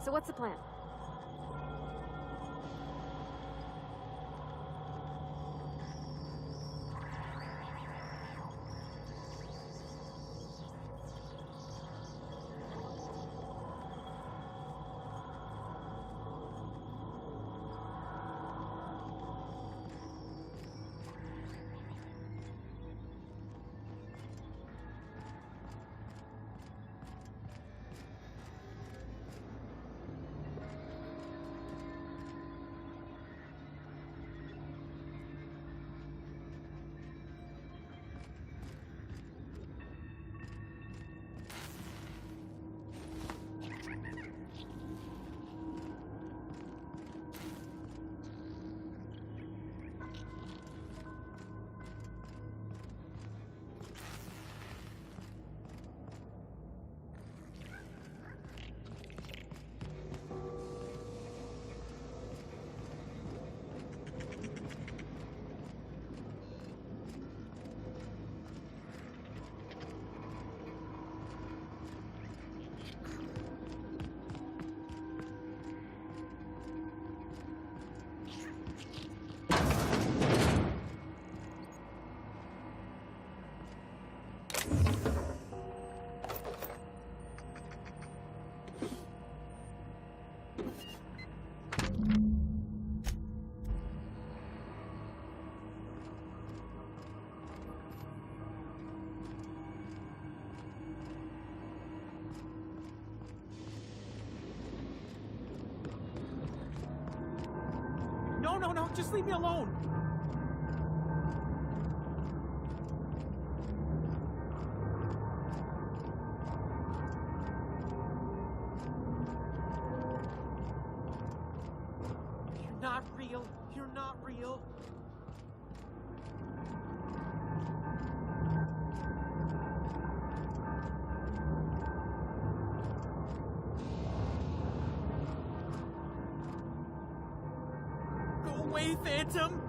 So what's the plan? no, just leave me alone. You're not real. You're not real. Go away, Phantom!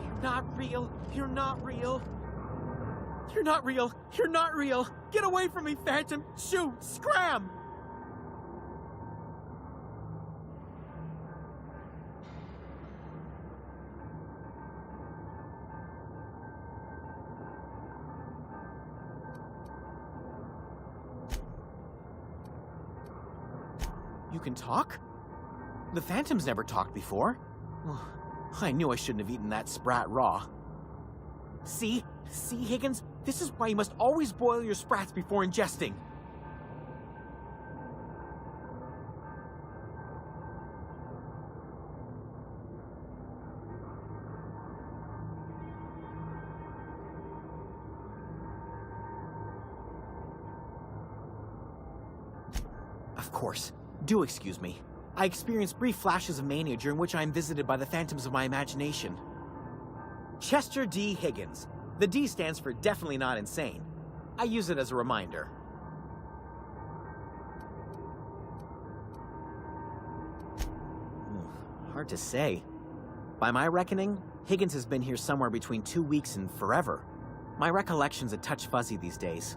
You're not real. You're not real. You're not real. You're not real. Get away from me, Phantom. Shoot! Scram! You can talk? The Phantom's never talked before. I knew I shouldn't have eaten that sprat raw. See? See, Higgins? This is why you must always boil your sprats before ingesting. Of course. Do excuse me. I experience brief flashes of mania during which I am visited by the phantoms of my imagination. Chester D. Higgins. The D stands for definitely not insane. I use it as a reminder. Hard to say. By my reckoning, Higgins has been here somewhere between 2 weeks and forever. My recollection's a touch fuzzy these days.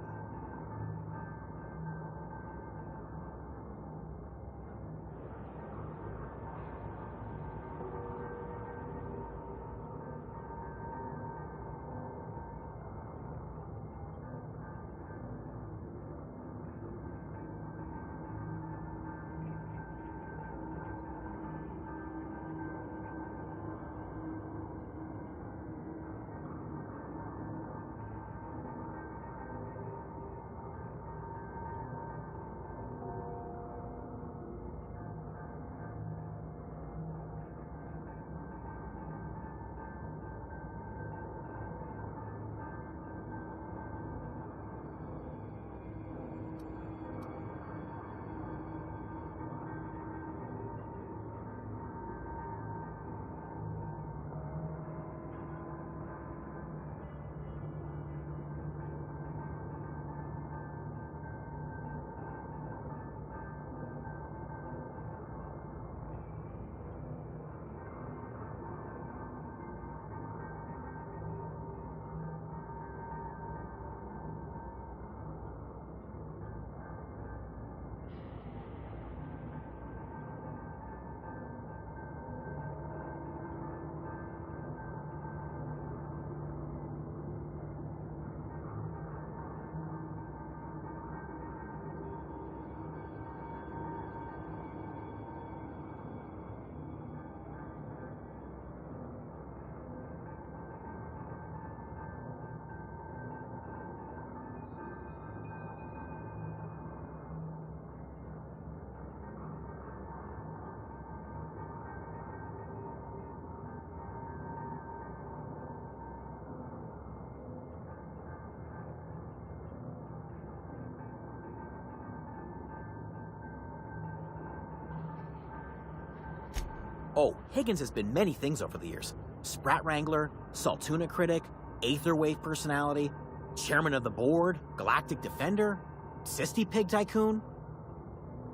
Oh, Higgins has been many things over the years. Sprat Wrangler, Saltuna critic, Aetherwave personality, chairman of the board, galactic defender, Sisty Pig tycoon.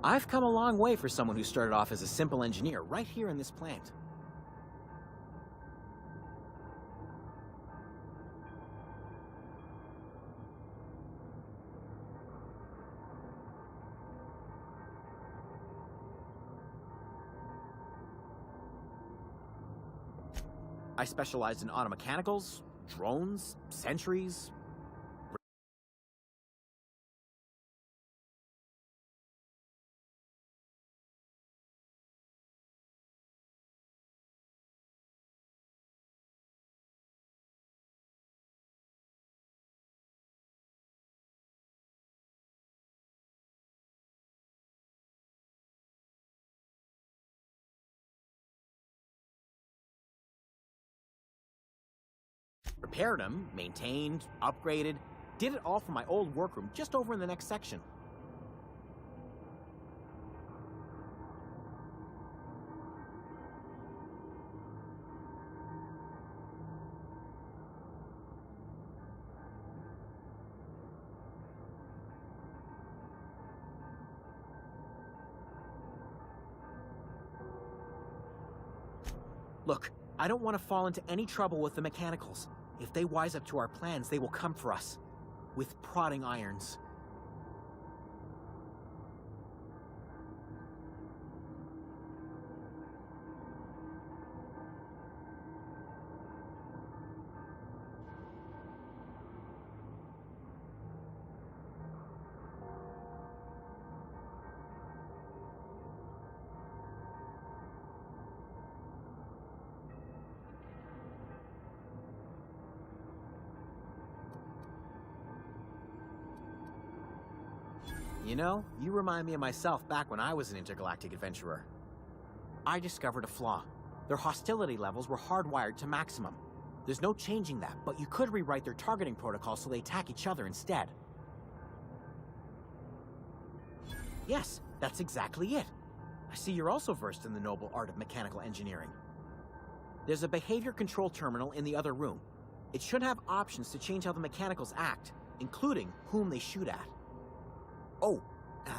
I've come a long way for someone who started off as a simple engineer right here in this plant. I specialized in automechanicals, drones, sentries, Repaired them, maintained, upgraded, did it all from my old workroom just over in the next section. Look, I don't want to fall into any trouble with the mechanicals. If they wise up to our plans, they will come for us. With prodding irons. You know, you remind me of myself back when I was an intergalactic adventurer. I discovered a flaw. Their hostility levels were hardwired to maximum. There's no changing that, but you could rewrite their targeting protocol so they attack each other instead. Yes, that's exactly it. I see you're also versed in the noble art of mechanical engineering. There's a behavior control terminal in the other room. It should have options to change how the mechanicals act, including whom they shoot at. Oh,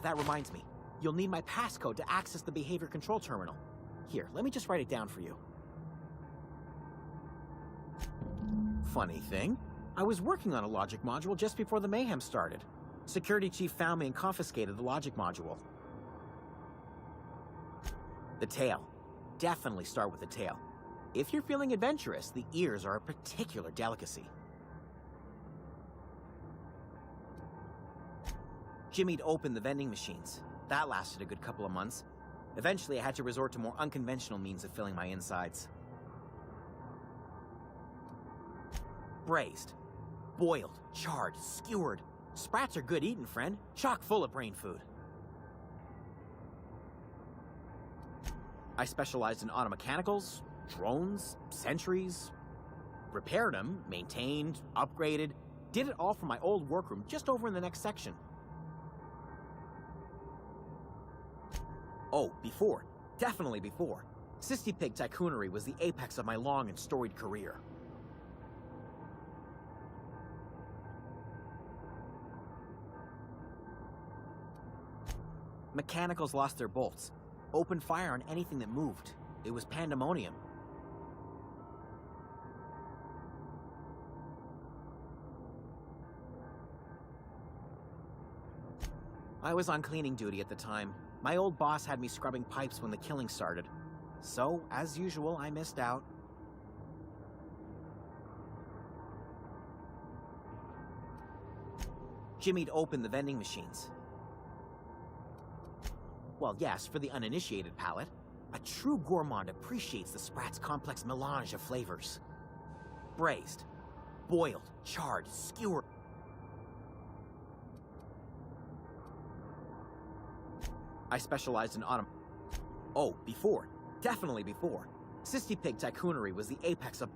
that reminds me. You'll need my passcode to access the behavior control terminal. Here, let me just write it down for you. Funny thing, I was working on a logic module just before the mayhem started. Security chief found me and confiscated the logic module. The tail. Definitely start with the tail. If you're feeling adventurous, the ears are a particular delicacy. Jimmy'd opened the vending machines. That lasted a good couple of months. Eventually, I had to resort to more unconventional means of filling my insides. Braised. Boiled, charred, skewered. Sprats are good eating, friend. Chock full of brain food. I specialized in automechanicals, drones, sentries. Repaired them, maintained, upgraded. Did it all from my old workroom just over in the next section. Oh, before. Definitely before. Cystipig tycoonery was the apex of my long and storied career. Mechanicals lost their bolts. Opened fire on anything that moved. It was pandemonium. I was on cleaning duty at the time. My old boss had me scrubbing pipes when the killing started. So, as usual, I missed out. Jimmy'd opened the vending machines. Well, yes, for the uninitiated palate. A true gourmand appreciates the Sprat's complex melange of flavors. Braised, boiled, charred, skewered. I specialized in Oh, before. Definitely before. Cystipig tycoonery was the apex of...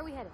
are we headed?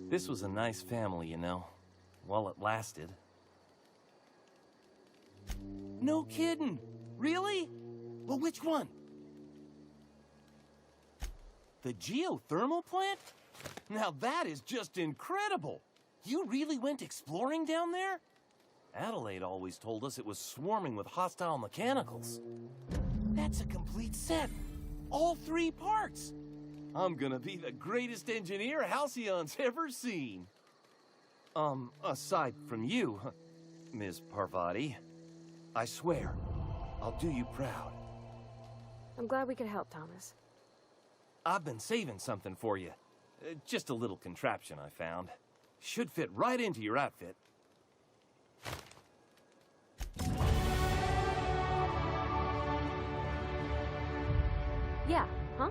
This was a nice family, you know, while it lasted. No kidding! Really? Well, which one? The geothermal plant? Now that is just incredible! You really went exploring down there? Adelaide always told us it was swarming with hostile mechanicals. That's a complete set! All 3 parts! I'm gonna be the greatest engineer Halcyon's ever seen. Aside from you, Ms. Parvati, I swear, I'll do you proud. I'm glad we could help, Thomas. I've been saving something for you. Just a little contraption I found. Should fit right into your outfit. Yeah, huh?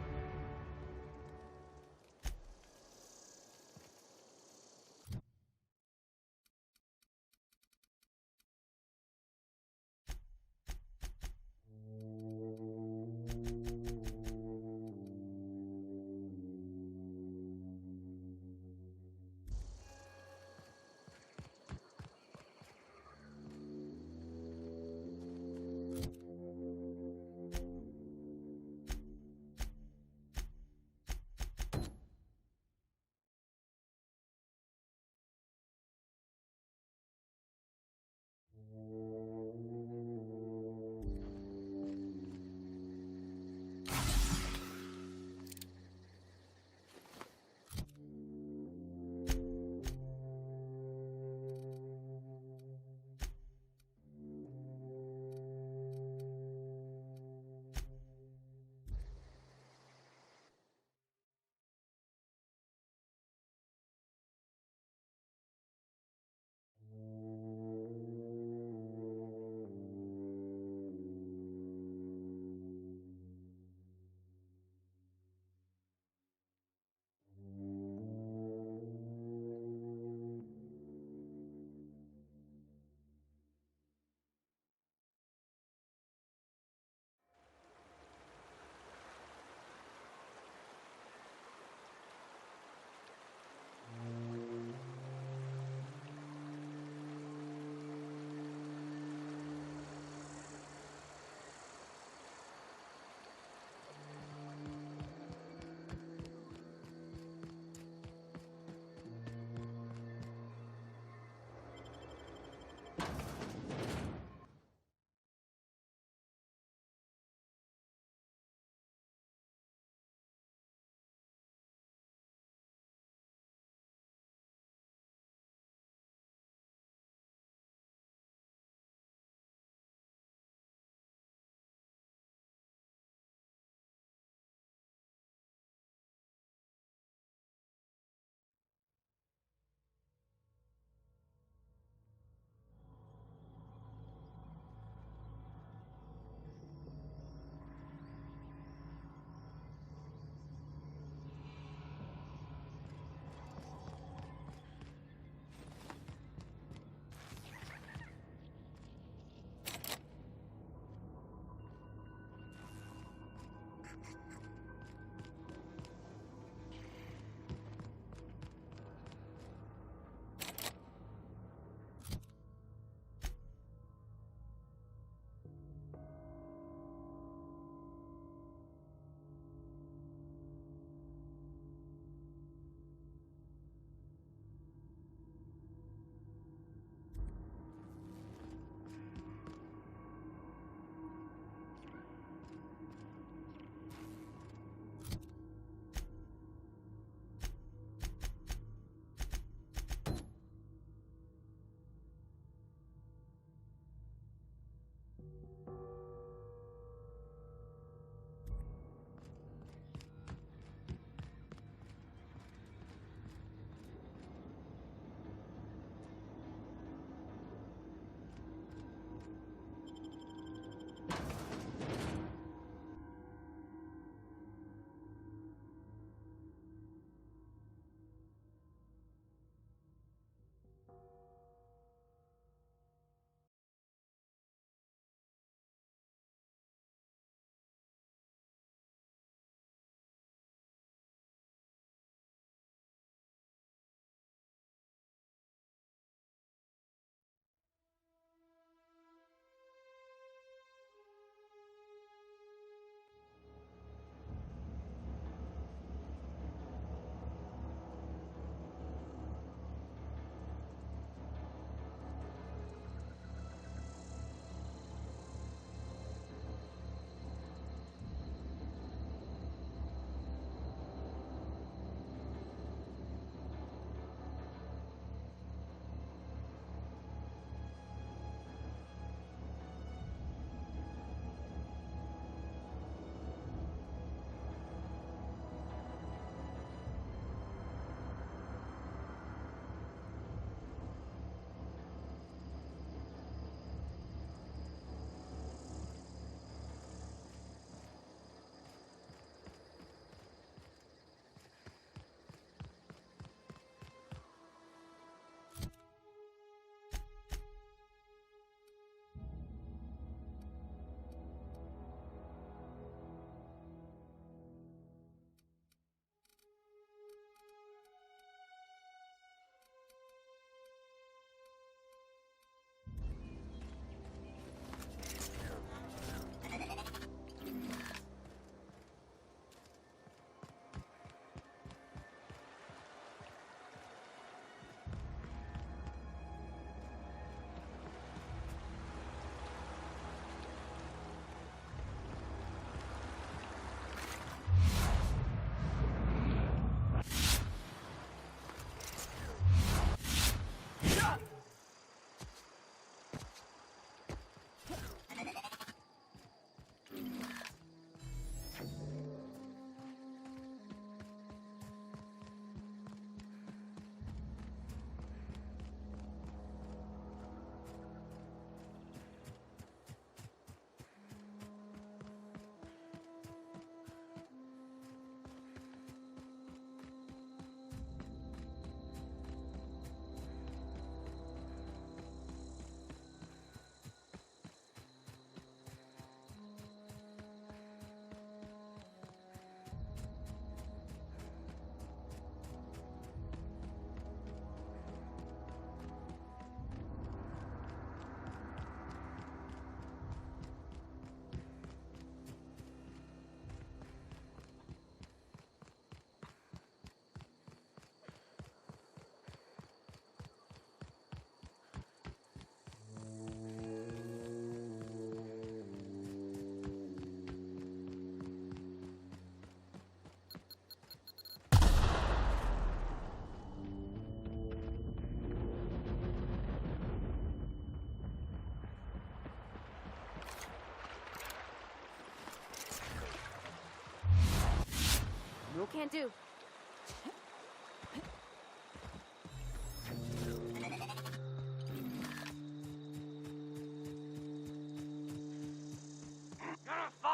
Can't do.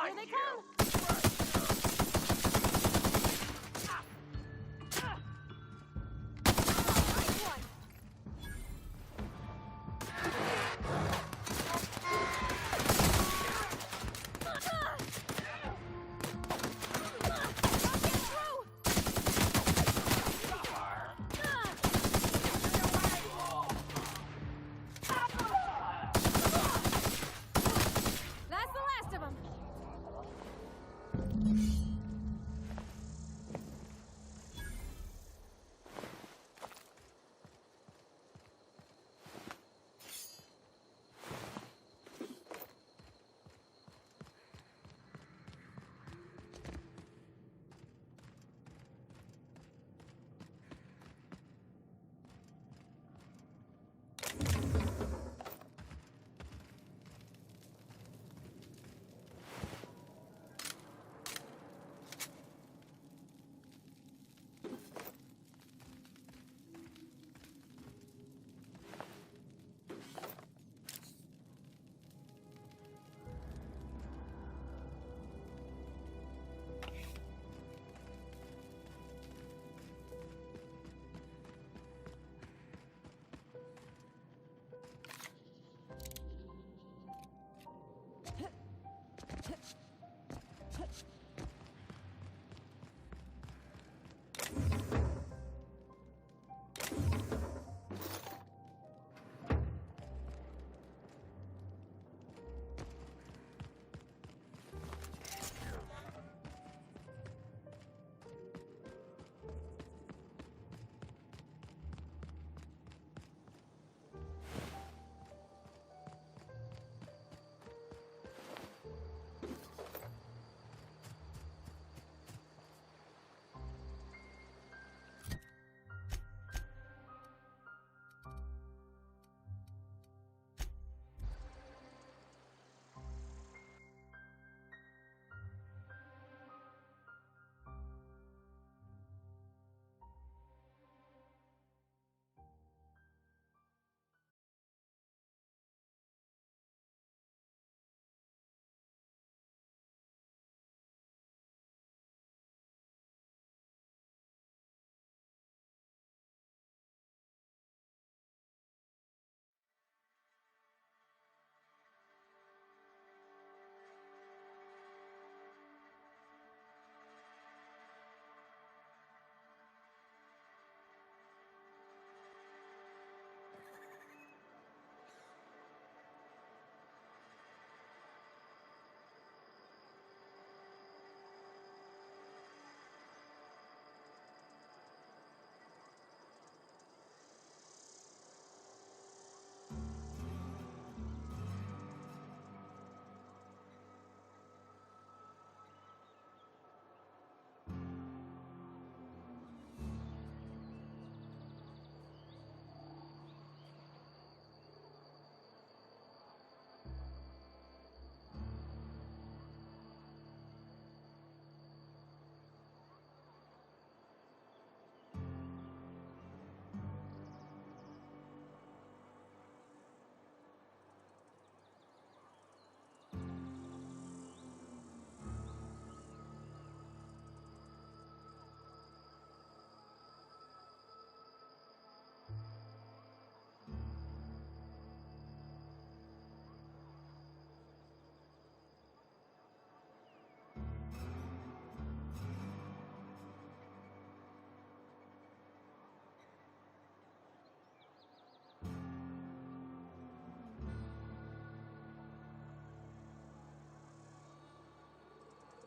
Here they come! Nice one! That's the last of them.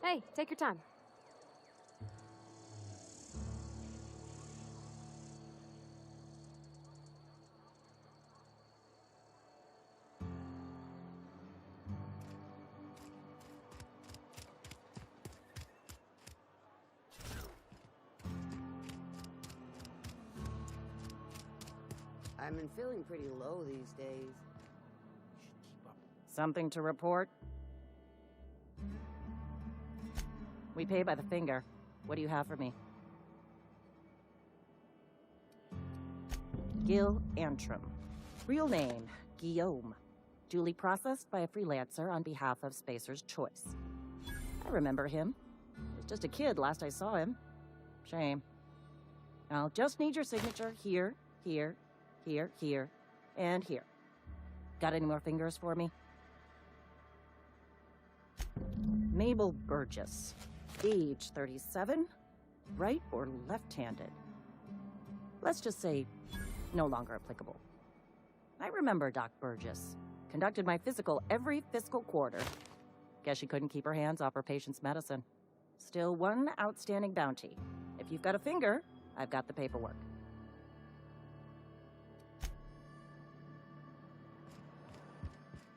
Hey, take your time. I've been feeling pretty low these days. Something to report? We pay by the finger. What do you have for me? Gil Antrim. Real name, Guillaume. Duly processed by a freelancer on behalf of Spacer's Choice. I remember him. He was just a kid last I saw him. Shame. I'll just need your signature here, here, here, here, and here. Got any more fingers for me? Mabel Burgess. Age 37. Right or left-handed? Let's just say no longer applicable. I remember Doc Burgess. Conducted my physical every fiscal quarter. Guess she couldn't keep her hands off her patient's medicine. Still one outstanding bounty. If you've got a finger, I've got the paperwork.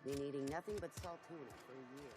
Been eating nothing but salt tuna for a year.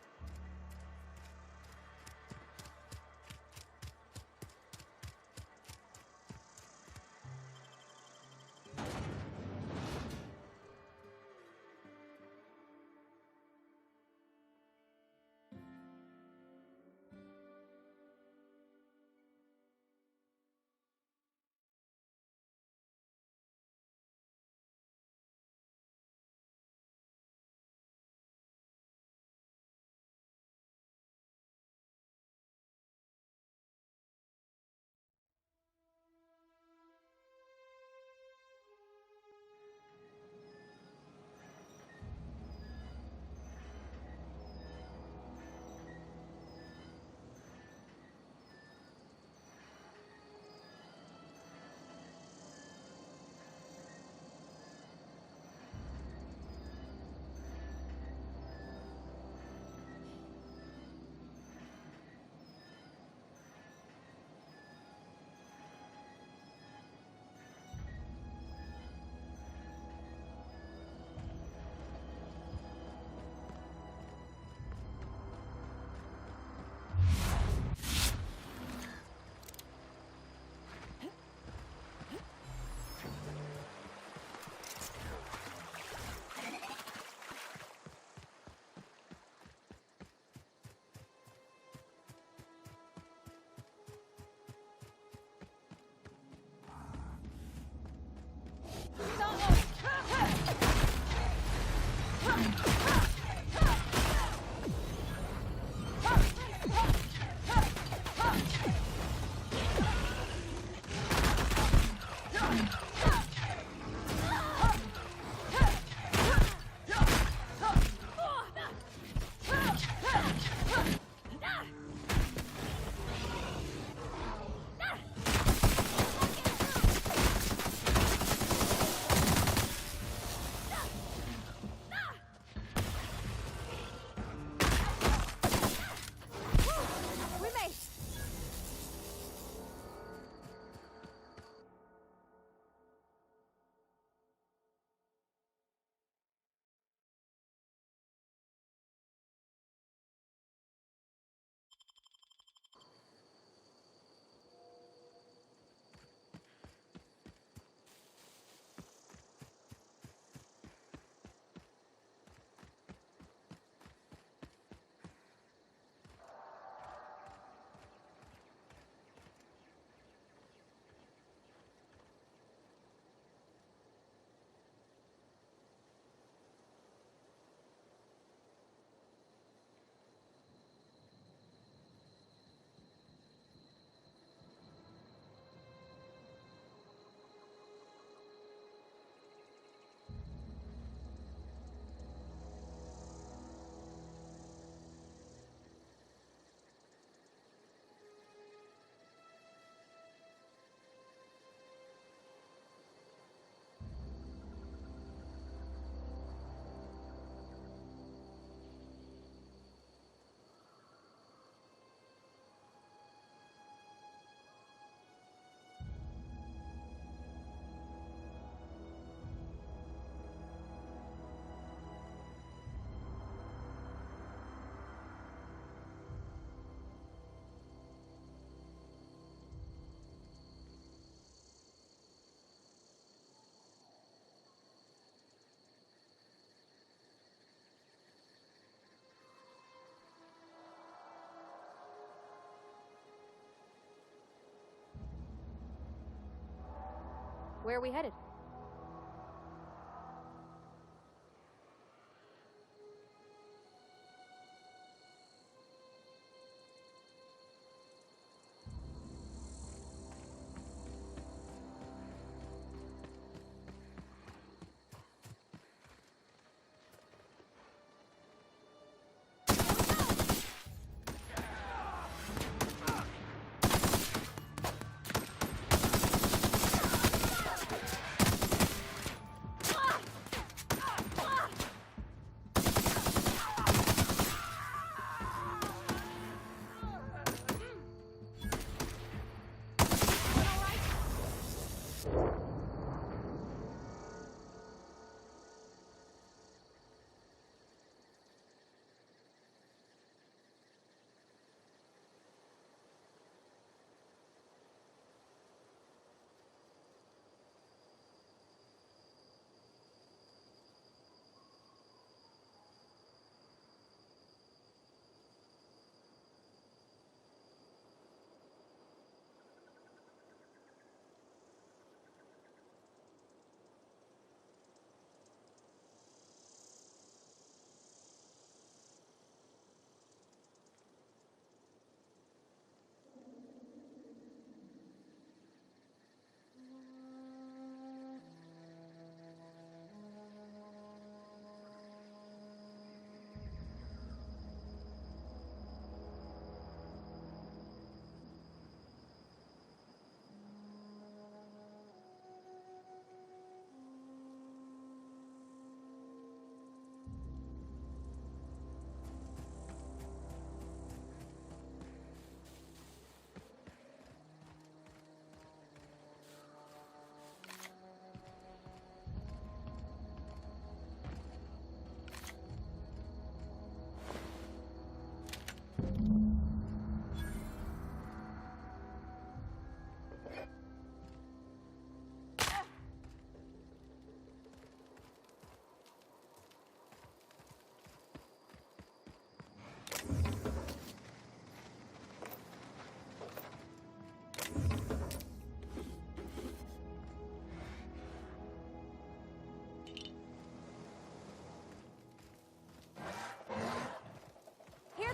Where are we headed?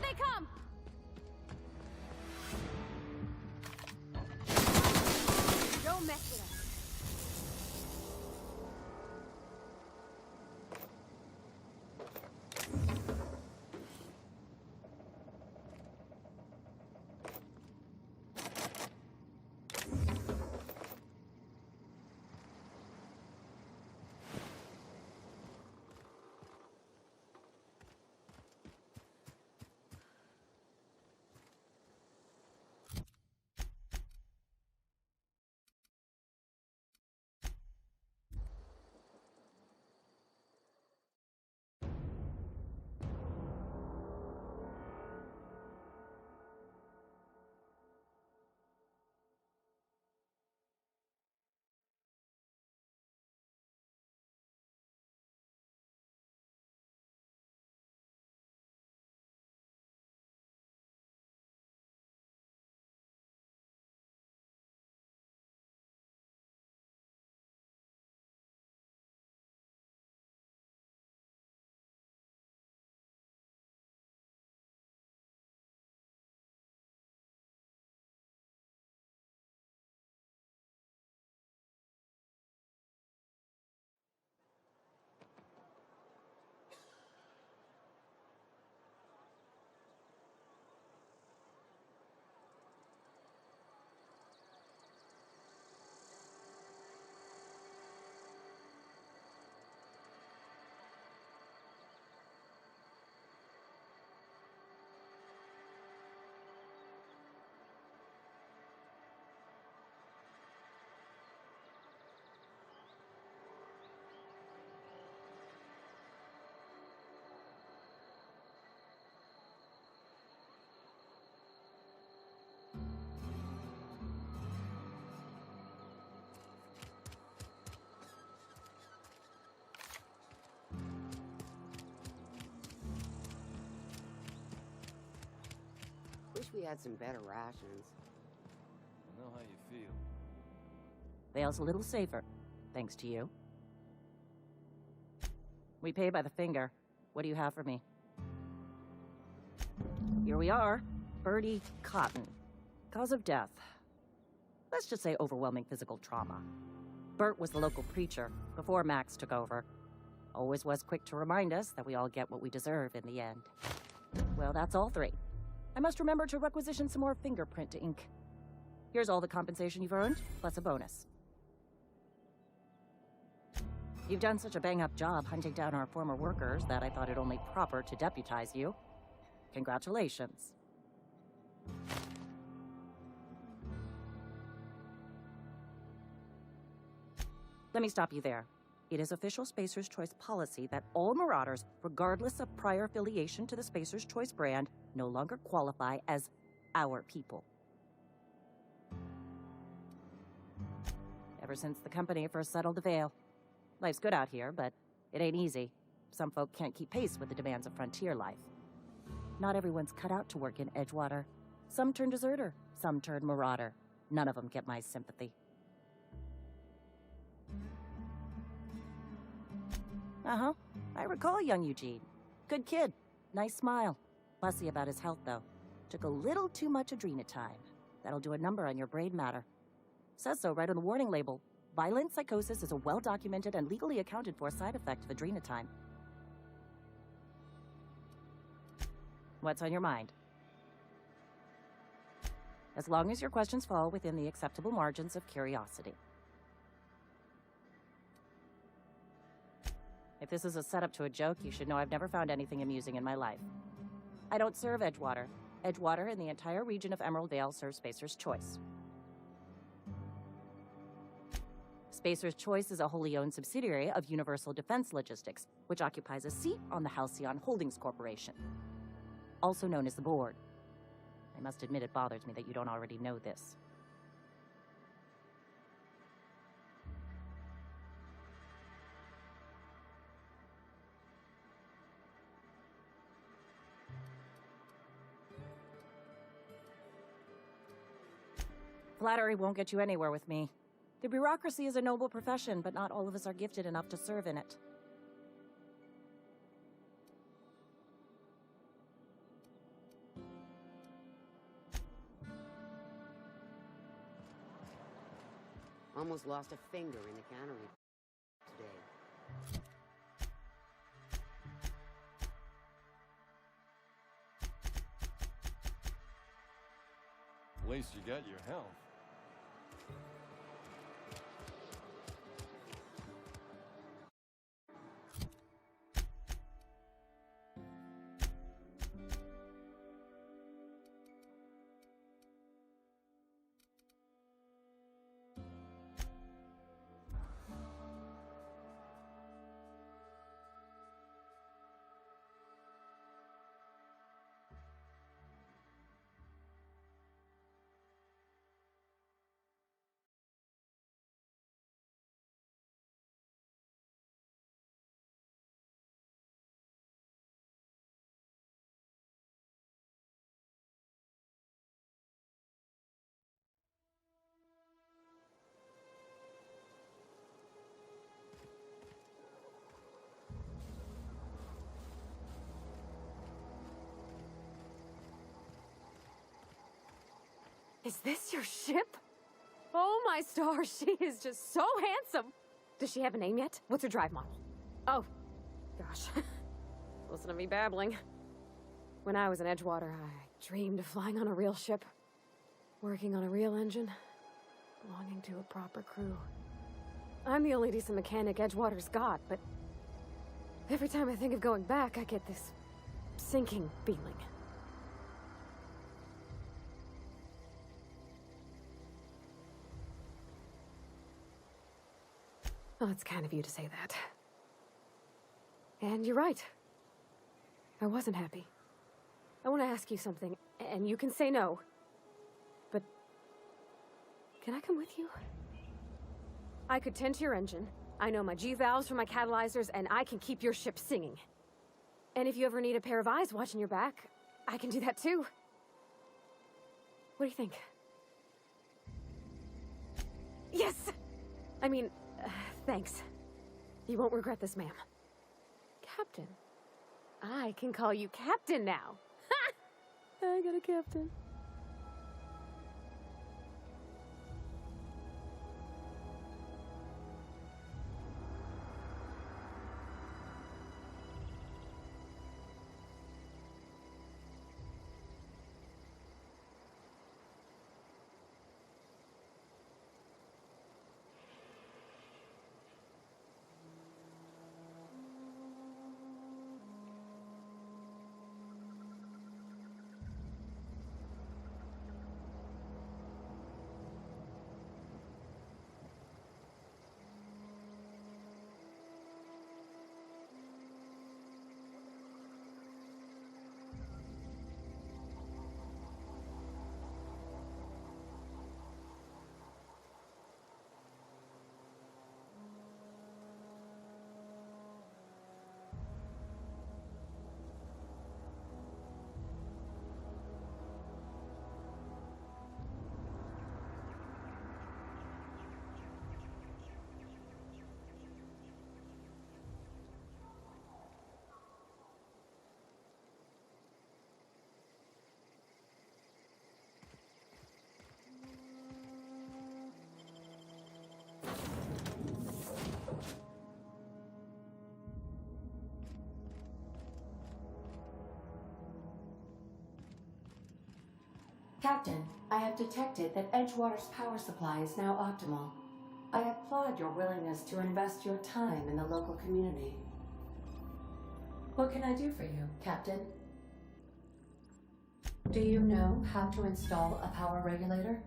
they come! Don't mess with us. Wish we had some better rations. I know how you feel. Vale's a little safer, thanks to you. We pay by the finger. What do you have for me? Here we are. Bertie Cotton. Cause of death. Let's just say overwhelming physical trauma. Bert was the local preacher before Max took over. Always was quick to remind us that we all get what we deserve in the end. Well, that's all three. I must remember to requisition some more fingerprint ink. Here's all the compensation you've earned, plus a bonus. You've done such a bang-up job hunting down our former workers that I thought it only proper to deputize you. Congratulations. Let me stop you there. It is official Spacer's Choice policy that all Marauders, regardless of prior affiliation to the Spacer's Choice brand, no longer qualify as our people. Ever since the company first settled the Veil. Life's good out here, but it ain't easy. Some folk can't keep pace with the demands of frontier life. Not everyone's cut out to work in Edgewater. Some turn deserter, some turn marauder. None of them get my sympathy. Uh-huh. I recall young Eugene. Good kid. Nice smile. Fussy about his health, though. Took a little too much adrenatime. That'll do a number on your brain matter. Says so right on the warning label. Violent psychosis is a well-documented and legally accounted for side effect of adrenatime. What's on your mind? As long as your questions fall within the acceptable margins of curiosity. If this is a setup to a joke, you should know I've never found anything amusing in my life. I don't serve Edgewater. Edgewater and the entire region of Emerald Vale serve Spacer's Choice. Spacer's Choice is a wholly owned subsidiary of Universal Defense Logistics, which occupies a seat on the Halcyon Holdings Corporation, also known as the Board. I must admit it bothers me that you don't already know this. Flattery won't get you anywhere with me. The bureaucracy is a noble profession, but not all of us are gifted enough to serve in it. Almost lost a finger in the cannery today. At least you got your health. Is this your ship? Oh my stars, she is just so handsome. Does she have a name yet? What's her drive model? Oh, gosh. Listen to me babbling. When I was in Edgewater, I dreamed of flying on a real ship, working on a real engine, belonging to a proper crew. I'm the only decent mechanic Edgewater's got, but every time I think of going back, I get this sinking feeling. Well, it's kind of you to say that. And you're right. I wasn't happy. I want to ask you something, and you can say no. But can I come with you? I could tend to your engine. I know my G-valves for my catalyzers, and I can keep your ship singing. And if you ever need a pair of eyes watching your back, I can do that too. What do you think? Yes! I mean, thanks. You won't regret this, ma'am. Captain. I can call you Captain now. Ha! I got a captain. Captain, I have detected that Edgewater's power supply is now optimal. I applaud your willingness to invest your time in the local community. What can I do for you, Captain? Do you know how to install a power regulator?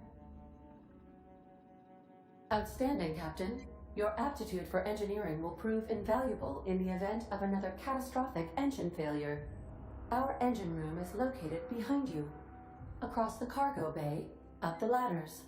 Outstanding, Captain. Your aptitude for engineering will prove invaluable in the event of another catastrophic engine failure. Our engine room is located behind you. Across the cargo bay, up the ladders.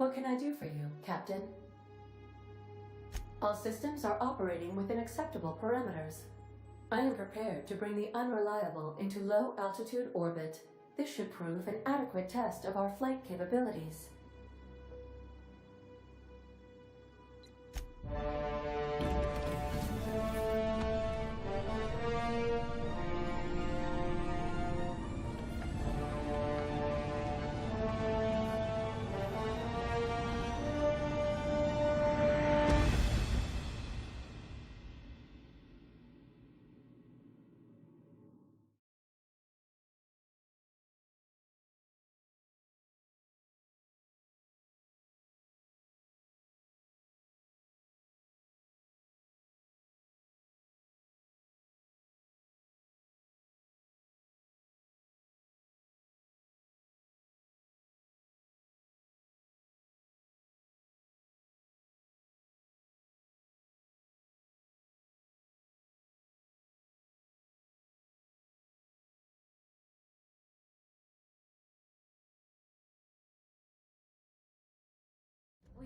What can I do for you, Captain? All systems are operating within acceptable parameters. I am prepared to bring the Unreliable into low-altitude orbit. This should prove an adequate test of our flight capabilities.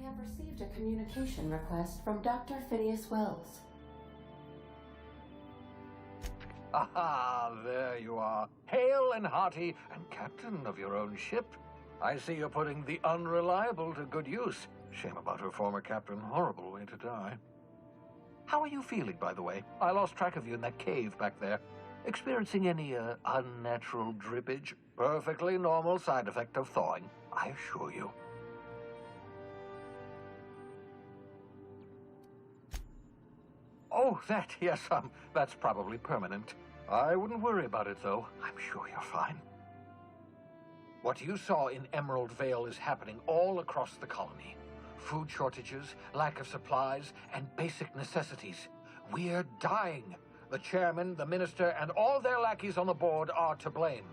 We have received a communication request from Dr. Phineas Wells. Aha, there you are. Hale and hearty, and captain of your own ship. I see you're putting the Unreliable to good use. Shame about her former captain. Horrible way to die. How are you feeling, by the way? I lost track of you in that cave back there. Experiencing any, unnatural drippage? Perfectly normal side effect of thawing, I assure you. Oh, that, yes, that's probably permanent. I wouldn't worry about it, though. I'm sure you're fine. What you saw in Emerald Vale is happening all across the colony. Food shortages, lack of supplies, and basic necessities. We're dying. The chairman, the minister, and all their lackeys on the board are to blame.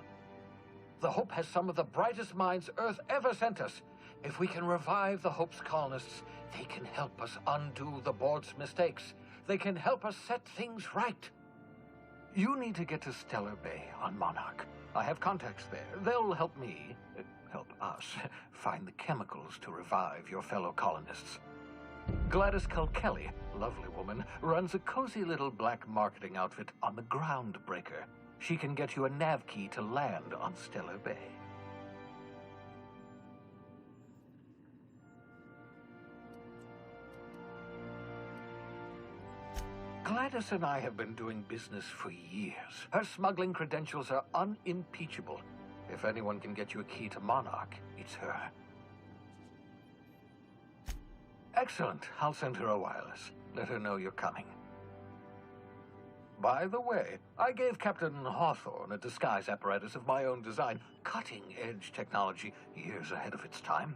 The Hope has some of the brightest minds Earth ever sent us. If we can revive the Hope's colonists, they can help us undo the board's mistakes. They can help us set things right. You need to get to Stellar Bay on Monarch. I have contacts there. They'll help me, help us, find the chemicals to revive your fellow colonists. Gladys Kilkelly, lovely woman, runs a cozy little black marketing outfit on the Groundbreaker. She can get you a nav key to land on Stellar Bay. Gladys and I have been doing business for years. Her smuggling credentials are unimpeachable. If anyone can get you a key to Monarch, it's her. Excellent. I'll send her a wireless. Let her know you're coming. By the way, I gave Captain Hawthorne a disguise apparatus of my own design. Cutting-edge technology, years ahead of its time.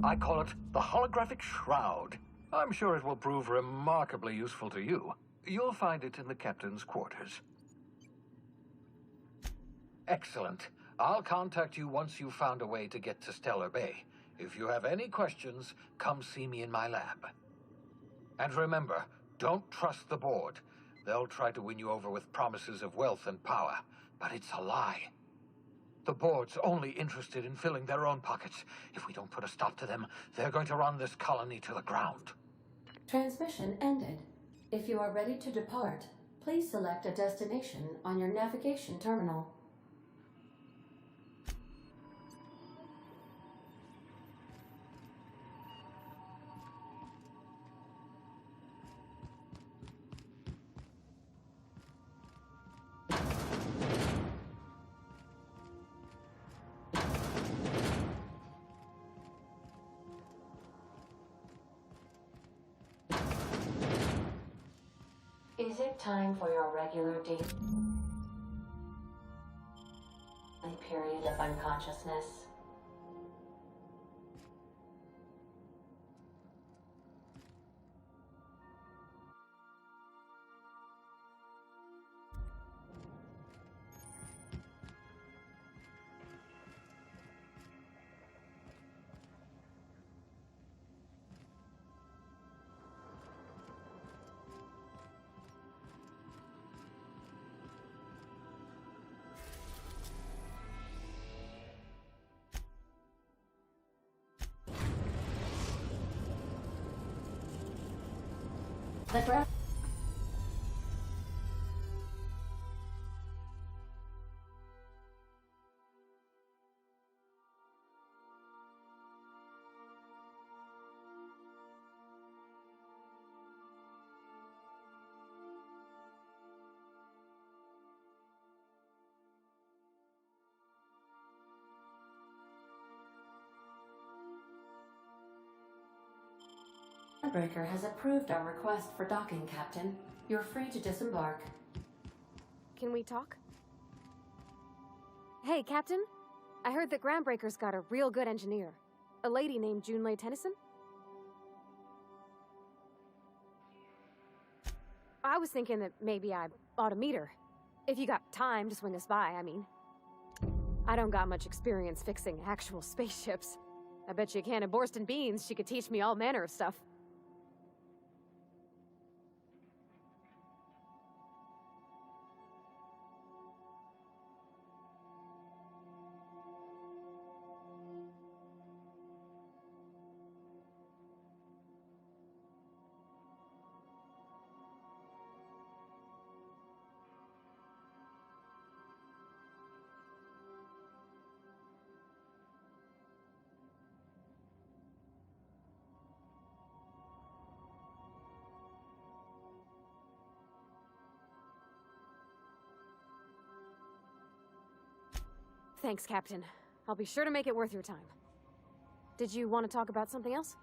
I call it the Holographic Shroud. I'm sure it will prove remarkably useful to you. You'll find it in the captain's quarters. Excellent. I'll contact you once you've found a way to get to Stellar Bay. If you have any questions, come see me in my lab. And remember, don't trust the board. They'll try to win you over with promises of wealth and power, but it's a lie. The board's only interested in filling their own pockets. If we don't put a stop to them, they're going to run this colony to the ground. Transmission ended. If you are ready to depart, please select a destination on your navigation terminal. Is it time for your regular daily period of unconsciousness? The ground. Breaker has approved our request for docking, Captain. You're free to disembark. Can we talk? Hey, Captain. I heard that Groundbreaker's got a real good engineer. A lady named Junlei Tennyson? I was thinking that maybe I ought to meet her. If you got time to swing us by, I mean. I don't got much experience fixing actual spaceships. I bet you a can of Borston beans she could teach me all manner of stuff. Thanks, Captain. I'll be sure to make it worth your time. Did you want to talk about something else?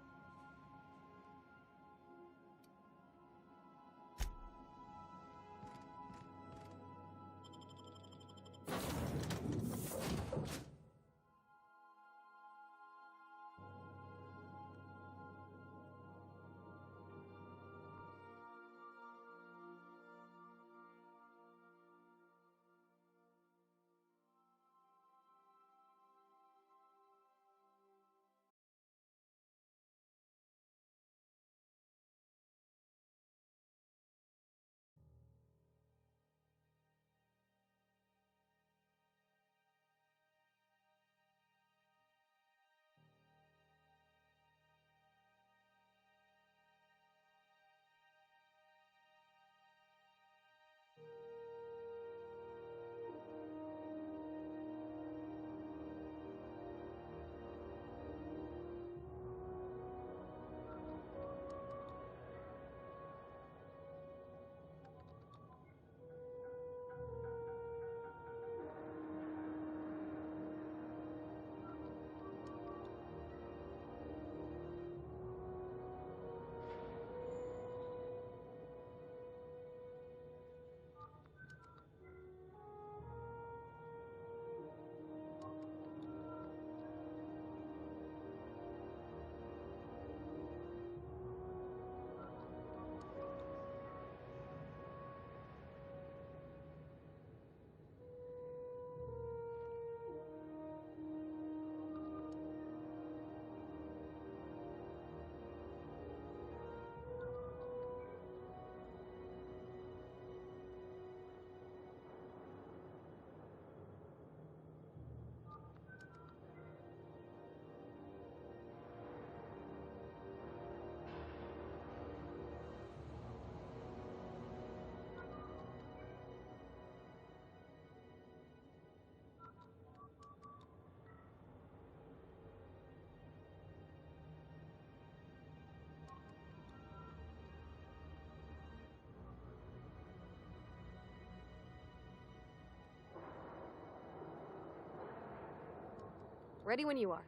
Ready when you are.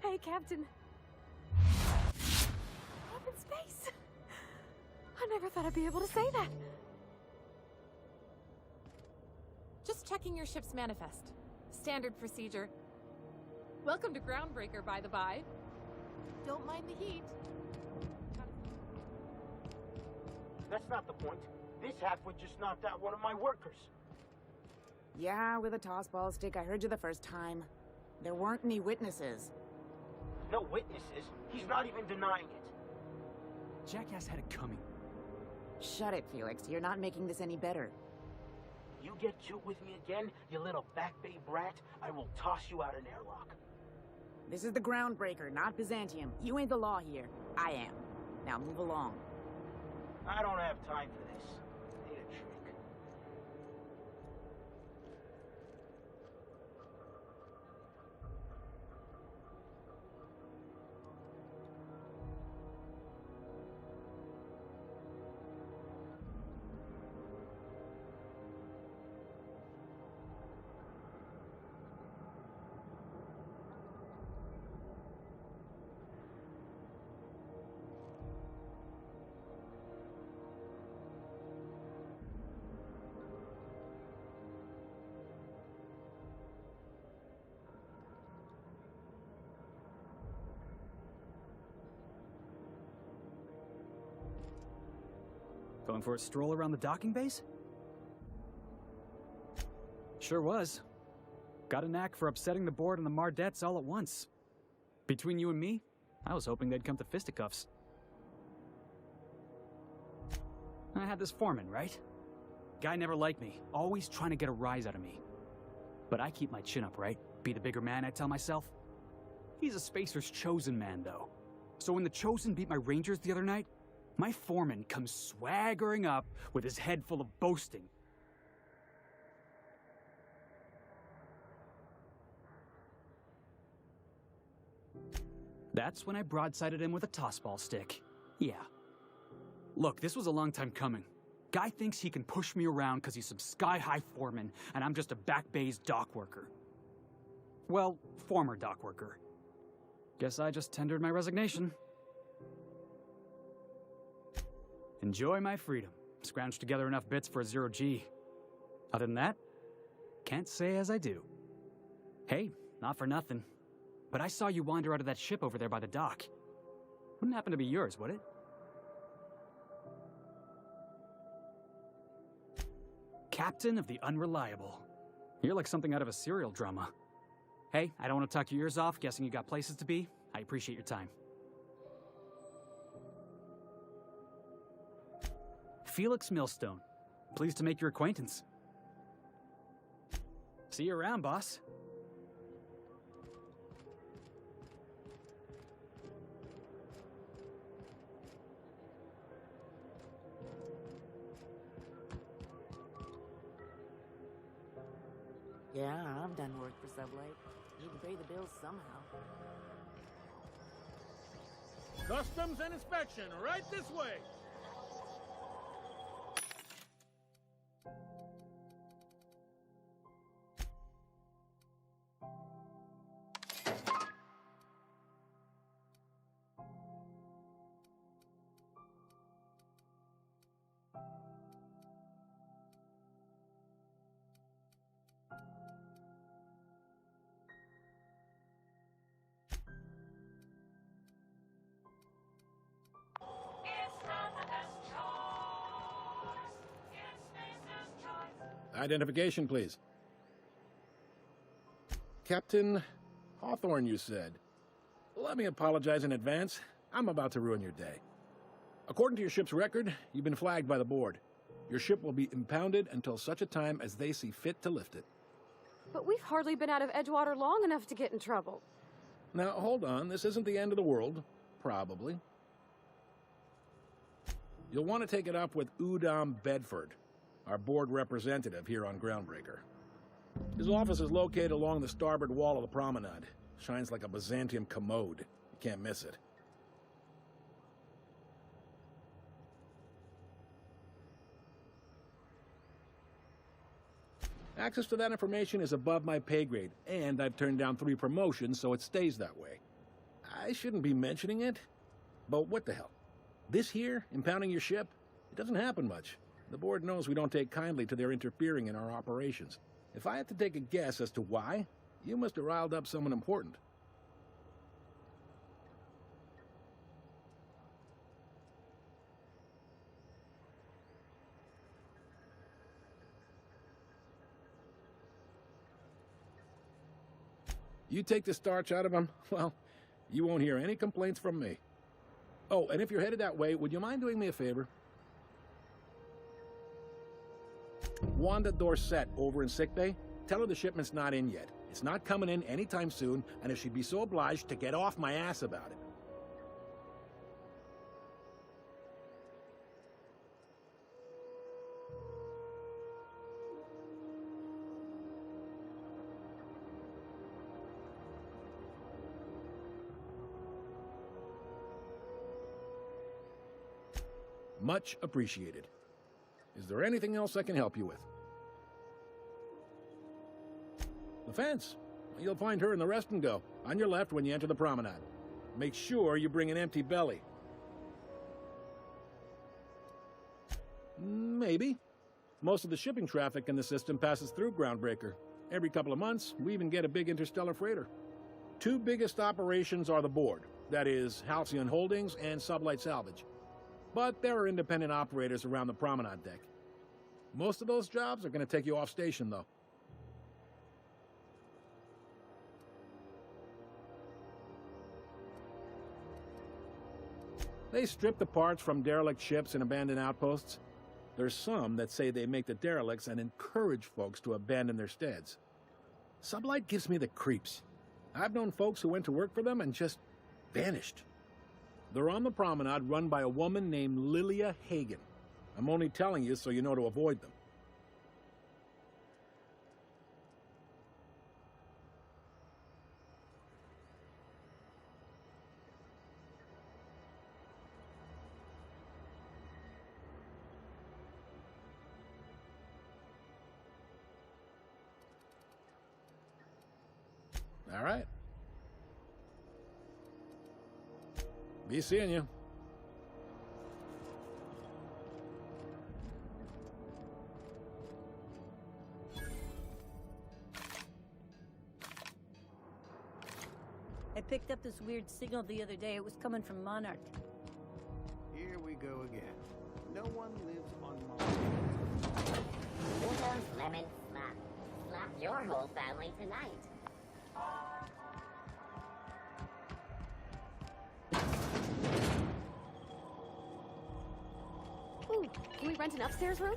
Hey, Captain. Up in space. I never thought I'd be able to say that. Just checking your ship's manifest. Standard procedure. Welcome to Groundbreaker, by the by. Don't mind the heat. That's not the point. This halfwit just knocked out one of my workers. Yeah, with a tossball stick. I heard you the first time. There weren't any witnesses. No witnesses. He's not even denying it. Jackass had it coming. Shut it, Felix. You're not making this any better. You get cute with me again, you little back bay brat, I will toss you out an airlock. This is the Groundbreaker, not Byzantium. You ain't the law here. I am. Now move along. I don't have time for this. Need a trick. Going for a stroll around the docking base? Sure was. Got a knack for upsetting the board and the Mardettes all at once. Between you and me, I was hoping they'd come to fisticuffs. I had this foreman, right? Guy never liked me, always trying to get a rise out of me. But I keep my chin up, right? Be the bigger man, I tell myself. He's a Spacer's chosen man, though. So when the Chosen beat my Rangers the other night, my foreman comes swaggering up with his head full of boasting. That's when I broadsided him with a tossball stick. Yeah. Look, this was a long time coming. Guy thinks he can push me around because he's some sky-high foreman, and I'm just a back bay's dock worker. Well, former dock worker. Guess I just tendered my resignation. Enjoy my freedom. Scrounged together enough bits for a 0G. Other than that, can't say as I do. Hey, not for nothing, but I saw you wander out of that ship over there by the dock. Wouldn't happen to be yours, would it? Captain of the Unreliable. You're like something out of a serial drama. Hey, I don't want to talk your ears off, guessing you got places to be. I appreciate your time. Felix Millstone. Pleased to make your acquaintance. See you around, boss. Yeah, I've done work for Sublight. Need to pay the bills somehow. Customs and inspection, right this way. Identification, please. Captain Hawthorne, you said. Let me apologize in advance. I'm about to ruin your day. According to your ship's record, you've been flagged by the board. Your ship will be impounded until such a time as they see fit to lift it. But we've hardly been out of Edgewater long enough to get in trouble. Now, hold on. This isn't the end of the world. Probably. You'll want to take it up with Udom Bedford, our board representative here on Groundbreaker. His office is located along the starboard wall of the promenade. Shines like a Byzantium commode. You can't miss it. Access to that information is above my pay grade, and I've turned down 3 promotions, so it stays that way. I shouldn't be mentioning it, but what the hell? This here, impounding your ship, it doesn't happen much. The board knows we don't take kindly to their interfering in our operations. If I had to take a guess as to why, you must have riled up someone important. You take the starch out of them, well, you won't hear any complaints from me. Oh, and if you're headed that way, would you mind doing me a favor? Wanda Dorset over in sickbay, tell her the shipment's not in yet. It's not coming in anytime soon, and if she'd be so obliged to get off my ass about it. Much appreciated. Is there anything else I can help you with? The fence. You'll find her in the rest and go, on your left when you enter the promenade. Make sure you bring an empty belly. Maybe. Most of the shipping traffic in the system passes through Groundbreaker. Every couple of months, we even get a big interstellar freighter. Two biggest operations are the board. That is, Halcyon Holdings and Sublight Salvage. But there are independent operators around the promenade deck. Most of those jobs are going to take you off station, though. They strip the parts from derelict ships and abandoned outposts. There's some that say they make the derelicts and encourage folks to abandon their steads. Sublight gives me the creeps. I've known folks who went to work for them and just vanished. They're on the promenade run by a woman named Lilia Hagen. I'm only telling you so you know to avoid them. All right. Be seeing you. I picked up this weird signal the other day. It was coming from Monarch. Here we go again. No one lives on Mars. Who knows Lemon Slap? Slap your whole family tonight. Ooh, can we rent an upstairs room?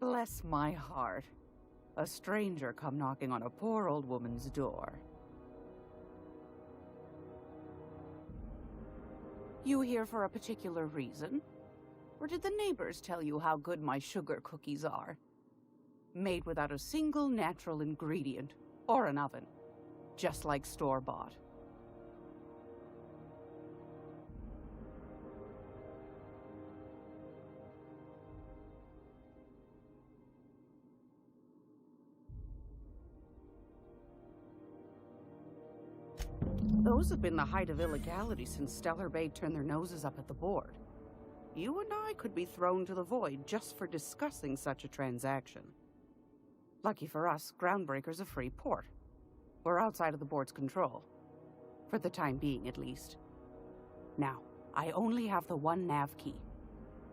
Bless my heart. A stranger come knocking on a poor old woman's door. You here for a particular reason? Or did the neighbors tell you how good my sugar cookies are? Made without a single natural ingredient or an oven, just like store-bought. Those have been the height of illegality since Stellar Bay turned their noses up at the board. You and I could be thrown to the void just for discussing such a transaction. Lucky for us, Groundbreaker's a free port. We're outside of the board's control. For the time being, at least. Now, I only have the one nav key.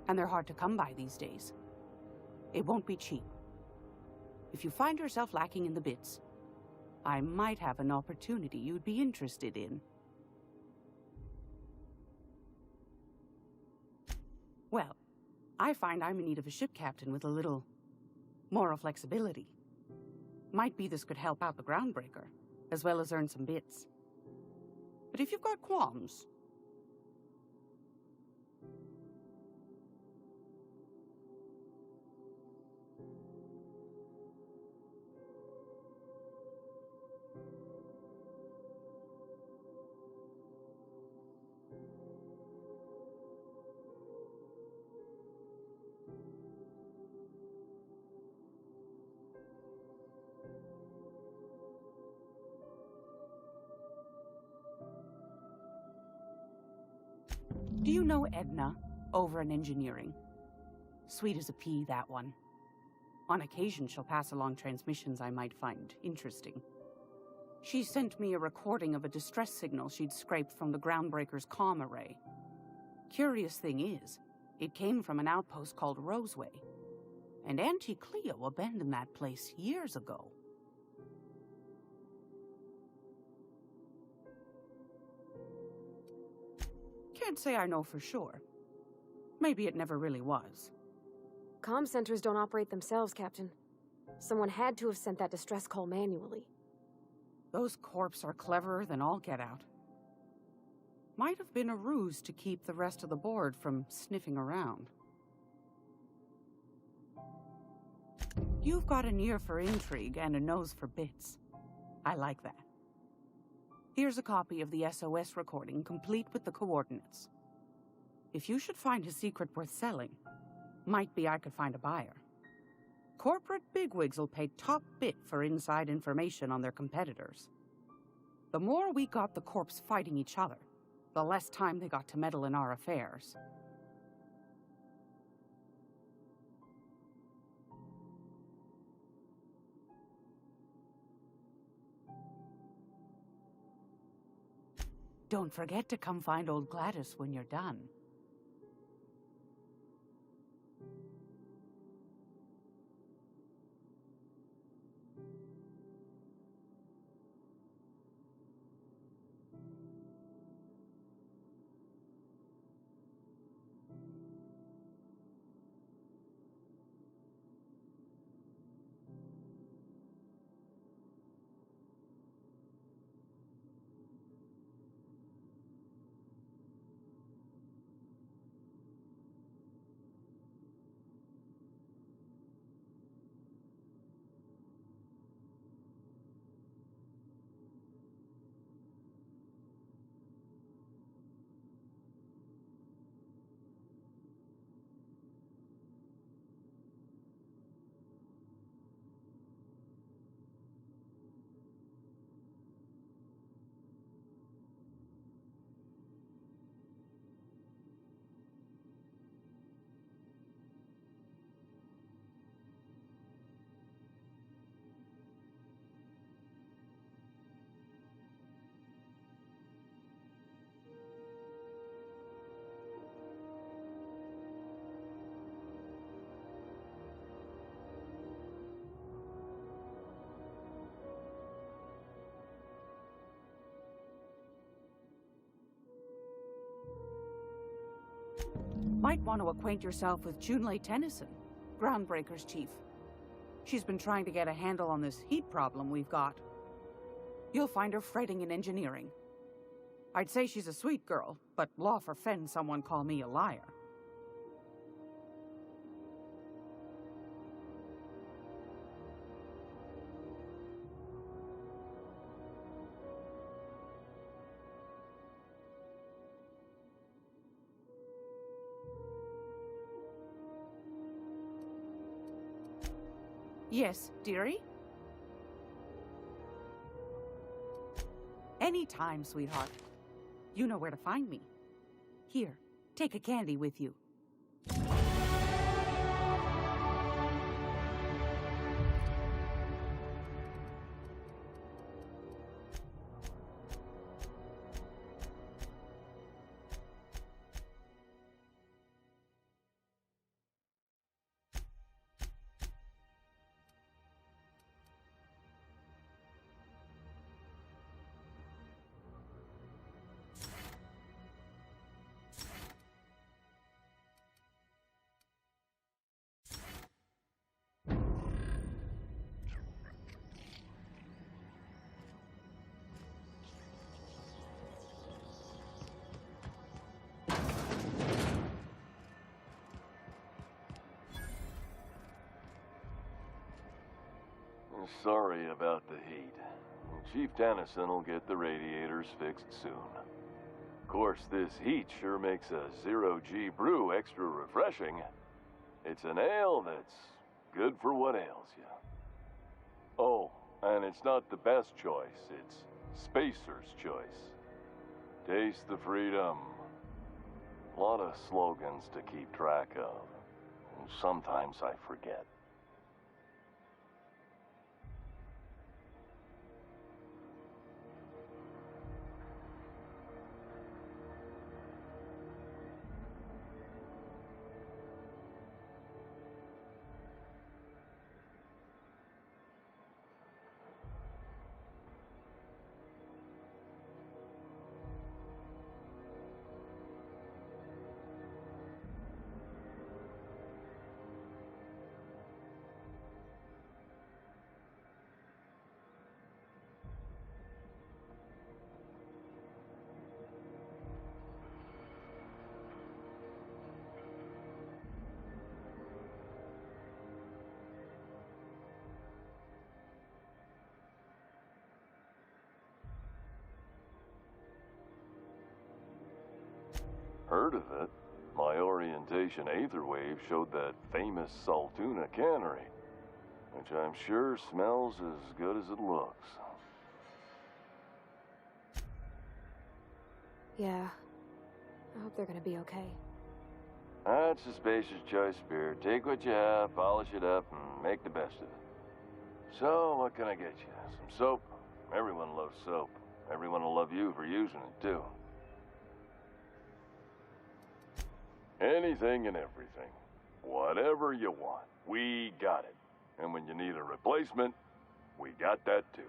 And they're hard to come by these days. It won't be cheap. If you find yourself lacking in the bits, I might have an opportunity you'd be interested in. Well, I find I'm in need of a ship captain with a little moral flexibility. Might be this could help out the Groundbreaker, as well as earn some bits. But if you've got qualms... know Edna, over in engineering? Sweet as a pea, that one. On occasion, she'll pass along transmissions I might find interesting. She sent me a recording of a distress signal she'd scraped from the Groundbreaker's comm array. Curious thing is, it came from an outpost called Roseway. And Auntie Cleo abandoned that place years ago. Can't say I know for sure. Maybe it never really was. Comm centers don't operate themselves, Captain. Someone had to have sent that distress call manually. Those corps are cleverer than all get out. Might have been a ruse to keep the rest of the board from sniffing around. You've got an ear for intrigue and a nose for bits. I like that. Here's a copy of the SOS recording, complete with the coordinates. If you should find a secret worth selling, might be I could find a buyer. Corporate bigwigs will pay top bit for inside information on their competitors. The more we got the corps fighting each other, the less time they got to meddle in our affairs. Don't forget to come find old Gladys when you're done. Might want to acquaint yourself with Junlei Tennyson, Groundbreaker's chief. She's been trying to get a handle on this heat problem we've got. You'll find her fretting in engineering. I'd say she's a sweet girl, but law forfend someone call me a liar. Yes, dearie? Anytime, sweetheart. You know where to find me. Here, take a candy with you. Sorry about the heat. Chief Tennyson will get the radiators fixed soon. Of course, this heat sure makes a zero-G brew extra refreshing. It's an ale that's good for what ails you. Oh, and it's not the best choice, it's Spacer's choice. Taste the freedom. A lot of slogans to keep track of. And sometimes I forget. Heard of it? My orientation Aetherwave showed that famous Saltuna cannery, which I'm sure smells as good as it looks. Yeah. I hope they're gonna be okay. That's a Spacer's Choice beer. Take what you have, polish it up, and make the best of it. So, what can I get you? Some soap? Everyone loves soap. Everyone will love you for using it, too. Anything and everything. Whatever you want, we got it. And when you need a replacement, we got that too.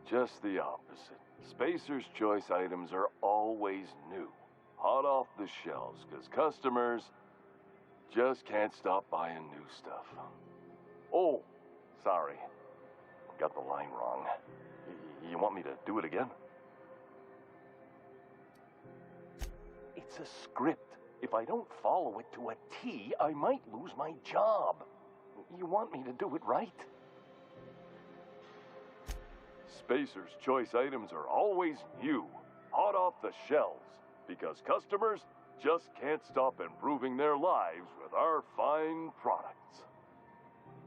Just the opposite. Spacer's Choice items are always new, hot off the shelves, because customers just can't stop buying new stuff. Oh, sorry. Got the line wrong. You want me to do it again? It's a script. If I don't follow it to a T, I might lose my job. You want me to do it right? Spacer's Choice items are always new, hot off the shelves, because customers just can't stop improving their lives with our fine products.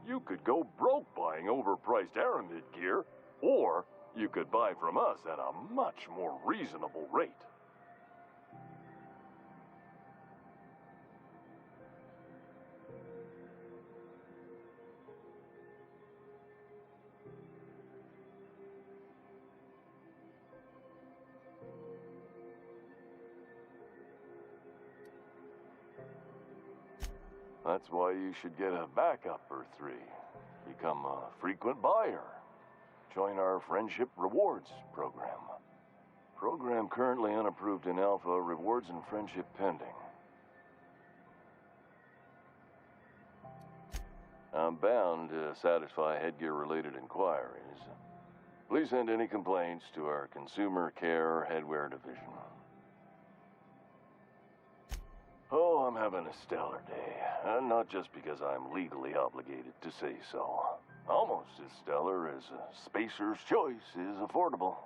You could go broke buying overpriced Aramid gear, or you could buy from us at a much more reasonable rate. That's why you should get a backup or 3. Become a frequent buyer. Join our Friendship Rewards program. Program currently unapproved in Alpha, rewards and friendship pending. I'm bound to satisfy headgear-related inquiries. Please send any complaints to our Consumer Care Headwear Division. Oh, I'm having a stellar day. And not just because I'm legally obligated to say so. Almost as stellar as a Spacer's Choice is affordable.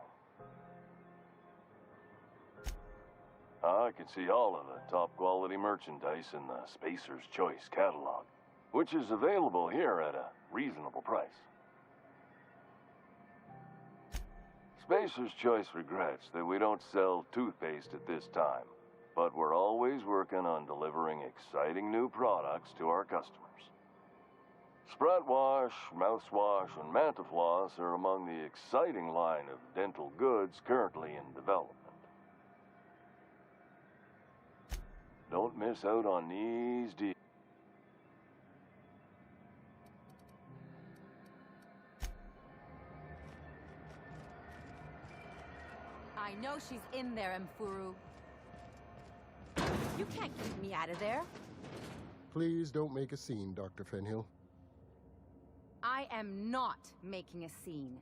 I can see all of the top quality merchandise in the Spacer's Choice catalog, which is available here at a reasonable price. Spacer's Choice regrets that we don't sell toothpaste at this time, but we're always working on delivering exciting new products to our customers. Sprat Wash, Mouthwash, and Mantafloss are among the exciting line of dental goods currently in development. Don't miss out on these deals. I know she's in there, Mfuru. You can't keep me out of there. Please don't make a scene, Dr. Fenhill. I am not making a scene.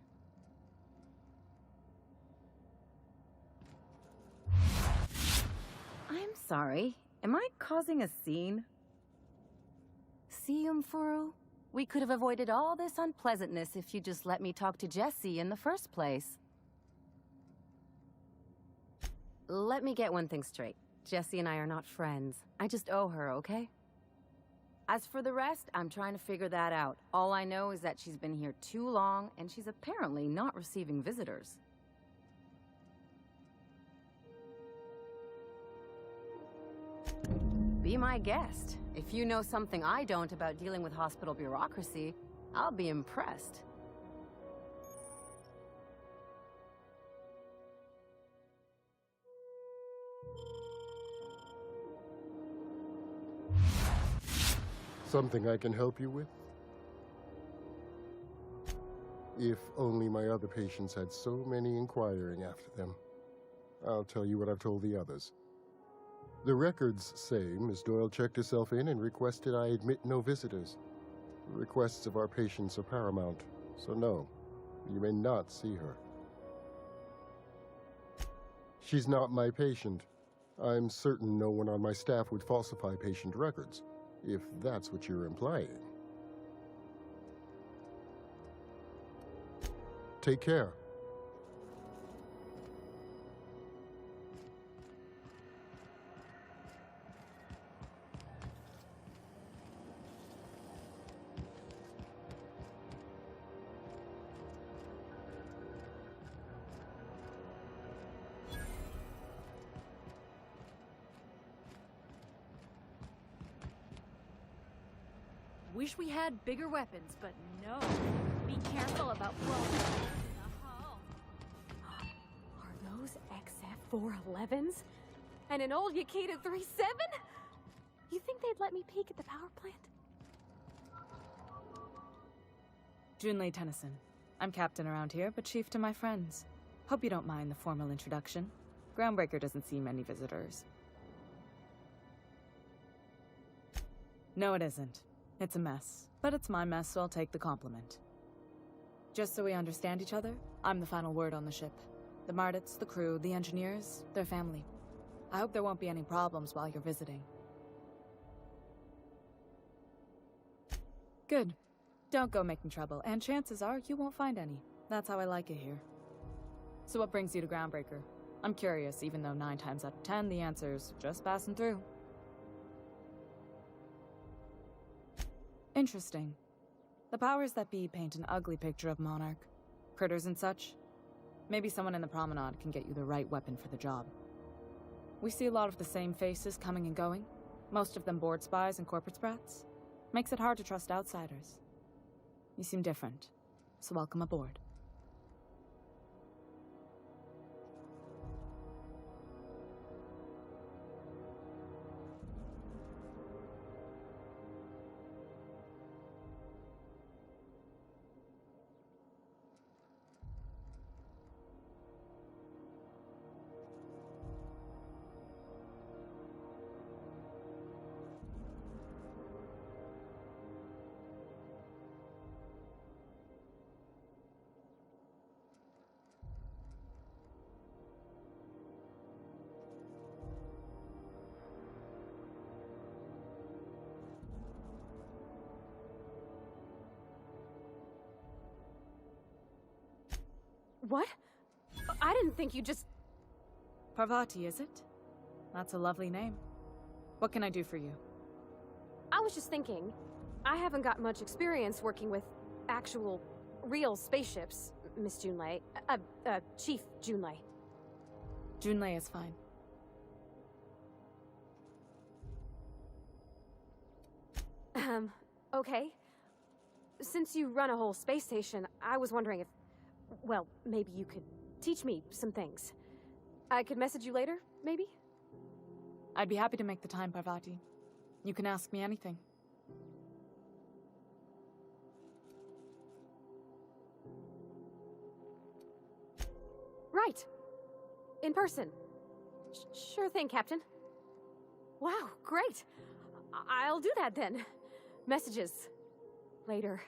I'm sorry. Am I causing a scene? See, Mfuru? We could have avoided all this unpleasantness if you just let me talk to Jessie in the first place. Let me get one thing straight. Jessie and I are not friends. I just owe her, okay? As for the rest, I'm trying to figure that out. All I know is that she's been here too long, and she's apparently not receiving visitors. Be my guest. If you know something I don't about dealing with hospital bureaucracy, I'll be impressed. Something I can help you with? If only my other patients had so many inquiring after them. I'll tell you what I've told the others. The records say Miss Doyle checked herself in and requested I admit no visitors. The requests of our patients are paramount, so no, you may not see her. She's not my patient. I'm certain no one on my staff would falsify patient records, if that's what you're implying. Take care. Wish we had bigger weapons, but no. Be careful about blowing holes in the hull. Are those XF-411s? And an old Yakita 3.7? You think they'd let me peek at the power plant? Junlei Tennyson. I'm captain around here, but chief to my friends. Hope you don't mind the formal introduction. Groundbreaker doesn't see many visitors. No, it isn't. It's a mess, but it's my mess, so I'll take the compliment. Just so we understand each other, I'm the final word on the ship. The Mardits, the crew, the engineers, their family. I hope there won't be any problems while you're visiting. Good. Don't go making trouble, and chances are you won't find any. That's how I like it here. So what brings you to Groundbreaker? I'm curious, even though 9 times out of 10 the answer's just passing through. Interesting. The powers that be paint an ugly picture of Monarch. Critters and such. Maybe someone in the promenade can get you the right weapon for the job. We see a lot of the same faces coming and going. Most of them board spies and corporate sprats. Makes it hard to trust outsiders. You seem different, so welcome aboard. What? I didn't think you just... Parvati, is it? That's a lovely name. What can I do for you? I was just thinking, I haven't got much experience working with actual, real spaceships, Miss Junlei. Chief Junlei. Junlei is fine. Okay. Since you run a whole space station, I was wondering if... Well, maybe you could teach me some things. I could message you later, maybe? I'd be happy to make the time, Parvati. You can ask me anything. Right. In person. Sure thing, Captain. Wow, great. I'll do that then. Messages. Later.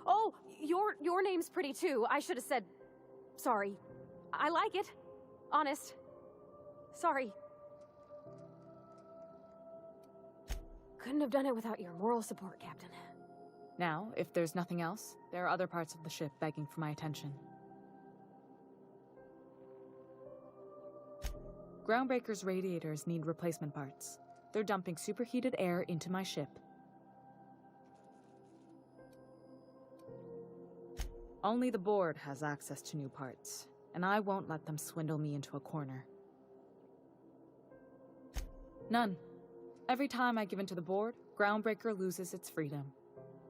Oh, your name's pretty too. I should have said... Sorry. I like it. Honest. Sorry. Couldn't have done it without your moral support, Captain. Now, if there's nothing else, there are other parts of the ship begging for my attention. Groundbreaker's radiators need replacement parts. They're dumping superheated air into my ship. Only the board has access to new parts, and I won't let them swindle me into a corner. None. Every time I give in to the board, Groundbreaker loses its freedom.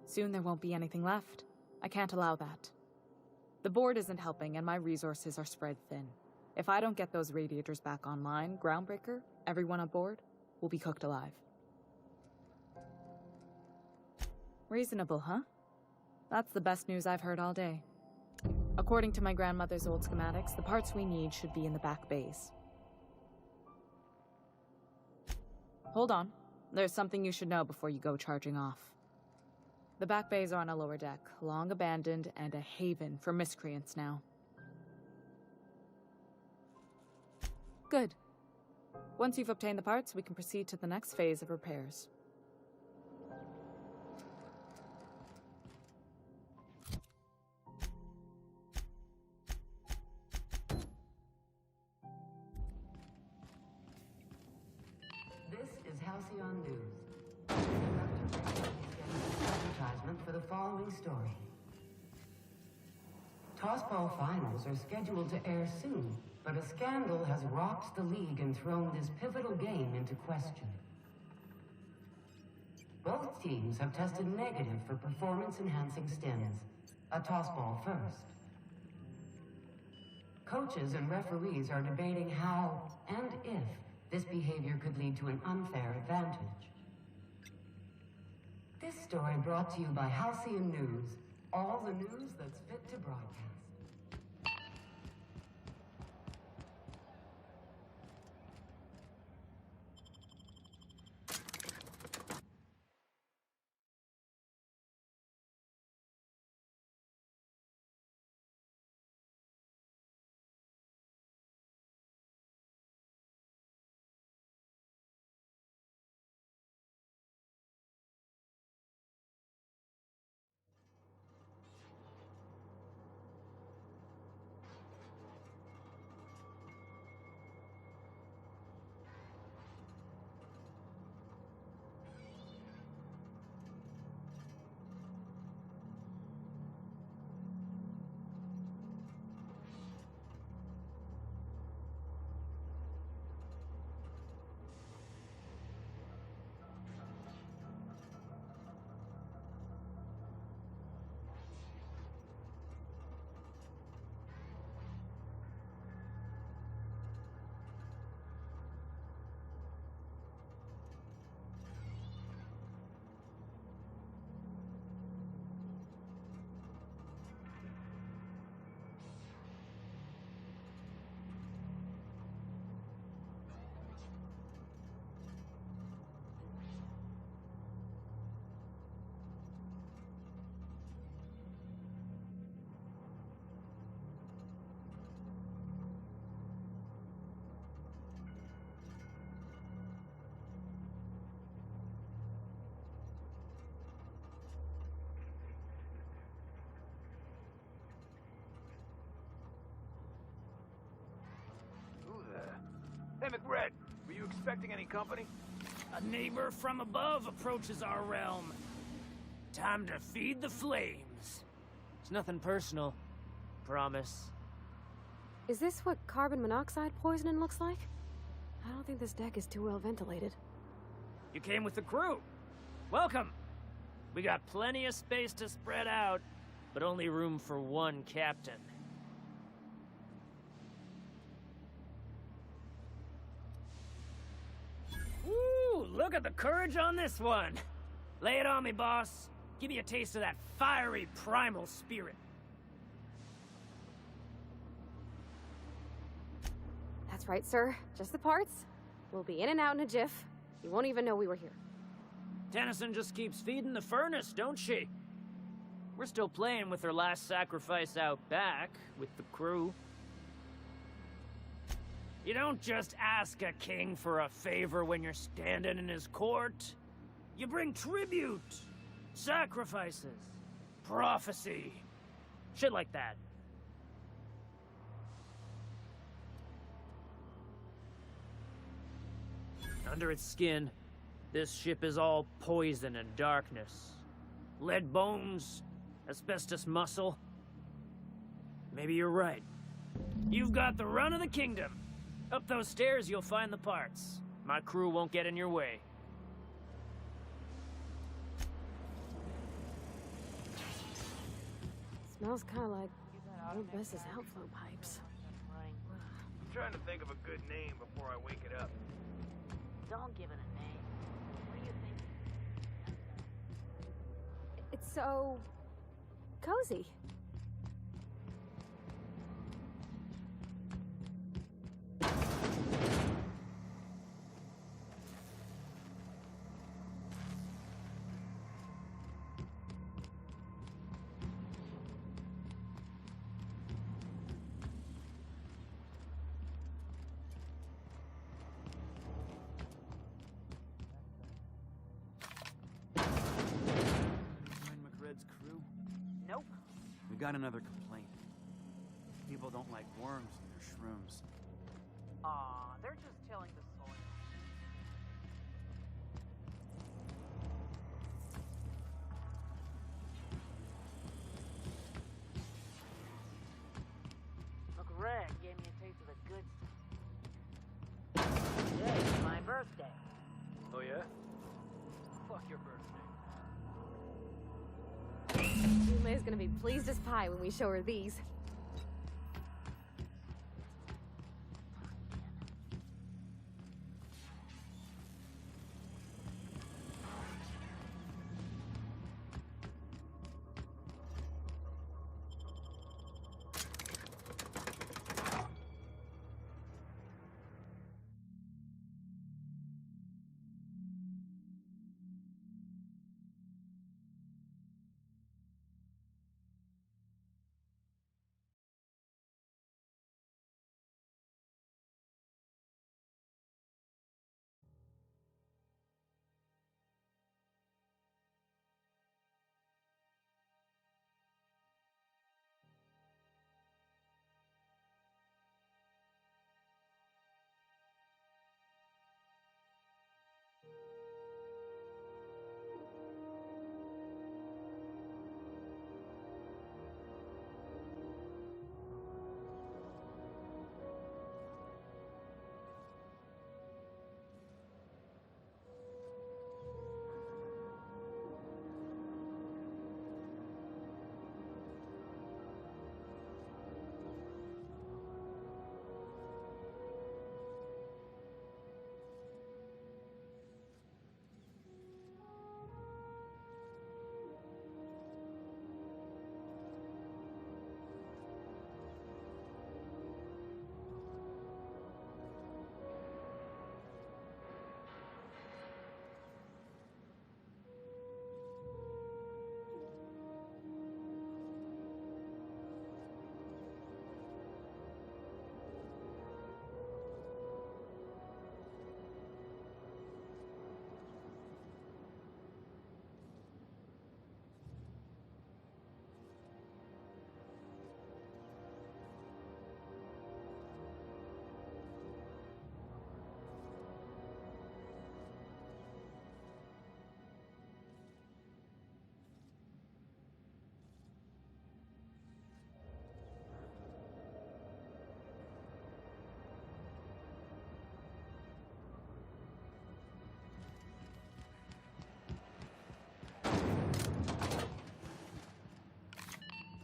Soon there won't be anything left. I can't allow that. The board isn't helping, and my resources are spread thin. If I don't get those radiators back online, Groundbreaker, everyone on board, will be cooked alive. Reasonable, huh? That's the best news I've heard all day. According to my grandmother's old schematics, the parts we need should be in the back bays. Hold on. There's something you should know before you go charging off. The back bays are on a lower deck, long abandoned and a haven for miscreants now. Good. Once you've obtained the parts, we can proceed to the next phase of repairs. This is Halcyon News. Advertisement for the following story. Tossball finals are scheduled to air soon, but a scandal has rocked the league and thrown this pivotal game into question. Both teams have tested negative for performance-enhancing stims. A tossball first. Coaches and referees are debating how and if this behavior could lead to an unfair advantage. This story brought to you by Halcyon News. All the news that's fit to broadcast. Hey, McRed, were you expecting any company? A neighbor from above approaches our realm. Time to feed the flames. It's nothing personal. Promise. Is this what carbon monoxide poisoning looks like? I don't think this deck is too well ventilated. You came with the crew. Welcome. We got plenty of space to spread out, but only room for one captain. Ooh, look at the courage on this one. Lay it on me, boss. Give me a taste of that fiery primal spirit. That's right, sir. Just the parts. We'll be in and out in a jiff. You won't even know we were here. Tennyson just keeps feeding the furnace, don't she? We're still playing with her last sacrifice out back, with the crew. You don't just ask a king for a favor when you're standing in his court. You bring tribute, sacrifices, prophecy, shit like that. Under its skin, this ship is all poison and darkness. Lead bones, asbestos muscle. Maybe you're right. You've got the run of the kingdom. Up those stairs, you'll find the parts. My crew won't get in your way. Smells kind of like old Bess's outflow pipes. I'm trying to think of a good name before I wake it up. Don't give it a name. What do you think? It's so cozy. Join McRed's crew? Nope. We got another complaint. People don't like worms in their shrooms. Aw, they're just tilling the soil. McRed gave me a taste of the good stuff. Today's my birthday. Oh, yeah? Fuck your birthday. Yulei's gonna be pleased as pie when we show her these.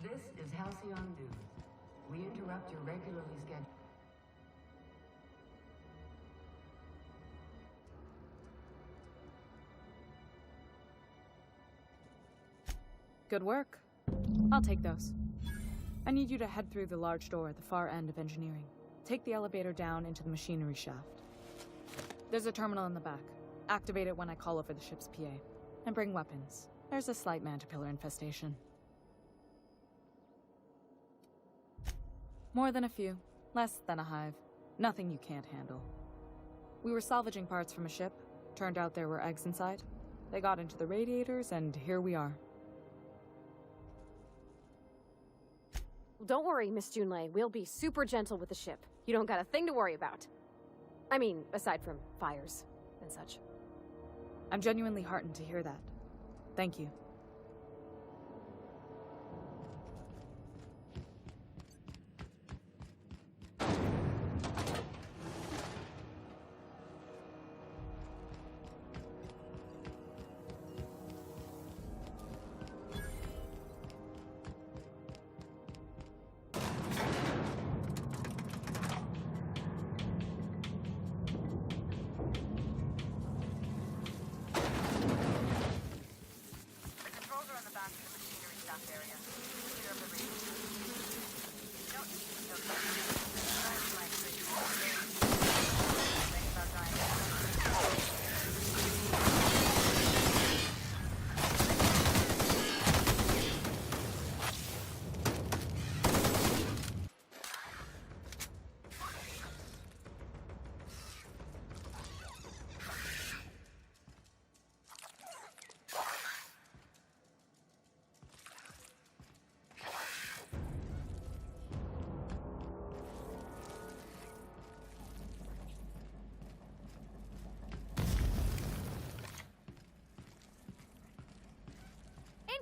This is Halcyon News. We interrupt your regularly scheduled... Good work. I'll take those. I need you to head through the large door at the far end of engineering. Take the elevator down into the machinery shaft. There's a terminal in the back. Activate it when I call over the ship's PA. And bring weapons. There's a slight Mantipillar infestation. More than a few. Less than a hive. Nothing you can't handle. We were salvaging parts from a ship. Turned out there were eggs inside. They got into the radiators, and here we are. Don't worry, Miss Junlei. We'll be super gentle with the ship. You don't got a thing to worry about. I mean, aside from fires and such. I'm genuinely heartened to hear that. Thank you.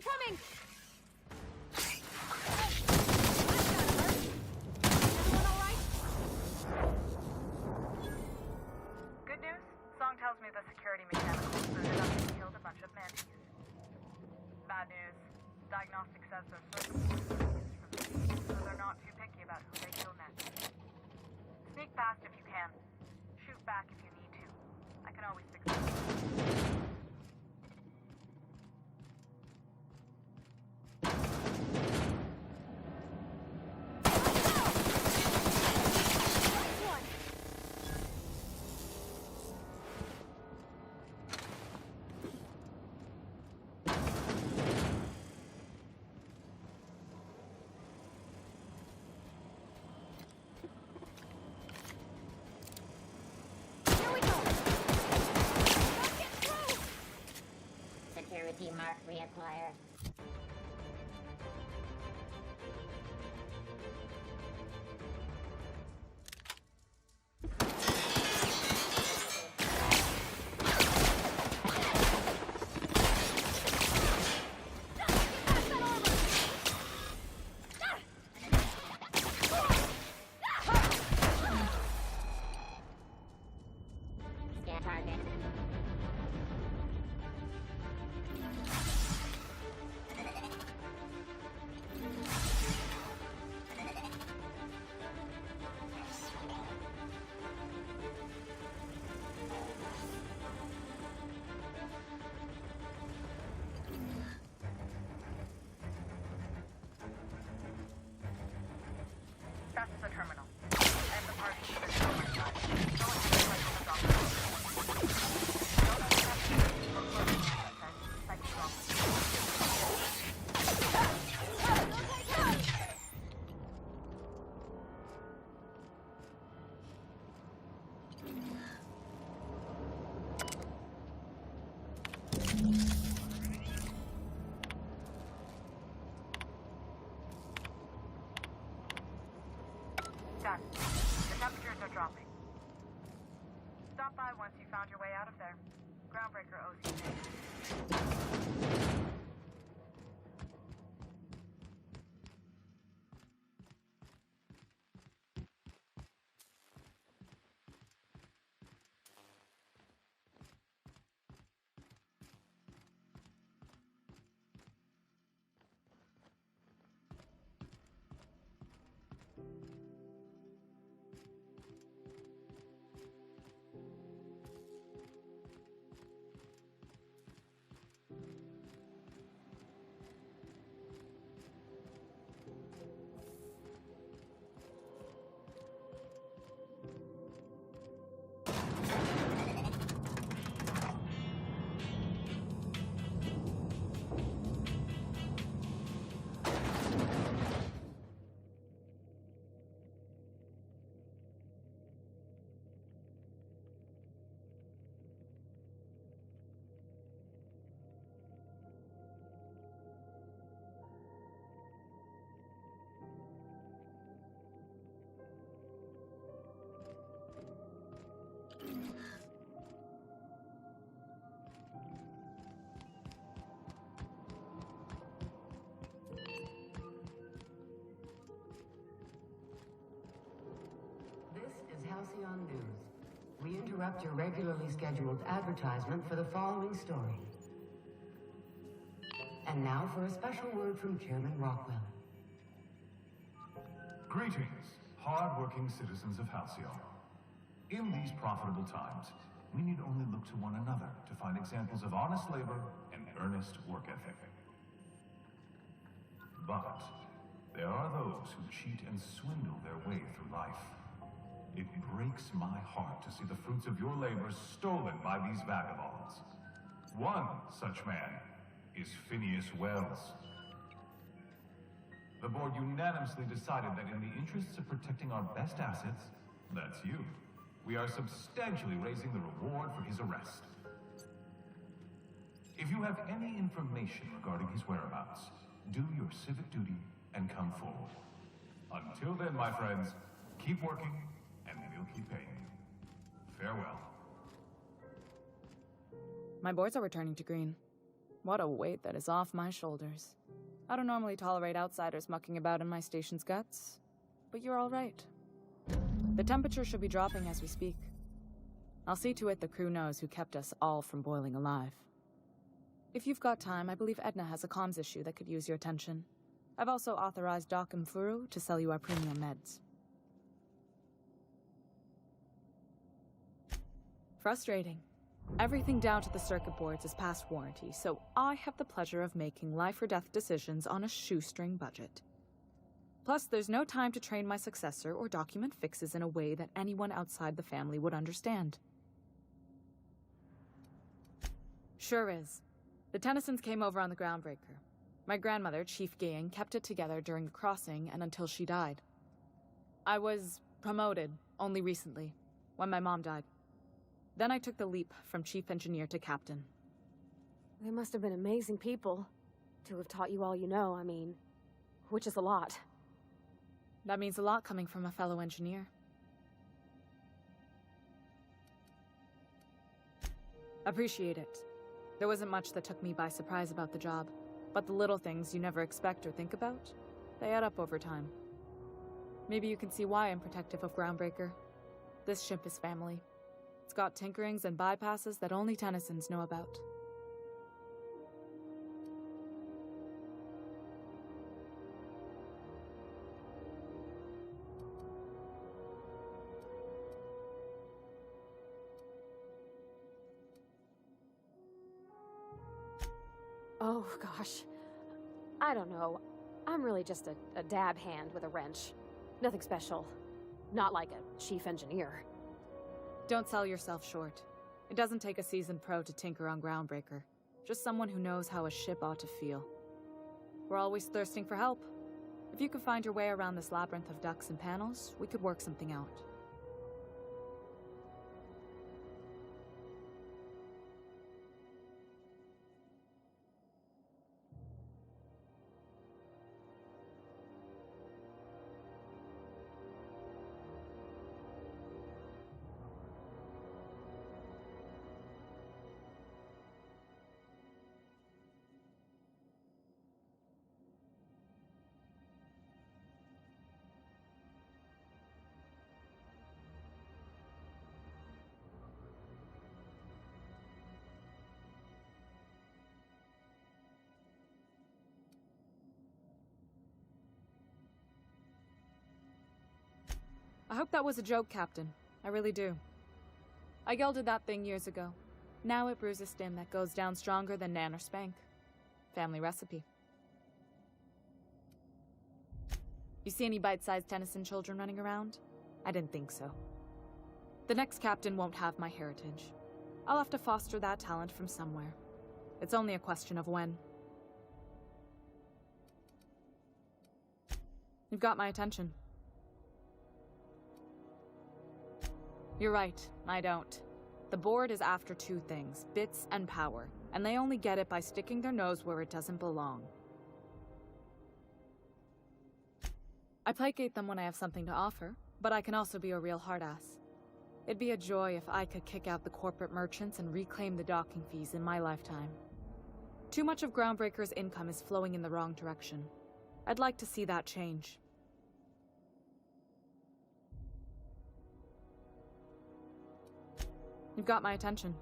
incoming! Good news? Song tells me the security mechanicals booted up and killed a bunch of mantis. Bad news. Diagnostic says their circuits were used from the so they're not too picky about who they kill next. Sneak past if you can. Shoot back if you need to. I can always fix it. Security mark reacquired. Scan target. That's the terminal. And the party is on my side. Go ahead and let the doctor. Don't accept it. We're closing the site. Thank you, Done. The temperatures are dropping. Stop by once you found your way out of there. Groundbreaker owes you things. Halcyon News. We interrupt your regularly scheduled advertisement for the following story. And now for a special word from Chairman Rockwell. Greetings, hard-working citizens of Halcyon. In these profitable times, we need only look to one another to find examples of honest labor and earnest work ethic. But there are those who cheat and swindle their way through life. It breaks my heart to see the fruits of your labor stolen by these vagabonds. One such man is Phineas Wells. The board unanimously decided that in the interests of protecting our best assets, that's you, we are substantially raising the reward for his arrest. If you have any information regarding his whereabouts, do your civic duty and come forward. Until then, my friends, keep working, and we'll keep paying you. Farewell. My boards are returning to green. What a weight that is off my shoulders. I don't normally tolerate outsiders mucking about in my station's guts, but you're all right. The temperature should be dropping as we speak. I'll see to it the crew knows who kept us all from boiling alive. If you've got time, I believe Edna has a comms issue that could use your attention. I've also authorized Doc and Furu to sell you our premium meds. Frustrating. Everything down to the circuit boards is past warranty, so I have the pleasure of making life-or-death decisions on a shoestring budget. Plus, there's no time to train my successor or document fixes in a way that anyone outside the family would understand. Sure is. The Tennysons came over on the Groundbreaker. My grandmother, Chief Gayan, kept it together during the crossing and until she died. I was promoted only recently, when my mom died. Then I took the leap from chief engineer to captain. They must have been amazing people to have taught you all you know, I mean, which is a lot. That means a lot coming from a fellow engineer. Appreciate it. There wasn't much that took me by surprise about the job, but the little things you never expect or think about, they add up over time. Maybe you can see why I'm protective of Groundbreaker. This ship is family. It's got tinkerings and bypasses that only Tennysons know about. Oh, gosh. I don't know. I'm really just a dab hand with a wrench. Nothing special. Not like a chief engineer. Don't sell yourself short. It doesn't take a seasoned pro to tinker on Groundbreaker. Just someone who knows how a ship ought to feel. We're always thirsting for help. If you could find your way around this labyrinth of ducts and panels, we could work something out. I hope that was a joke, Captain. I really do. I gelded that thing years ago. Now it brews a stim that goes down stronger than Nan or Spank. Family recipe. You see any bite-sized Tennyson children running around? I didn't think so. The next captain won't have my heritage. I'll have to foster that talent from somewhere. It's only a question of when. You've got my attention. You're right, I don't. The board is after two things, bits and power, and they only get it by sticking their nose where it doesn't belong. I placate them when I have something to offer, but I can also be a real hard-ass. It'd be a joy if I could kick out the corporate merchants and reclaim the docking fees in my lifetime. Too much of Groundbreaker's income is flowing in the wrong direction. I'd like to see that change. You've got my attention.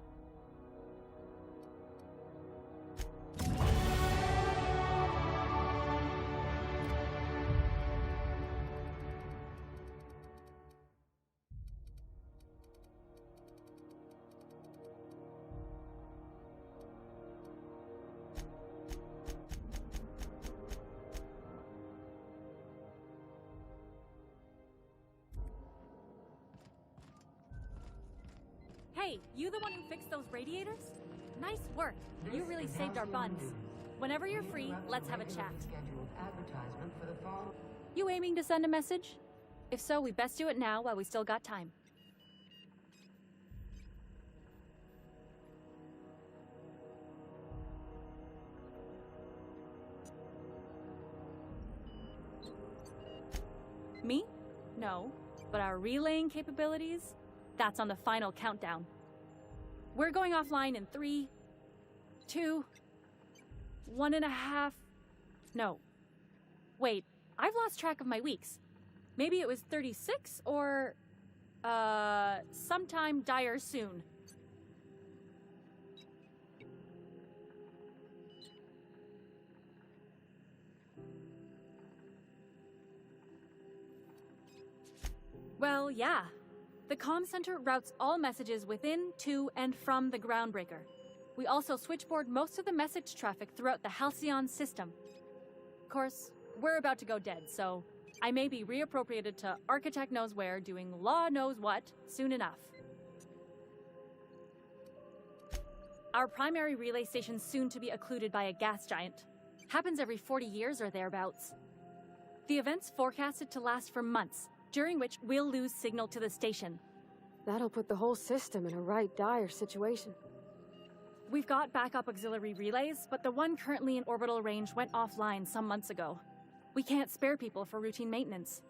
Hey, you the one who fixed those radiators? Nice work. You really saved our buns. Whenever you're free, let's have a chat. You aiming to send a message? If so, we best do it now while we still got time. Me? No. But our relaying capabilities? That's on the final countdown. We're going offline in 3, 2, 1.5... No. Wait, I've lost track of my weeks. Maybe it was 36 or... sometime dire soon. Well, yeah. The comm center routes all messages within, to, and from the Groundbreaker. We also switchboard most of the message traffic throughout the Halcyon system. Of course, we're about to go dead, so I may be reappropriated to Architect Knows Where doing Law Knows What soon enough. Our primary relay station's soon to be occluded by a gas giant. Happens every 40 years or thereabouts. The event's forecasted to last for months, during which we'll lose signal to the station. That'll put the whole system in a right dire situation. We've got backup auxiliary relays, but the one currently in orbital range went offline some months ago. We can't spare people for routine maintenance.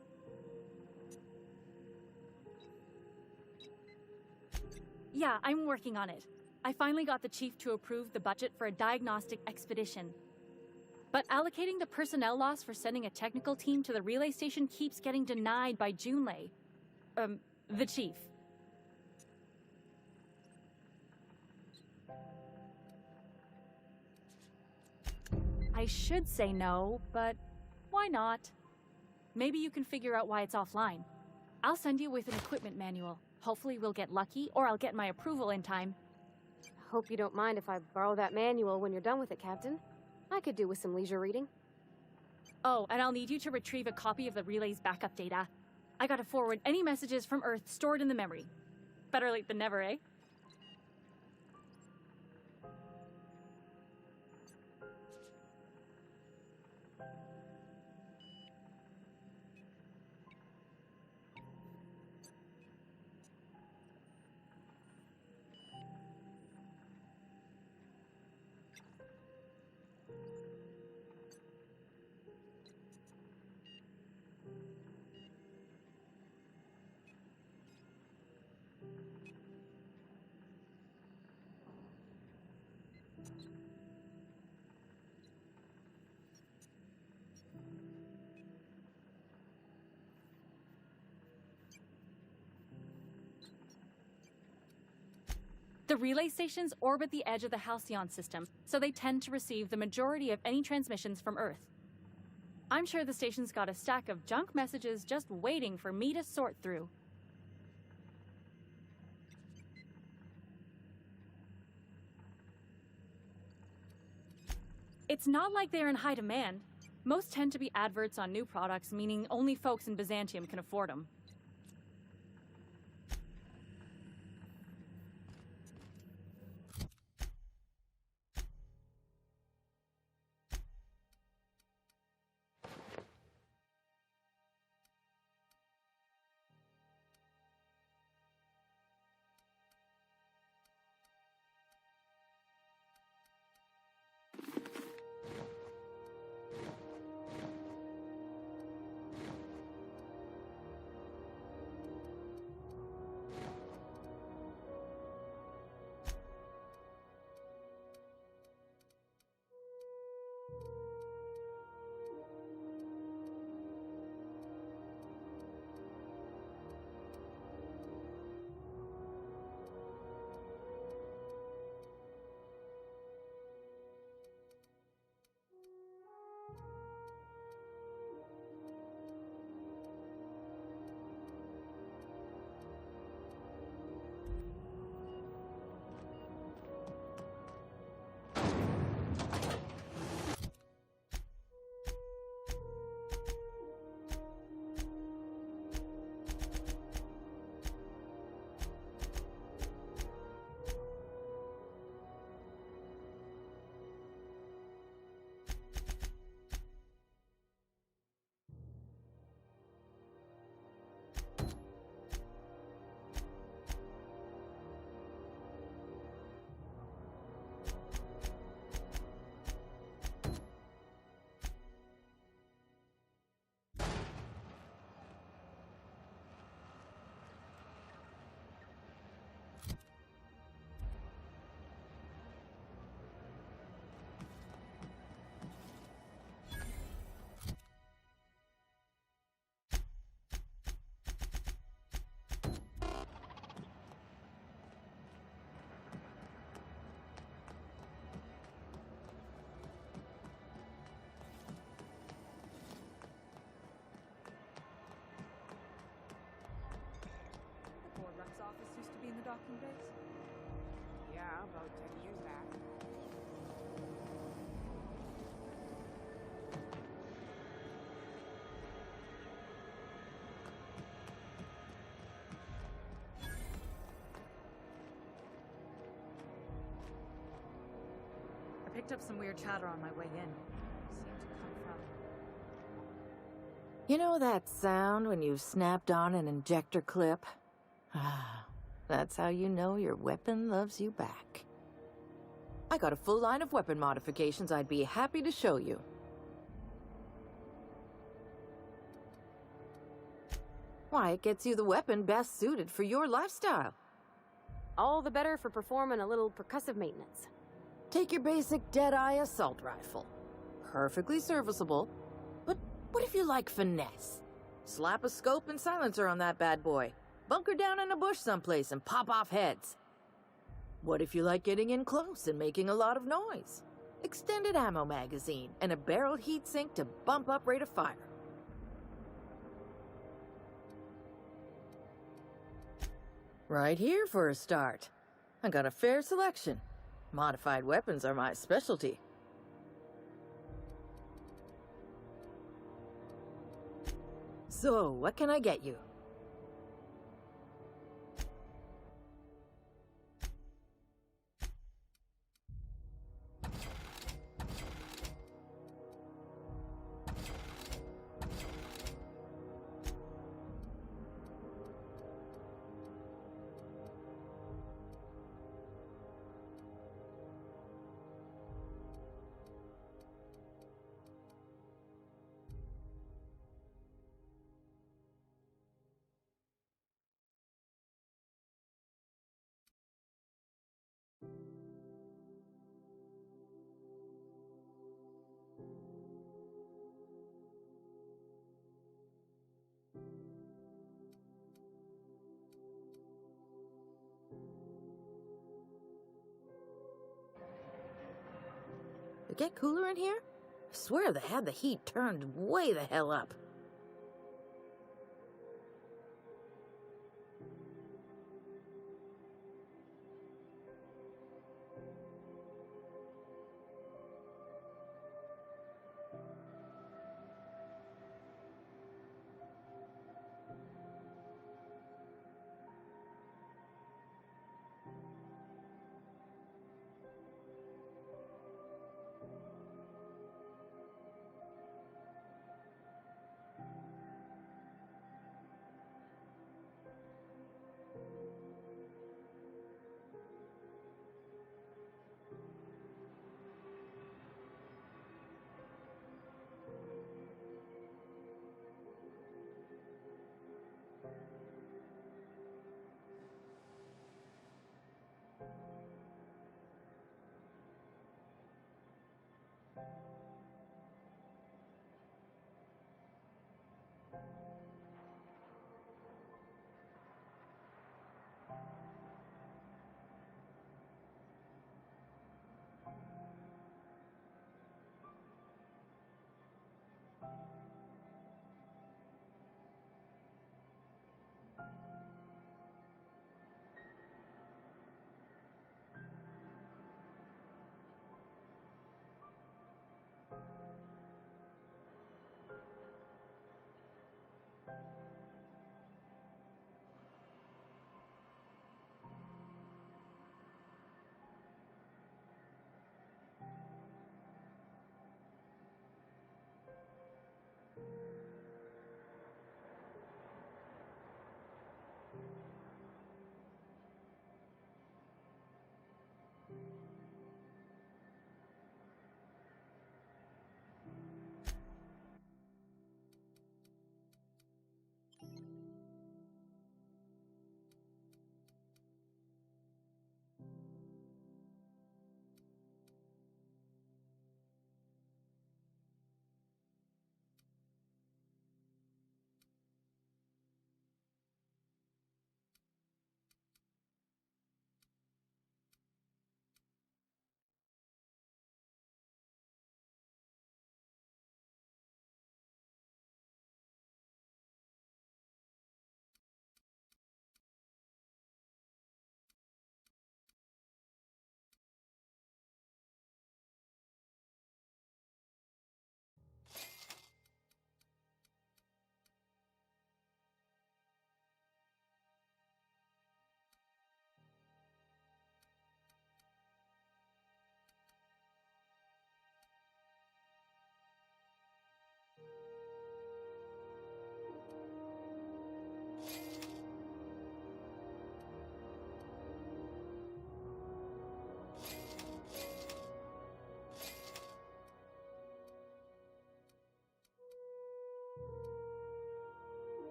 Yeah, I'm working on it. I finally got the chief to approve the budget for a diagnostic expedition. But allocating the personnel loss for sending a technical team to the relay station keeps getting denied by Junlei. The chief. I should say no, but why not? Maybe you can figure out why it's offline. I'll send you with an equipment manual. Hopefully we'll get lucky, or I'll get my approval in time. Hope you don't mind if I borrow that manual when you're done with it, Captain. I could do with some leisure reading. Oh, and I'll need you to retrieve a copy of the relay's backup data. I gotta forward any messages from Earth stored in the memory. Better late than never, eh? The relay stations orbit the edge of the Halcyon system, so they tend to receive the majority of any transmissions from Earth. I'm sure the station's got a stack of junk messages just waiting for me to sort through. It's not like they're in high demand. Most tend to be adverts on new products, meaning only folks in Byzantium can afford them. now, about 10 years back. I picked up some weird chatter on my way in. Seemed to come from... You know that sound when you've snapped on an injector clip? Ah, that's how you know your weapon loves you back. I got a full line of weapon modifications I'd be happy to show you. Why, it gets you the weapon best suited for your lifestyle. All the better for performing a little percussive maintenance. Take your basic Deadeye assault rifle. Perfectly serviceable. But what if you like finesse? Slap a scope and silencer on that bad boy. Bunker down in a bush someplace and pop off heads. What if you like getting in close and making a lot of noise? Extended ammo magazine and a barrel heatsink to bump up rate of fire. Right here for a start. I got a fair selection. Modified weapons are my specialty. So, what can I get you? It get cooler in here? I swear they had the heat turned way the hell up.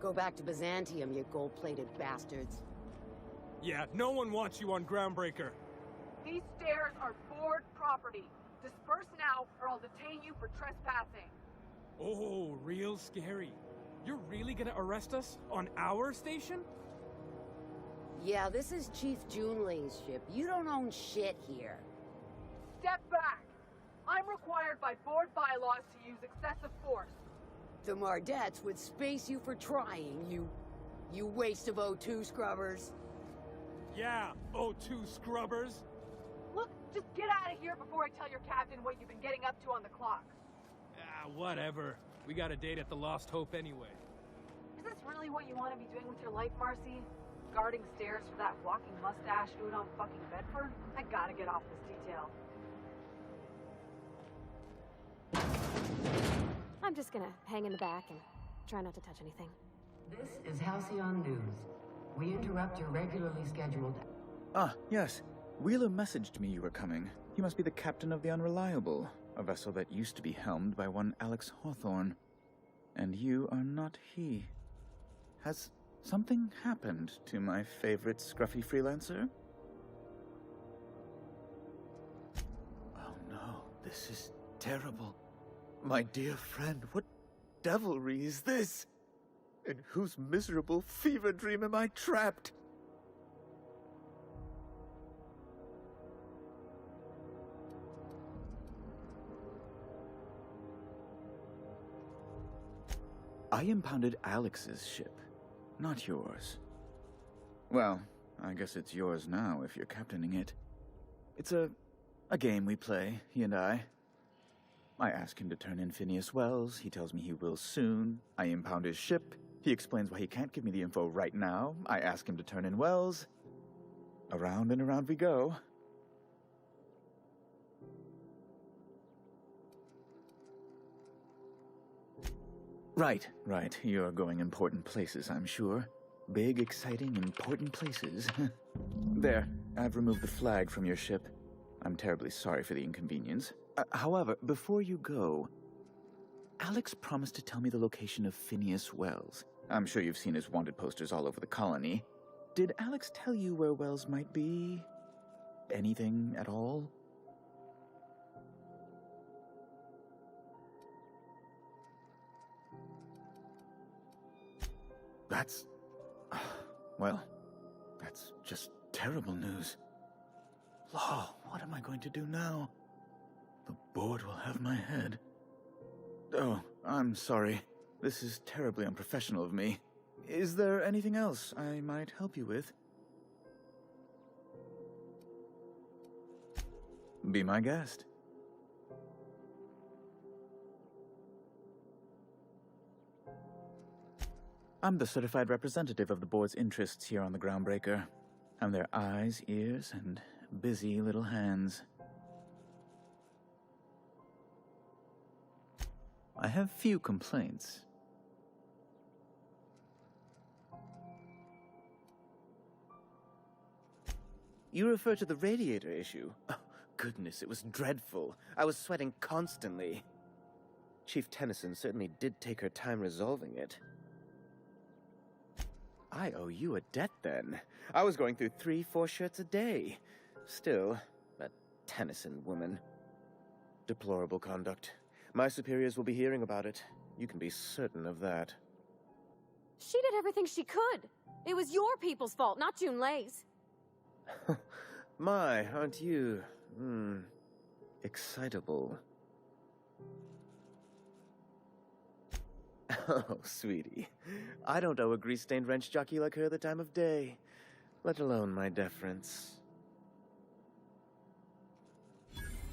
Go back to Byzantium, you gold-plated bastards. Yeah, no one wants you on Groundbreaker. These stairs are board property. Disperse now, or I'll detain you for trespassing. Oh, real scary. You're really gonna arrest us on our station? Yeah, this is Chief Junlei's ship. You don't own shit here. Step back. I'm required by board bylaws to use excessive force. The Mardettes would space you for trying, you waste of O2 scrubbers. Yeah, O2 scrubbers. Look, just get out of here before I tell your captain what you've been getting up to on the clock. Ah, whatever. We got a date at the Lost Hope anyway. Is this really what you want to be doing with your life, Marcy? Guarding stairs for that walking mustache Udon fucking Bedford? I gotta get off this detail. I'm just gonna hang in the back and try not to touch anything. This is Halcyon News. We interrupt your regularly scheduled... Ah, yes. Wheeler messaged me you were coming. He must be the captain of the Unreliable, a vessel that used to be helmed by one Alex Hawthorne. And you are not he. Has something happened to my favorite scruffy freelancer? Oh no, this is terrible. My dear friend, what devilry is this? In whose miserable fever dream am I trapped? I impounded Alex's ship, not yours. Well, I guess it's yours now if you're captaining it. It's a game we play, he and I. I ask him to turn in Phineas Wells. He tells me he will soon. I impound his ship. He explains why he can't give me the info right now. I ask him to turn in Wells. Around and around we go. Right. You're going important places, I'm sure. Big, exciting, important places. There, I've removed the flag from your ship. I'm terribly sorry for the inconvenience. However, before you go, Alex promised to tell me the location of Phineas Wells. I'm sure you've seen his wanted posters all over the colony. Did Alex tell you where Wells might be? Anything at all? That's... well, that's just terrible news. Law, what am I going to do now? The board will have my head. Oh, I'm sorry. This is terribly unprofessional of me. Is there anything else I might help you with? Be my guest. I'm the certified representative of the board's interests here on the Groundbreaker. I'm their eyes, ears, and busy little hands. I have few complaints. You refer to the radiator issue? Oh, goodness, it was dreadful. I was sweating constantly. Chief Tennyson certainly did take her time resolving it. I owe you a debt, then. I was going through 3-4 shirts a day. Still, that Tennyson woman. Deplorable conduct. My superiors will be hearing about it. You can be certain of that. She did everything she could. It was your people's fault, not Junlei's. My, aren't you, excitable. Oh, sweetie. I don't owe a grease-stained wrench jockey like her the time of day, let alone my deference.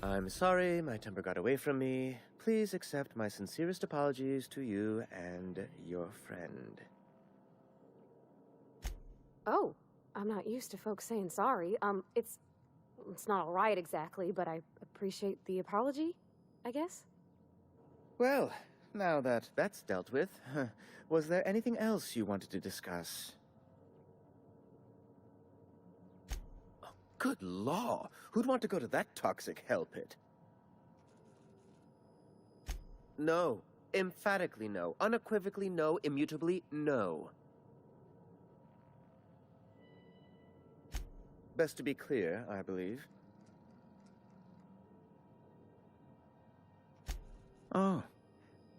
I'm sorry my temper got away from me. Please accept my sincerest apologies to you and your friend. Oh, I'm not used to folks saying sorry. It's not all right exactly, but I appreciate the apology, I guess. Well, now that that's dealt with, was there anything else you wanted to discuss? Oh, good law! Who'd want to go to that toxic hell pit? No, Emphatically no. Unequivocally no. Immutably no. Best to be clear, I believe. Oh,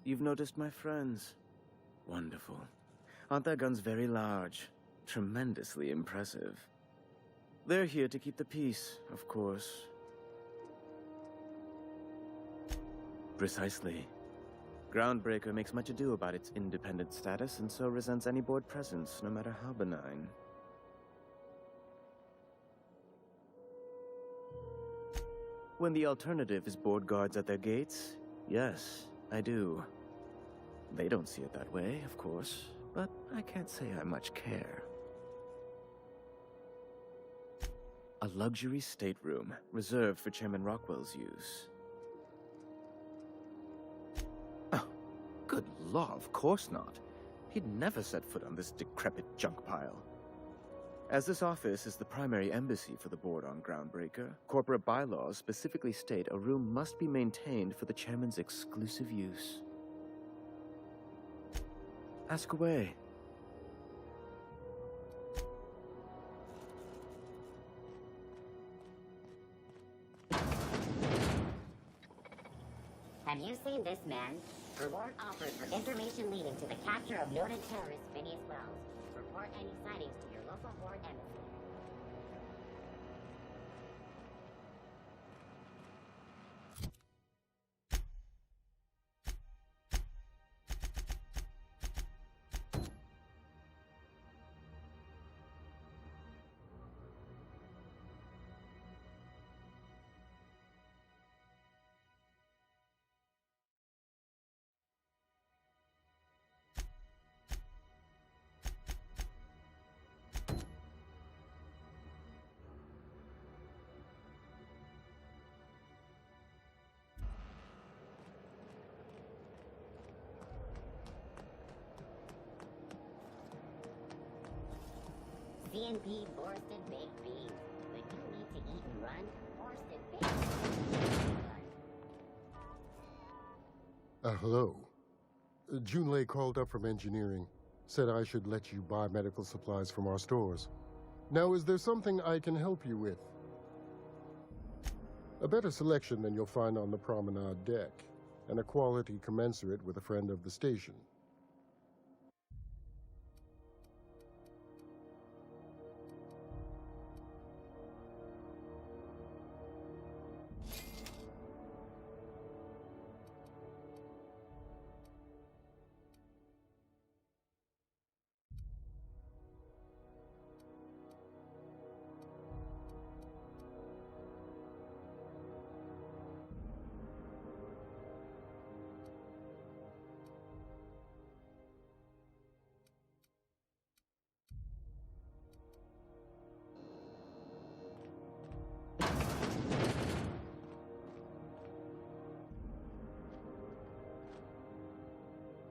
you've noticed my friends. Wonderful. Aren't their guns very large? Tremendously impressive. They're here to keep the peace, of course. Precisely. Groundbreaker makes much ado about its independent status, and so resents any board presence, no matter how benign. When the alternative is board guards at their gates, yes, I do. They don't see it that way, of course, but I can't say I much care. A luxury stateroom, reserved for Chairman Rockwell's use. Oh, good law, of course not. He'd never set foot on this decrepit junk pile. As this office is the primary embassy for the board on Groundbreaker, corporate bylaws specifically state a room must be maintained for the chairman's exclusive use. Ask away. Have you seen this man? Reward offered for information leading to the capture of noted terrorist Phineas Wells. Report any sightings to your local board embassy. C&P Borsted Baked Beans. When you need to eat and run, Borsted Baked Beans. Hello. Junlei called up from engineering. Said I should let you buy medical supplies from our stores. Now, is there something I can help you with? A better selection than you'll find on the promenade deck, and a quality commensurate with a friend of the station.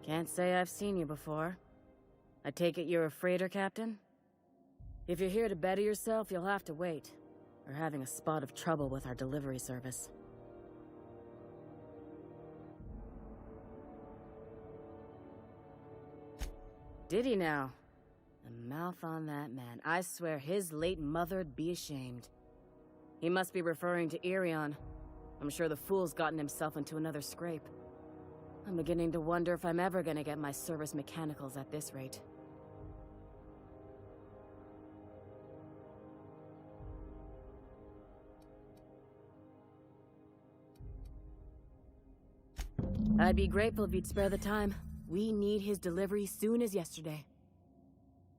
Can't say I've seen you before. I take it you're a freighter captain? If you're here to better yourself, you'll have to wait. We're having a spot of trouble with our delivery service. Did he now? The mouth on that man. I swear his late mother'd be ashamed. He must be referring to Irion. I'm sure the fool's gotten himself into another scrape. I'm beginning to wonder if I'm ever gonna get my service mechanicals at this rate. I'd be grateful if you'd spare the time. We need his delivery soon as yesterday.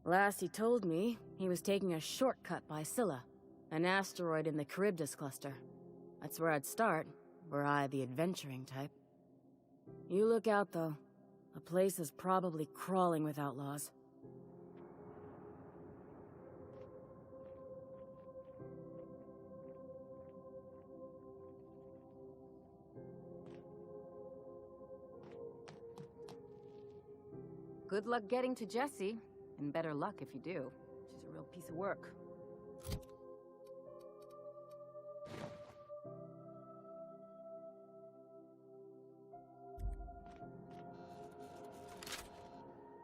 Last he told me, he was taking a shortcut by Scylla, an asteroid in the Charybdis cluster. That's where I'd start, were I the adventuring type. You look out, though. The place is probably crawling with outlaws. Good luck getting to Jessie, and better luck if you do. She's a real piece of work.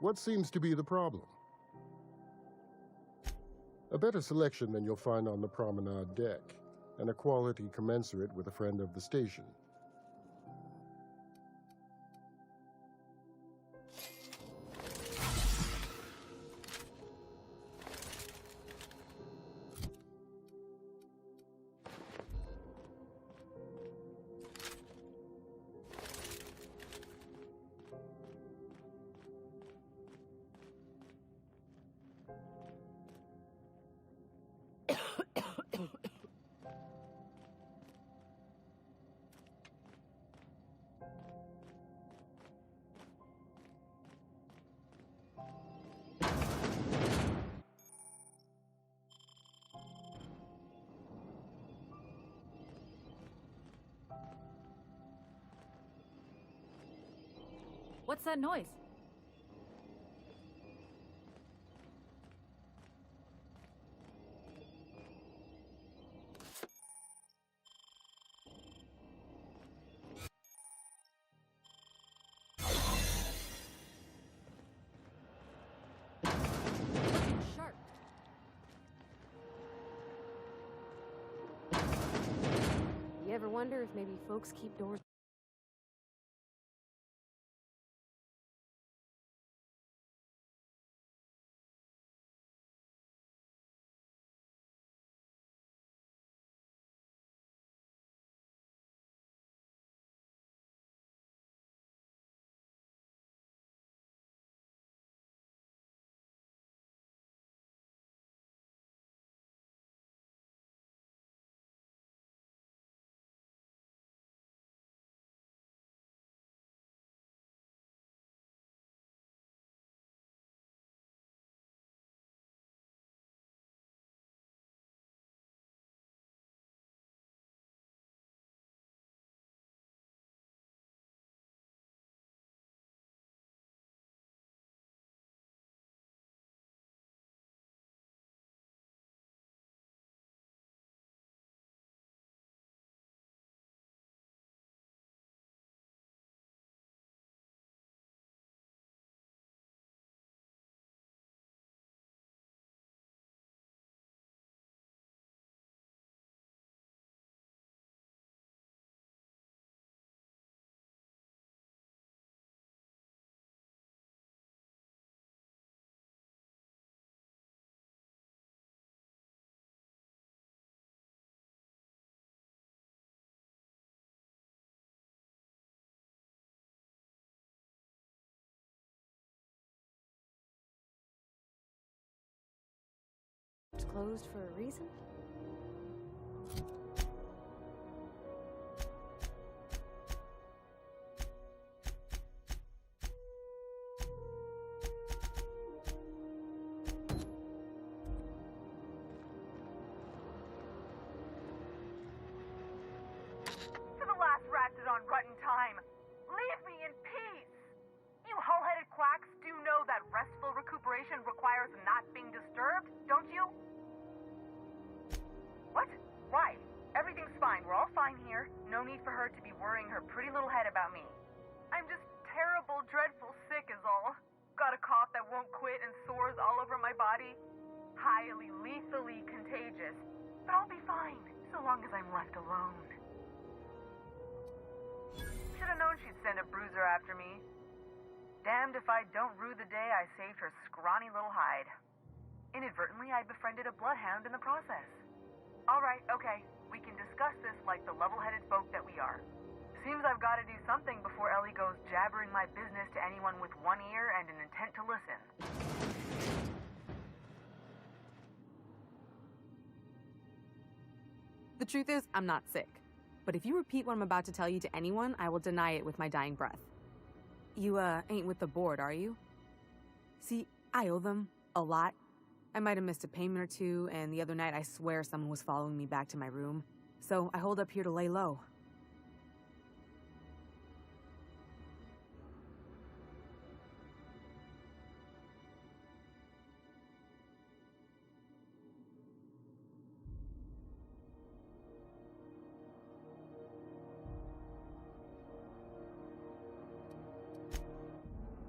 What seems to be the problem? A better selection than you'll find on the promenade deck, and a quality commensurate with a friend of the station. What's that noise? Looking sharp. You ever wonder if maybe folks keep doors? It's closed for a reason? For the last ratted on rotten time, leave me in peace! You hull-headed quacks do know that restful recuperation requires not being disturbed, don't you? What? Why? Everything's fine. We're all fine here. No need for her to be worrying her pretty little head about me. I'm just terrible, dreadful sick is all. Got a cough that won't quit and sores all over my body. Highly, lethally contagious. But I'll be fine, so long as I'm left alone. Should've known she'd send a bruiser after me. Damned if I don't rue the day I saved her scrawny little hide. Inadvertently, I befriended a bloodhound in the process. Alright, okay. We can discuss this like the level-headed folk that we are. Seems I've got to do something before Ellie goes jabbering my business to anyone with one ear and an intent to listen. The truth is, I'm not sick. But if you repeat what I'm about to tell you to anyone, I will deny it with my dying breath. You, ain't with the board, are you? See, I owe them a lot. I might have missed a payment or two, and the other night I swear someone was following me back to my room. So I hold up here to lay low.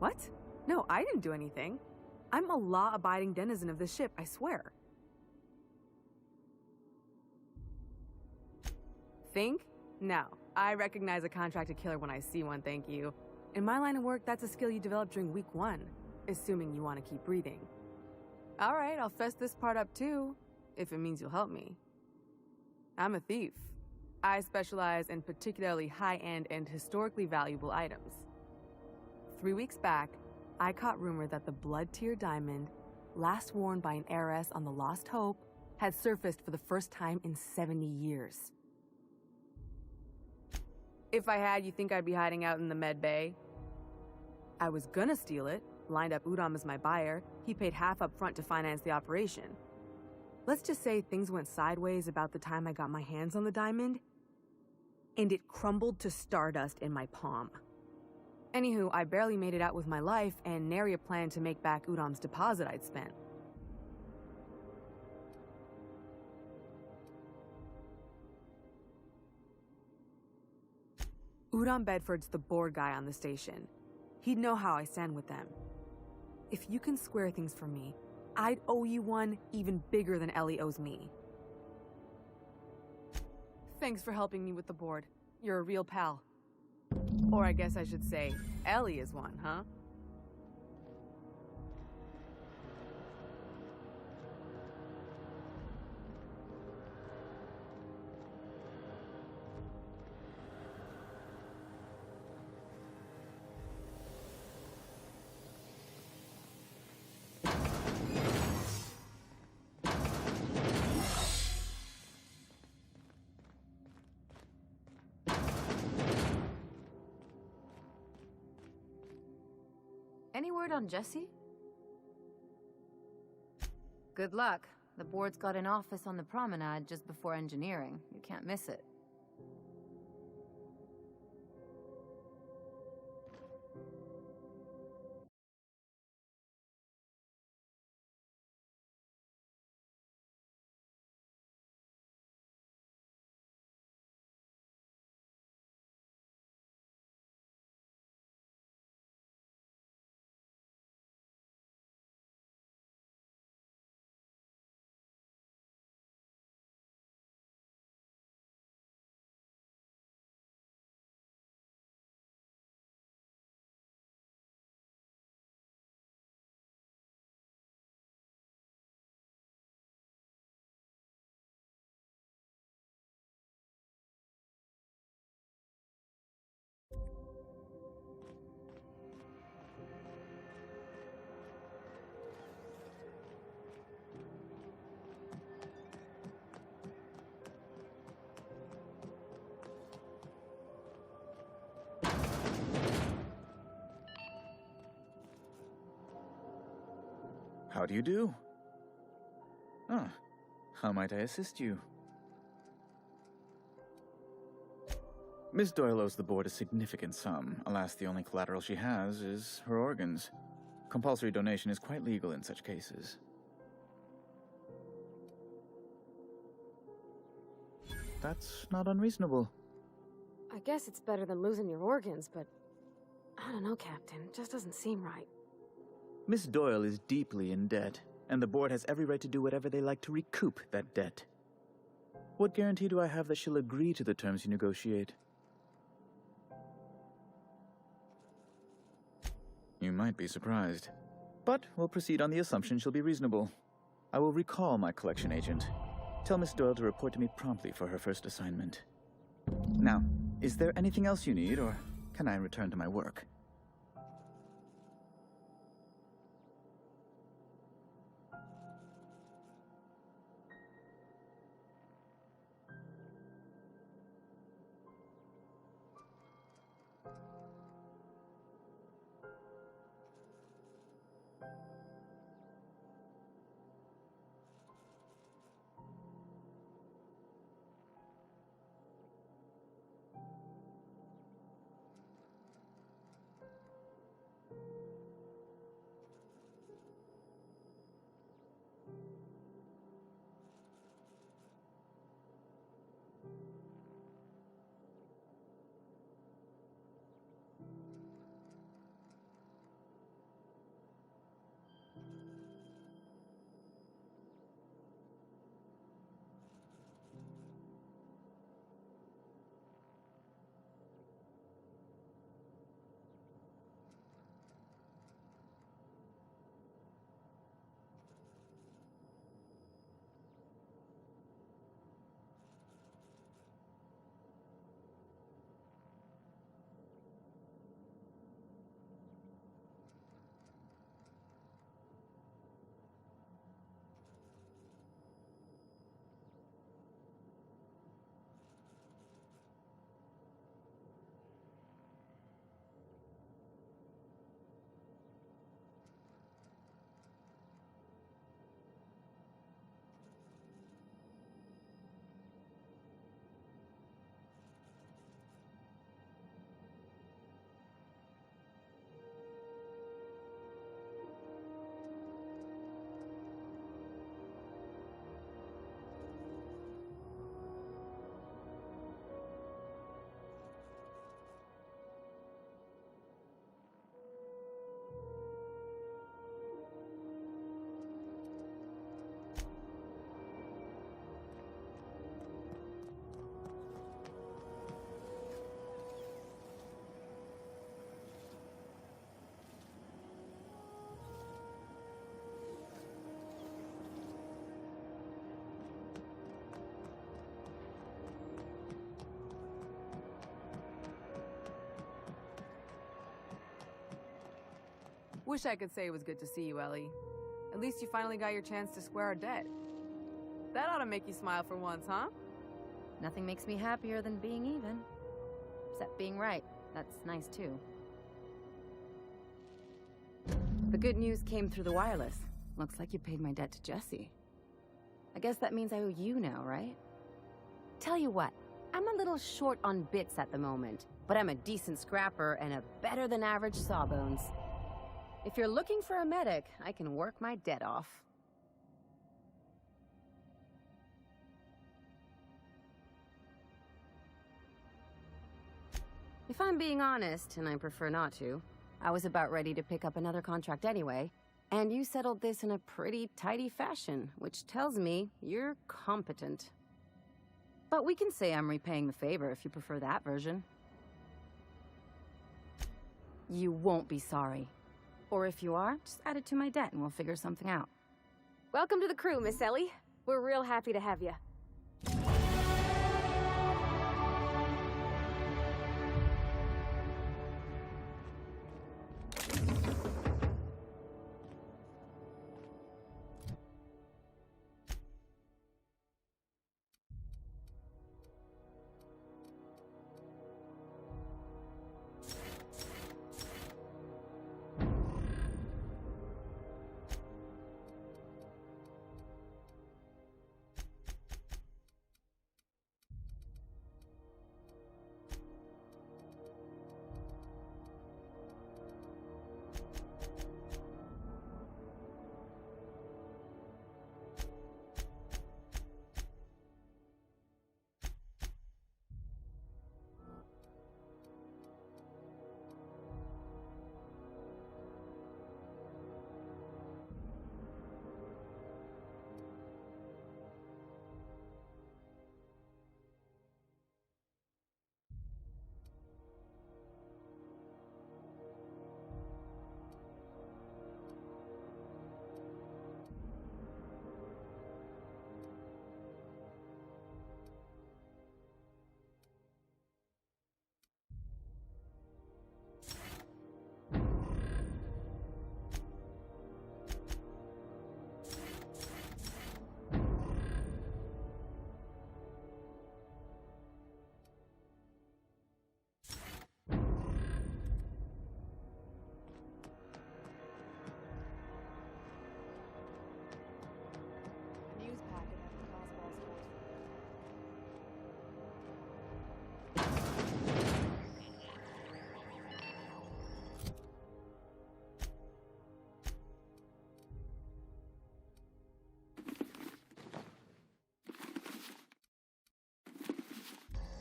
What? No, I didn't do anything. I'm a law-abiding denizen of this ship, I swear. Think? No. I recognize a contracted killer when I see one, thank you. In my line of work, that's a skill you develop during week 1, assuming you want to keep breathing. All right, I'll fess this part up too, if it means you'll help me. I'm a thief. I specialize in particularly high-end and historically valuable items. 3 weeks back, I caught rumor that the Blood Tear diamond, last worn by an heiress on the Lost Hope, had surfaced for the first time in 70 years. If I had, you think I'd be hiding out in the med bay? I was gonna steal it, lined up Udom as my buyer. He paid half up front to finance the operation. Let's just say things went sideways about the time I got my hands on the diamond, and it crumbled to stardust in my palm. Anywho, I barely made it out with my life, and nary a plan to make back Udom's deposit I'd spent. Udom Bedford's the board guy on the station. He'd know how I stand with them. If you can square things for me, I'd owe you one even bigger than Ellie owes me. Thanks for helping me with the board. You're a real pal. Or I guess I should say, Ellie is one, huh? Any word on Jesse? Good luck. The board's got an office on the promenade just before engineering. You can't miss it. How do you do? Ah, how might I assist you? Miss Doyle owes the board a significant sum. Alas, the only collateral she has is her organs. Compulsory donation is quite legal in such cases. That's not unreasonable. I guess it's better than losing your organs, but I don't know, Captain. It just doesn't seem right. Miss Doyle is deeply in debt, and the board has every right to do whatever they like to recoup that debt. What guarantee do I have that she'll agree to the terms you negotiate? You might be surprised. But we'll proceed on the assumption she'll be reasonable. I will recall my collection agent. Tell Miss Doyle to report to me promptly for her first assignment. Now, is there anything else you need, or can I return to my work? Wish I could say it was good to see you, Ellie. At least you finally got your chance to square our debt. That ought to make you smile for once, huh? Nothing makes me happier than being even. Except being right. That's nice too. The good news came through the wireless. Looks like you paid my debt to Jesse. I guess that means I owe you now, right? Tell you what, I'm a little short on bits at the moment, but I'm a decent scrapper and a better-than-average sawbones. If you're looking for a medic, I can work my debt off. If I'm being honest, and I prefer not to, I was about ready to pick up another contract anyway, and you settled this in a pretty tidy fashion, which tells me you're competent. But we can say I'm repaying the favor if you prefer that version. You won't be sorry. Or if you are, just add it to my debt and we'll figure something out. Welcome to the crew, Miss Ellie. We're real happy to have you.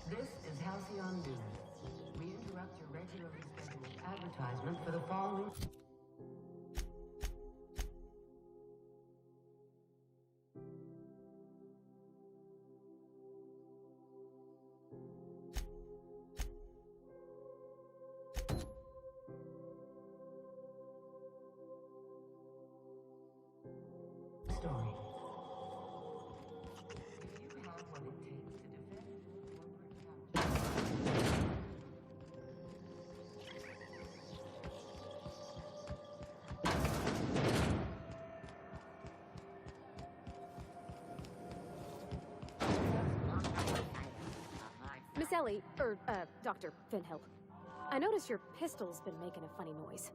This is Halcyon News. We interrupt your regularly scheduled advertisement for the following. Story. If you have what it takes to defend your corporate capital. Miss Ellie, Dr. Finhill. I notice your pistol's been making a funny noise.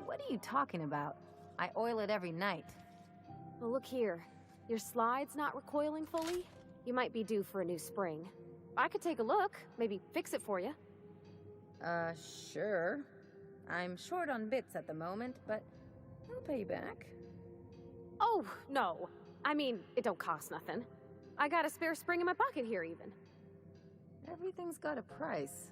What are you talking about? I oil it every night. Well, look here. Your slide's not recoiling fully. You might be due for a new spring. I could take a look, maybe fix it for you. Sure. I'm short on bits at the moment, but I'll pay you back. Oh, no. I mean, it don't cost nothing. I got a spare spring in my pocket here, even. Everything's got a price.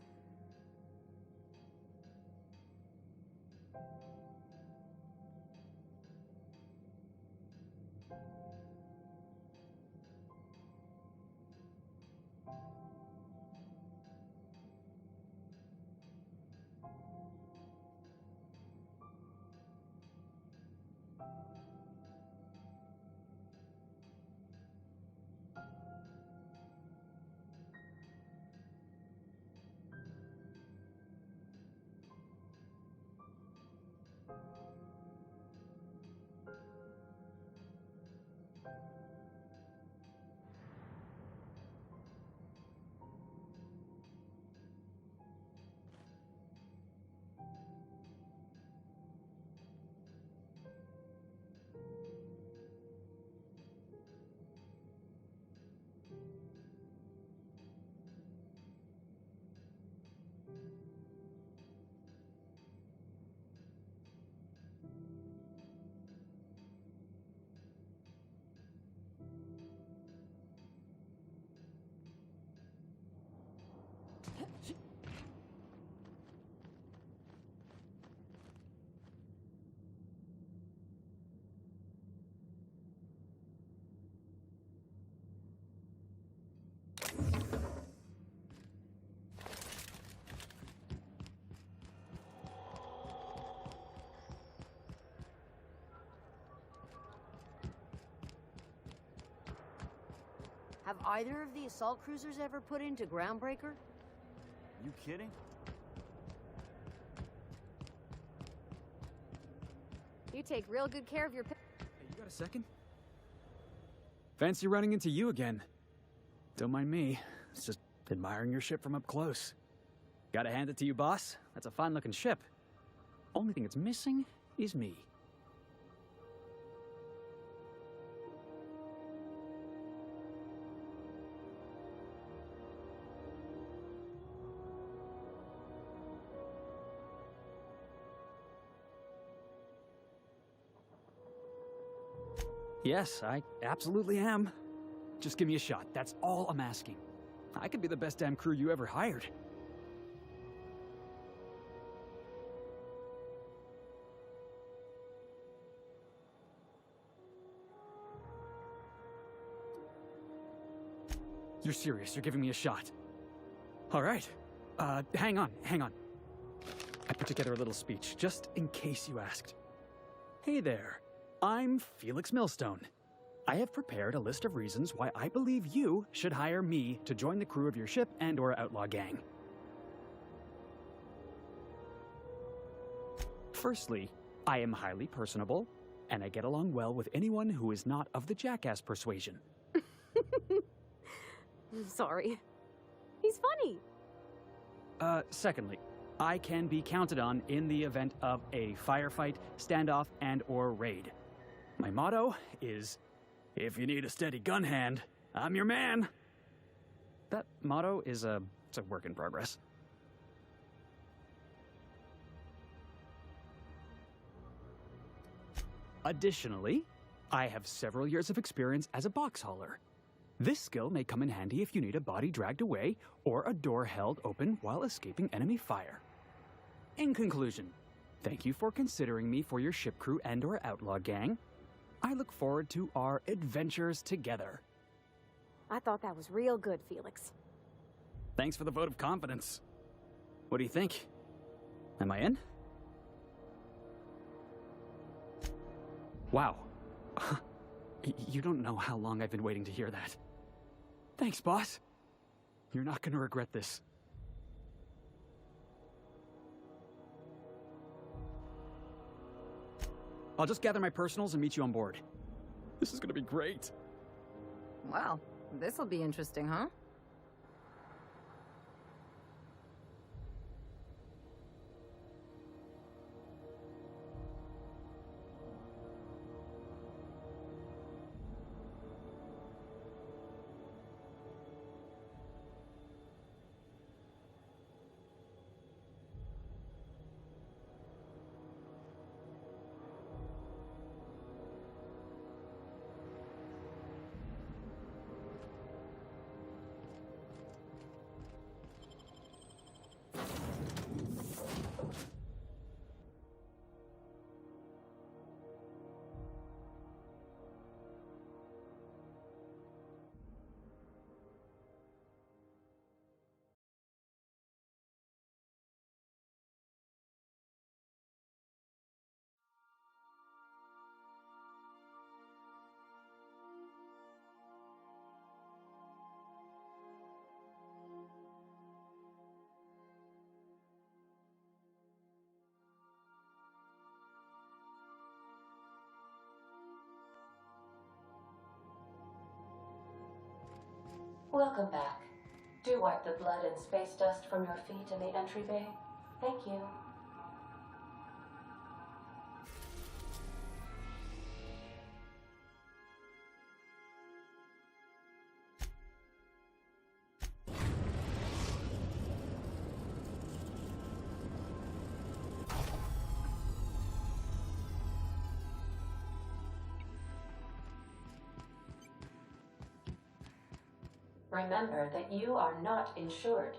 Have either of the assault cruisers ever put into Groundbreaker? You kidding? You take real good care of your. Hey, you got a second? Fancy running into you again. Don't mind me. It's just admiring your ship from up close. Gotta hand it to you, boss. That's a fine-looking ship. Only thing it's missing is me. Yes, I absolutely am. Just give me a shot. That's all I'm asking. I could be the best damn crew you ever hired. You're serious? You're giving me a shot? All right. Hang on. I put together a little speech, just in case you asked. Hey there. I'm Felix Millstone. I have prepared a list of reasons why I believe you should hire me to join the crew of your ship and/or outlaw gang. Firstly, I am highly personable, and I get along well with anyone who is not of the jackass persuasion. I'm sorry. He's funny. Secondly, I can be counted on in the event of a firefight, standoff, and/or raid. My motto is, if you need a steady gun hand, I'm your man. That motto is it's a work in progress. Additionally, I have several years of experience as a box hauler. This skill may come in handy if you need a body dragged away or a door held open while escaping enemy fire. In conclusion, thank you for considering me for your ship crew and/or outlaw gang. I look forward to our adventures together. I thought that was real good, Felix. Thanks for the vote of confidence. What do you think? Am I in? Wow. You don't know how long I've been waiting to hear that. Thanks, boss. You're not gonna regret this. I'll just gather my personals and meet you on board. This is gonna be great. Wow, this'll be interesting, huh? Welcome back. Do wipe the blood and space dust from your feet in the entry bay. Thank you. Remember that you are not insured.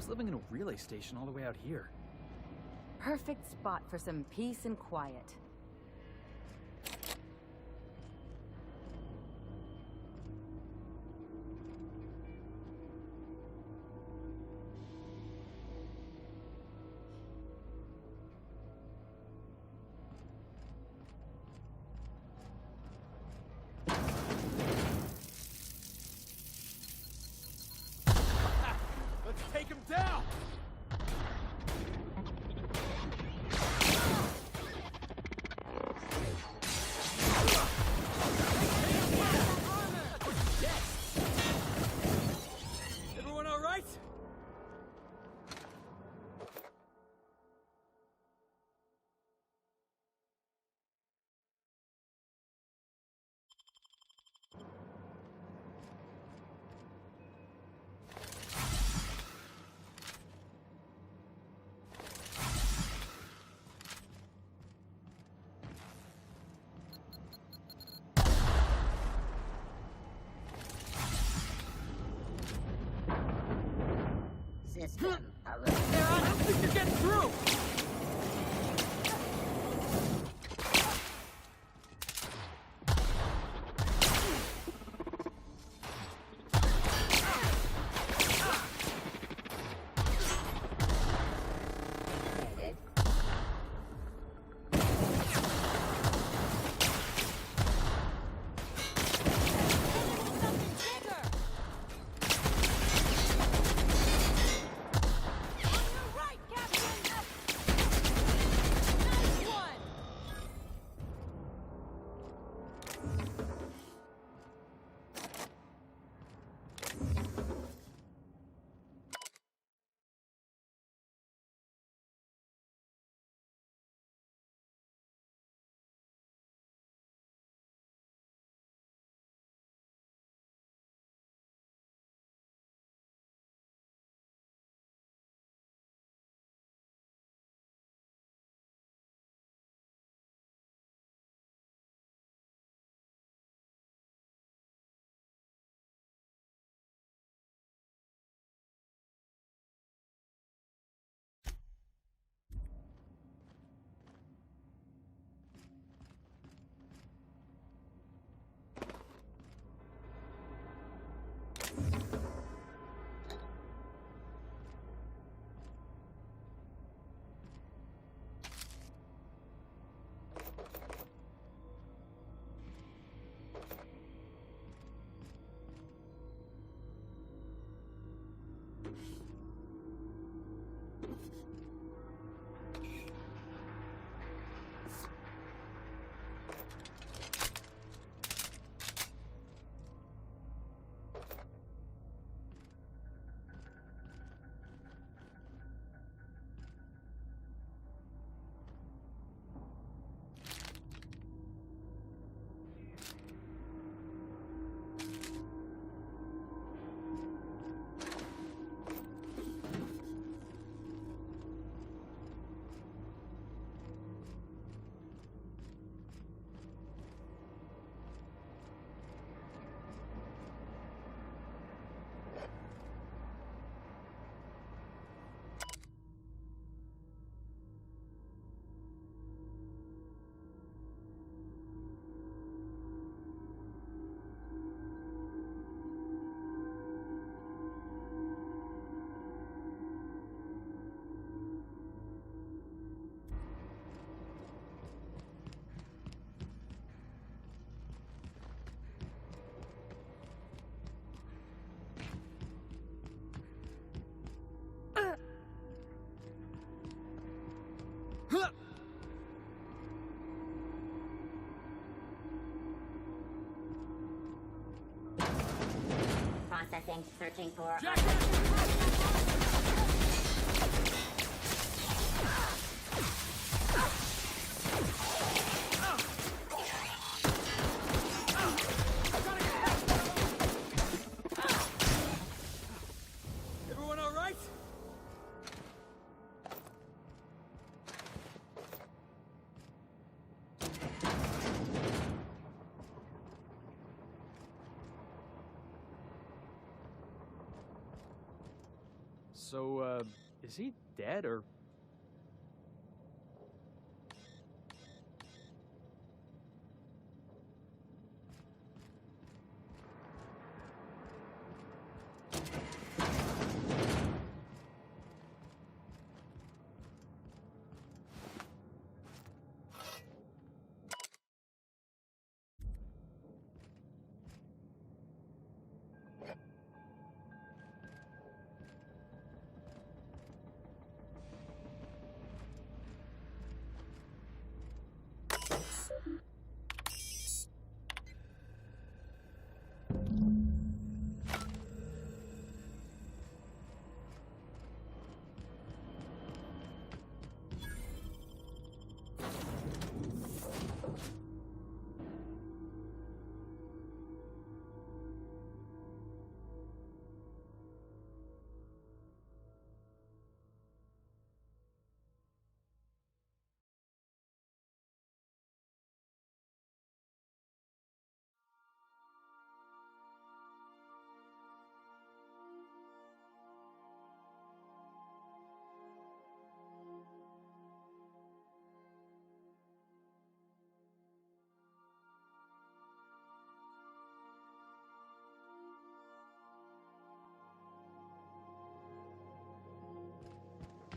Nice living in a relay station all the way out here. Perfect spot for some peace and quiet. Let's take him down! Everyone all right? System alert. I don't think you're getting through! Processing, searching for... Everyone all right? So, is he dead or...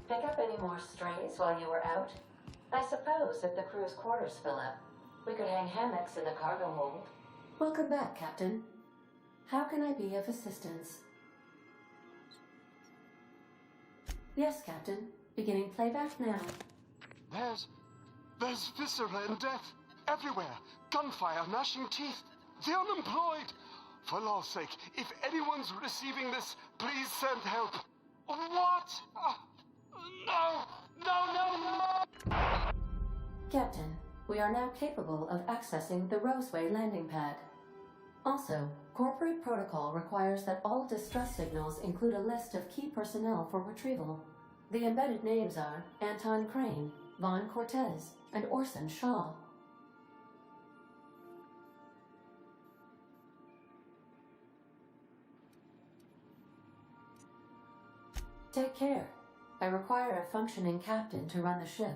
Pick up any more strays while you were out? I suppose if the crew's quarters fill up, we could hang hammocks in the cargo hold. Welcome back, Captain. How can I be of assistance? Yes, Captain. Beginning playback now. There's viscera and death everywhere. Gunfire, gnashing teeth. The unemployed. For law's sake, if anyone's receiving this, please send help. What? No! Captain, we are now capable of accessing the Roseway landing pad. Also, corporate protocol requires that all distress signals include a list of key personnel for retrieval. The embedded names are Anton Crane, Vaughn Cortez, and Orson Shaw. Take care. I require a functioning captain to run the ship.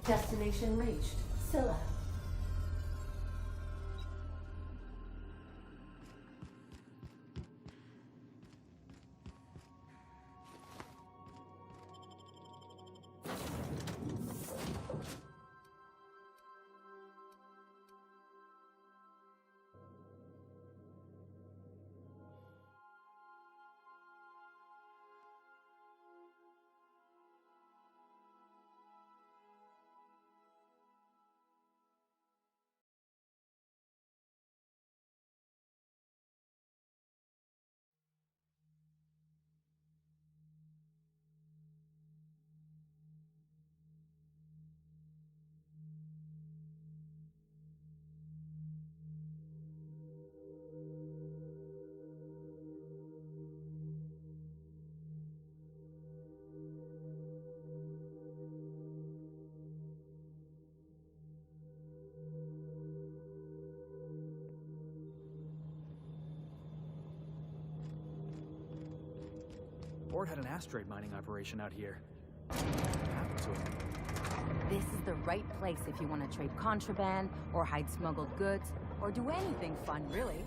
Destination reached. Scylla. Board had an asteroid mining operation out here. What happened to it? This is the right place if you want to trade contraband, or hide smuggled goods, or do anything fun, really.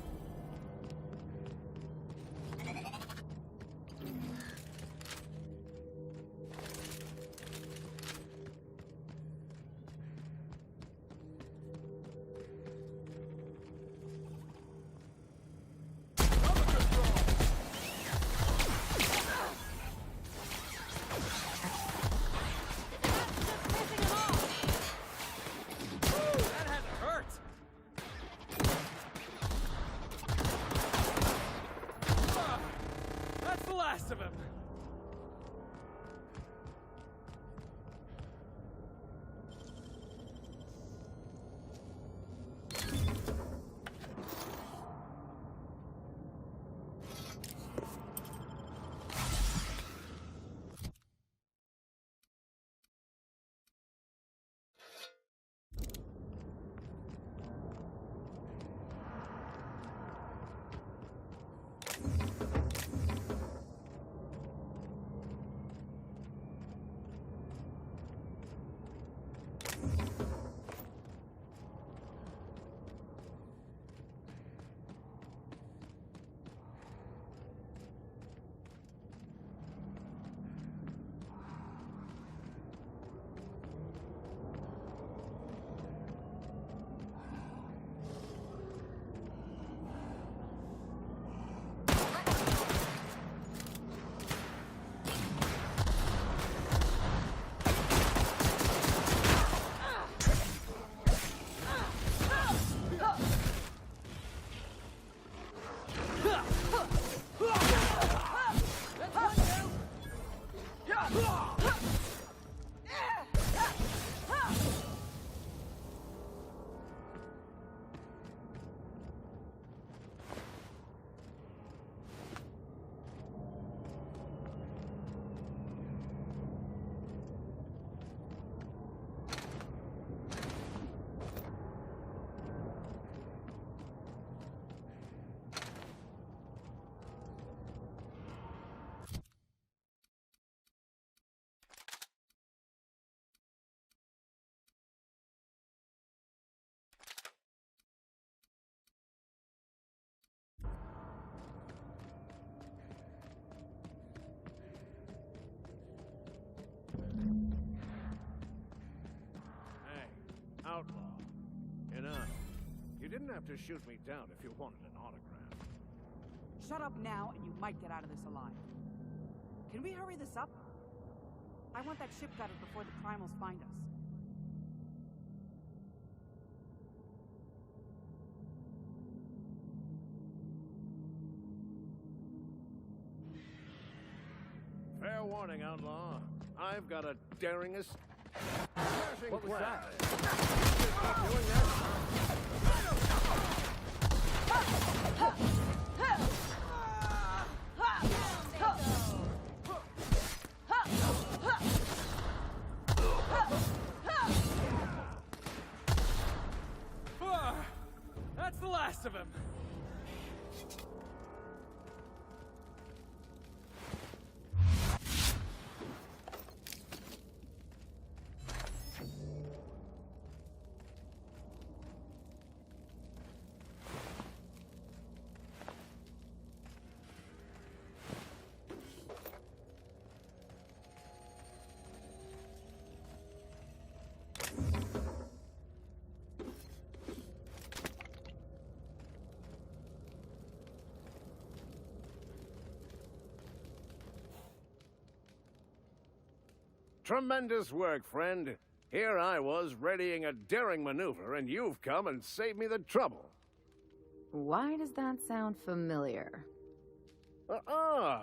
didn't have to shoot me down if you wanted an autograph. Shut up now, and you might get out of this alive. Can we hurry this up? I want that ship gutted before the primals find us. Fair warning, outlaw. I've got a daringest... What was that? Keep doing That's the last of him. Tremendous work, friend. Here I was readying a daring maneuver, and you've come and saved me the trouble. Why does that sound familiar?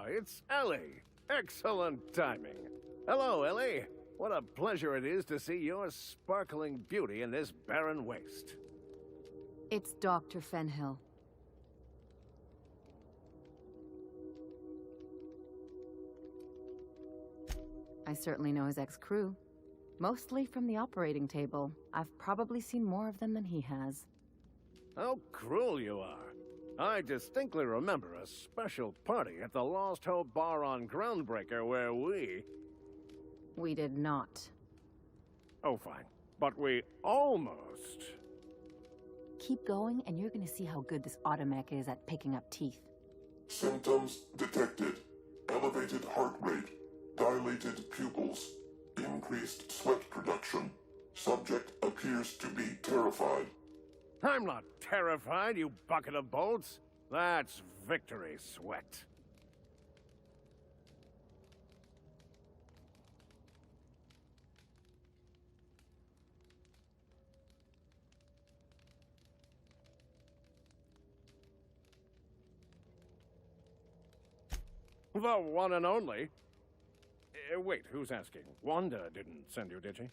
It's Ellie. Excellent timing. Hello, Ellie. What a pleasure it is to see your sparkling beauty in this barren waste. It's Dr. Fenhill. I certainly know his ex-crew. Mostly from the operating table. I've probably seen more of them than he has. How cruel you are. I distinctly remember a special party at the Lost Hope Bar on Groundbreaker where We did not. Oh, fine. But we almost... Keep going, and you're gonna see how good this automech is at picking up teeth. Symptoms detected. Elevated heart rate. Dilated pupils. Increased sweat production. Subject appears to be terrified. I'm not terrified, you bucket of bolts. That's victory sweat. The one and only. Wait, who's asking? Wanda didn't send you, did she?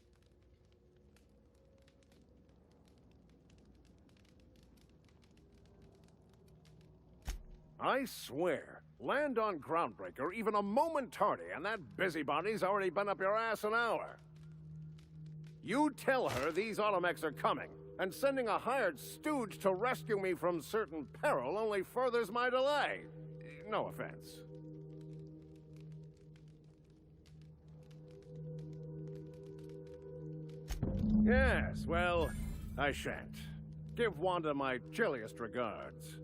I swear, land on Groundbreaker even a moment tardy, and that busybody's already been up your ass an hour. You tell her these automechs are coming, and sending a hired stooge to rescue me from certain peril only furthers my delay. No offense. Yes, well, I shan't. Give Wanda my chilliest regards.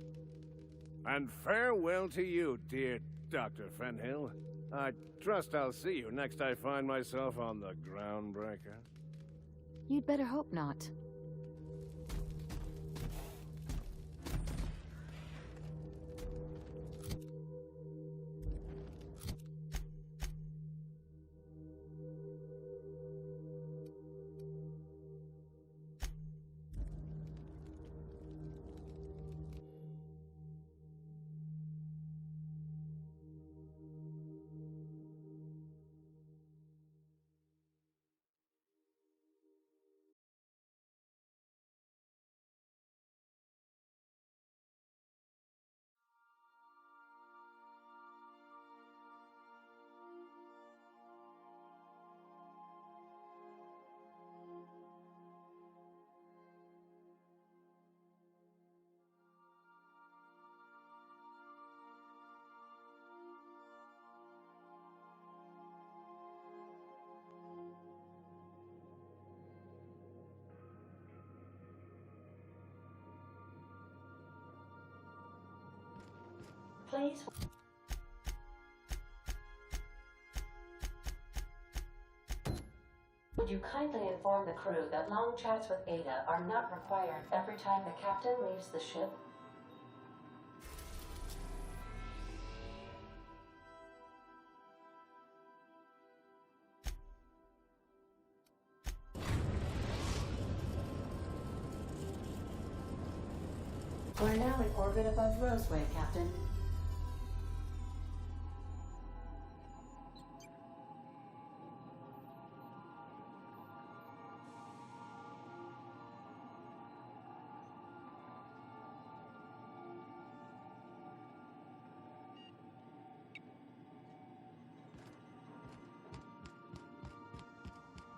And farewell to you, dear Dr. Fenhill. I trust I'll see you next I find myself on the Groundbreaker. You'd better hope not. Please. Would you kindly inform the crew that long chats with Ada are not required every time the captain leaves the ship? We're now in orbit above Roseway, Captain.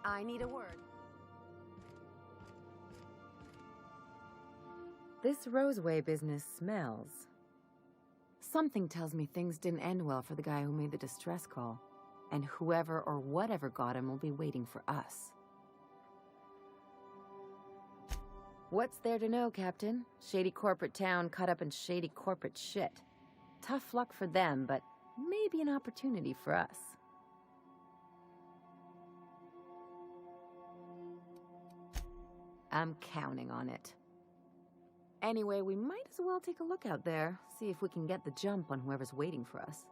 I need a word. This Roseway business smells. Something tells me things didn't end well for the guy who made the distress call, and whoever or whatever got him will be waiting for us. What's there to know, Captain? Shady corporate town caught up in shady corporate shit. Tough luck for them, but maybe an opportunity for us. I'm counting on it. Anyway, we might as well take a look out there, see if we can get the jump on whoever's waiting for us.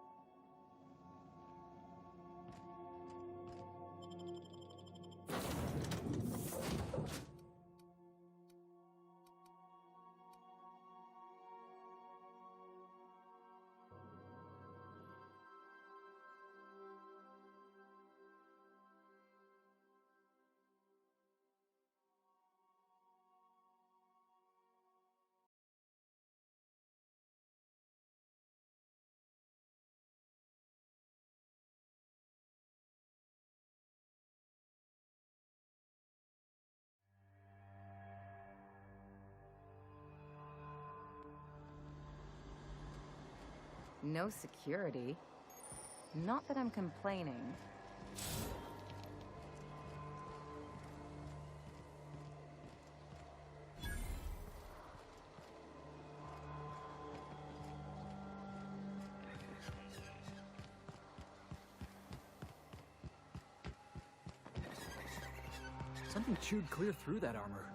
No security. Not that I'm complaining. Something chewed clear through that armor.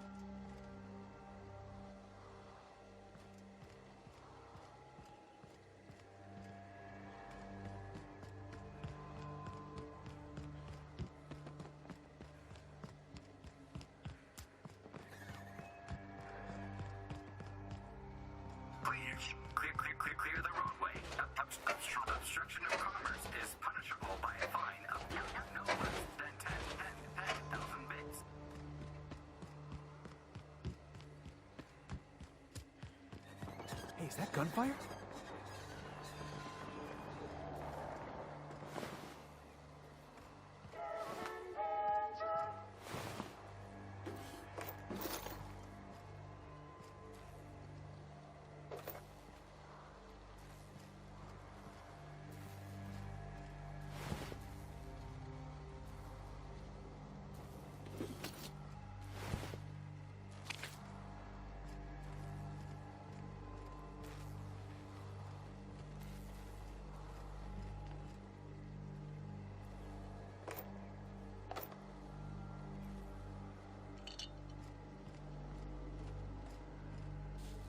Clear the roadway. Obstruction of commerce is punishable by a fine of no less than 10,000 bits. Hey, is that gunfire?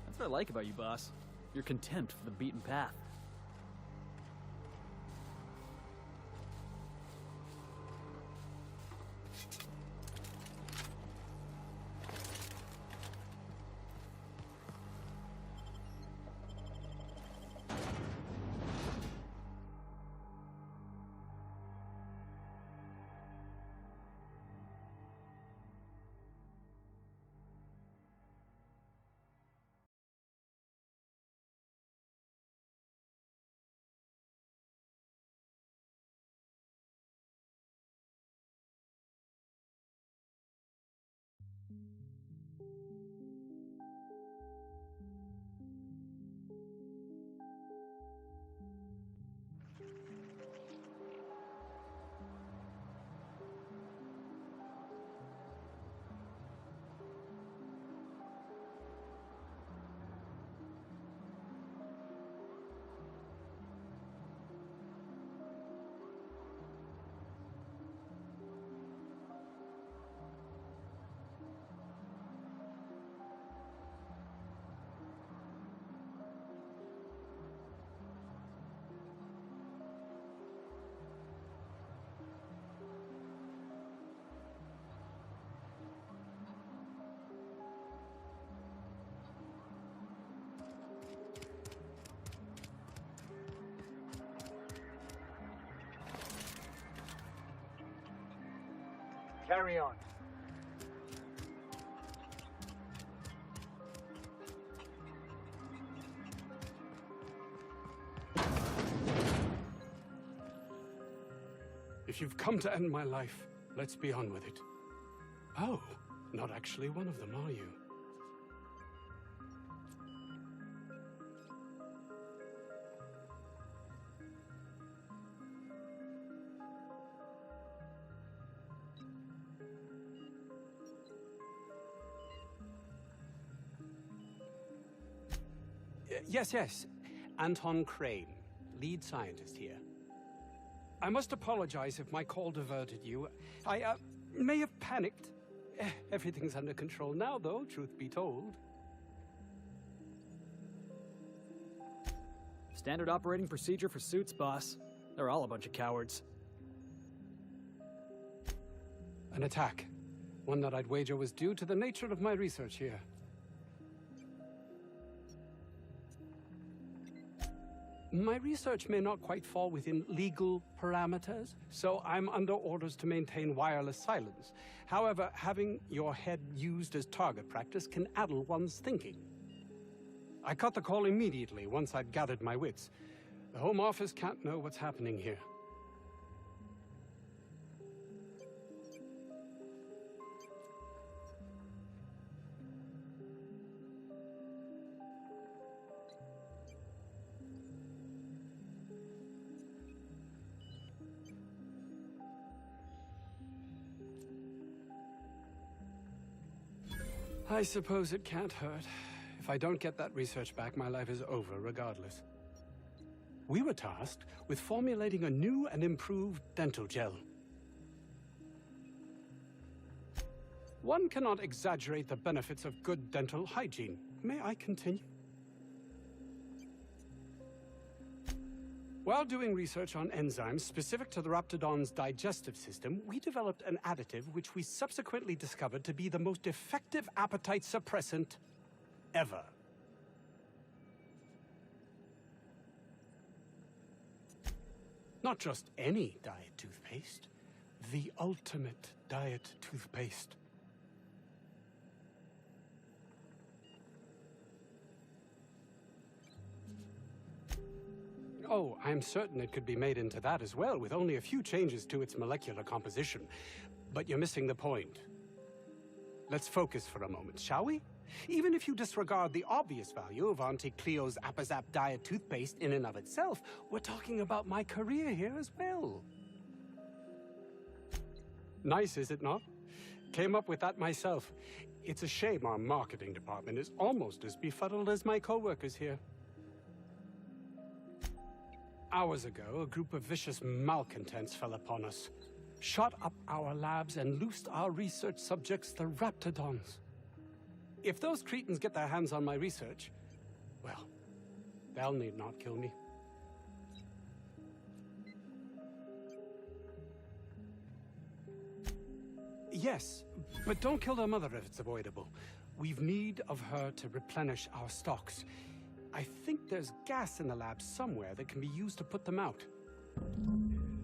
That's what I like about you, boss. Your contempt for the beaten path. Carry on. If you've come to end my life, let's be on with it. Oh, not actually one of them, are you? Yes. Anton Crane, lead scientist here. I must apologize if my call diverted you. I may have panicked. Everything's under control now, though, truth be told. Standard operating procedure for suits, boss. They're all a bunch of cowards. An attack. One that I'd wager was due to the nature of my research here. My research may not quite fall within legal parameters, so I'm under orders to maintain wireless silence. However, having your head used as target practice can addle one's thinking. I cut the call immediately once I'd gathered my wits. The Home Office can't know what's happening here. I suppose it can't hurt. If I don't get that research back, my life is over regardless. We were tasked with formulating a new and improved dental gel. One cannot exaggerate the benefits of good dental hygiene. May I continue? While doing research on enzymes specific to the Raptidon's digestive system, we developed an additive which we subsequently discovered to be the most effective appetite suppressant ever. Not just any diet toothpaste, the ultimate diet toothpaste. Oh, I'm certain it could be made into that as well, with only a few changes to its molecular composition. But you're missing the point. Let's focus for a moment, shall we? Even if you disregard the obvious value of Auntie Cleo's Appazap diet toothpaste in and of itself, we're talking about my career here as well. Nice, is it not? Came up with that myself. It's a shame our marketing department is almost as befuddled as my co-workers here. Hours ago, a group of vicious malcontents fell upon us, shot up our labs and loosed our research subjects, the Raptidons. If those cretins get their hands on my research, well, they'll need not kill me. Yes, but don't kill their mother if it's avoidable. We've need of her to replenish our stocks. I think there's gas in the lab somewhere that can be used to put them out.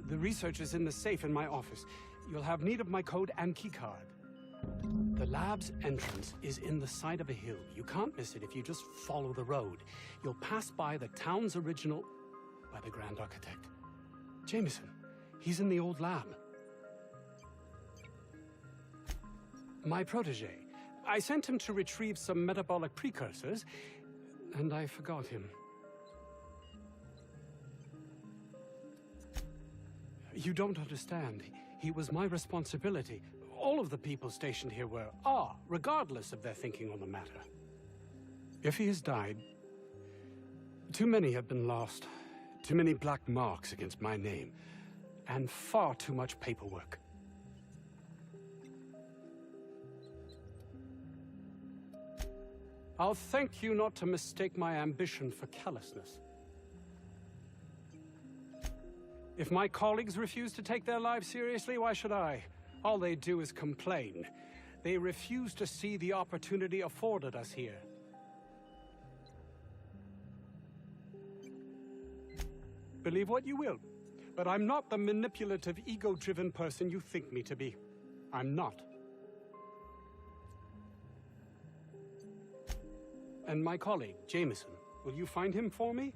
The research is in the safe in my office. You'll have need of my code and keycard. The lab's entrance is in the side of a hill. You can't miss it if you just follow the road. You'll pass by the town's original by the Grand Architect. Jameson, he's in the old lab. My protege. I sent him to retrieve some metabolic precursors, and I forgot him. You don't understand. He was my responsibility. All of the people stationed here are, regardless of their thinking on the matter. If he has died, too many have been lost. Too many black marks against my name. And far too much paperwork. I'll thank you not to mistake my ambition for callousness. If my colleagues refuse to take their lives seriously, why should I? All they do is complain. They refuse to see the opportunity afforded us here. Believe what you will, but I'm not the manipulative, ego-driven person you think me to be. I'm not. And my colleague, Jameson, will you find him for me?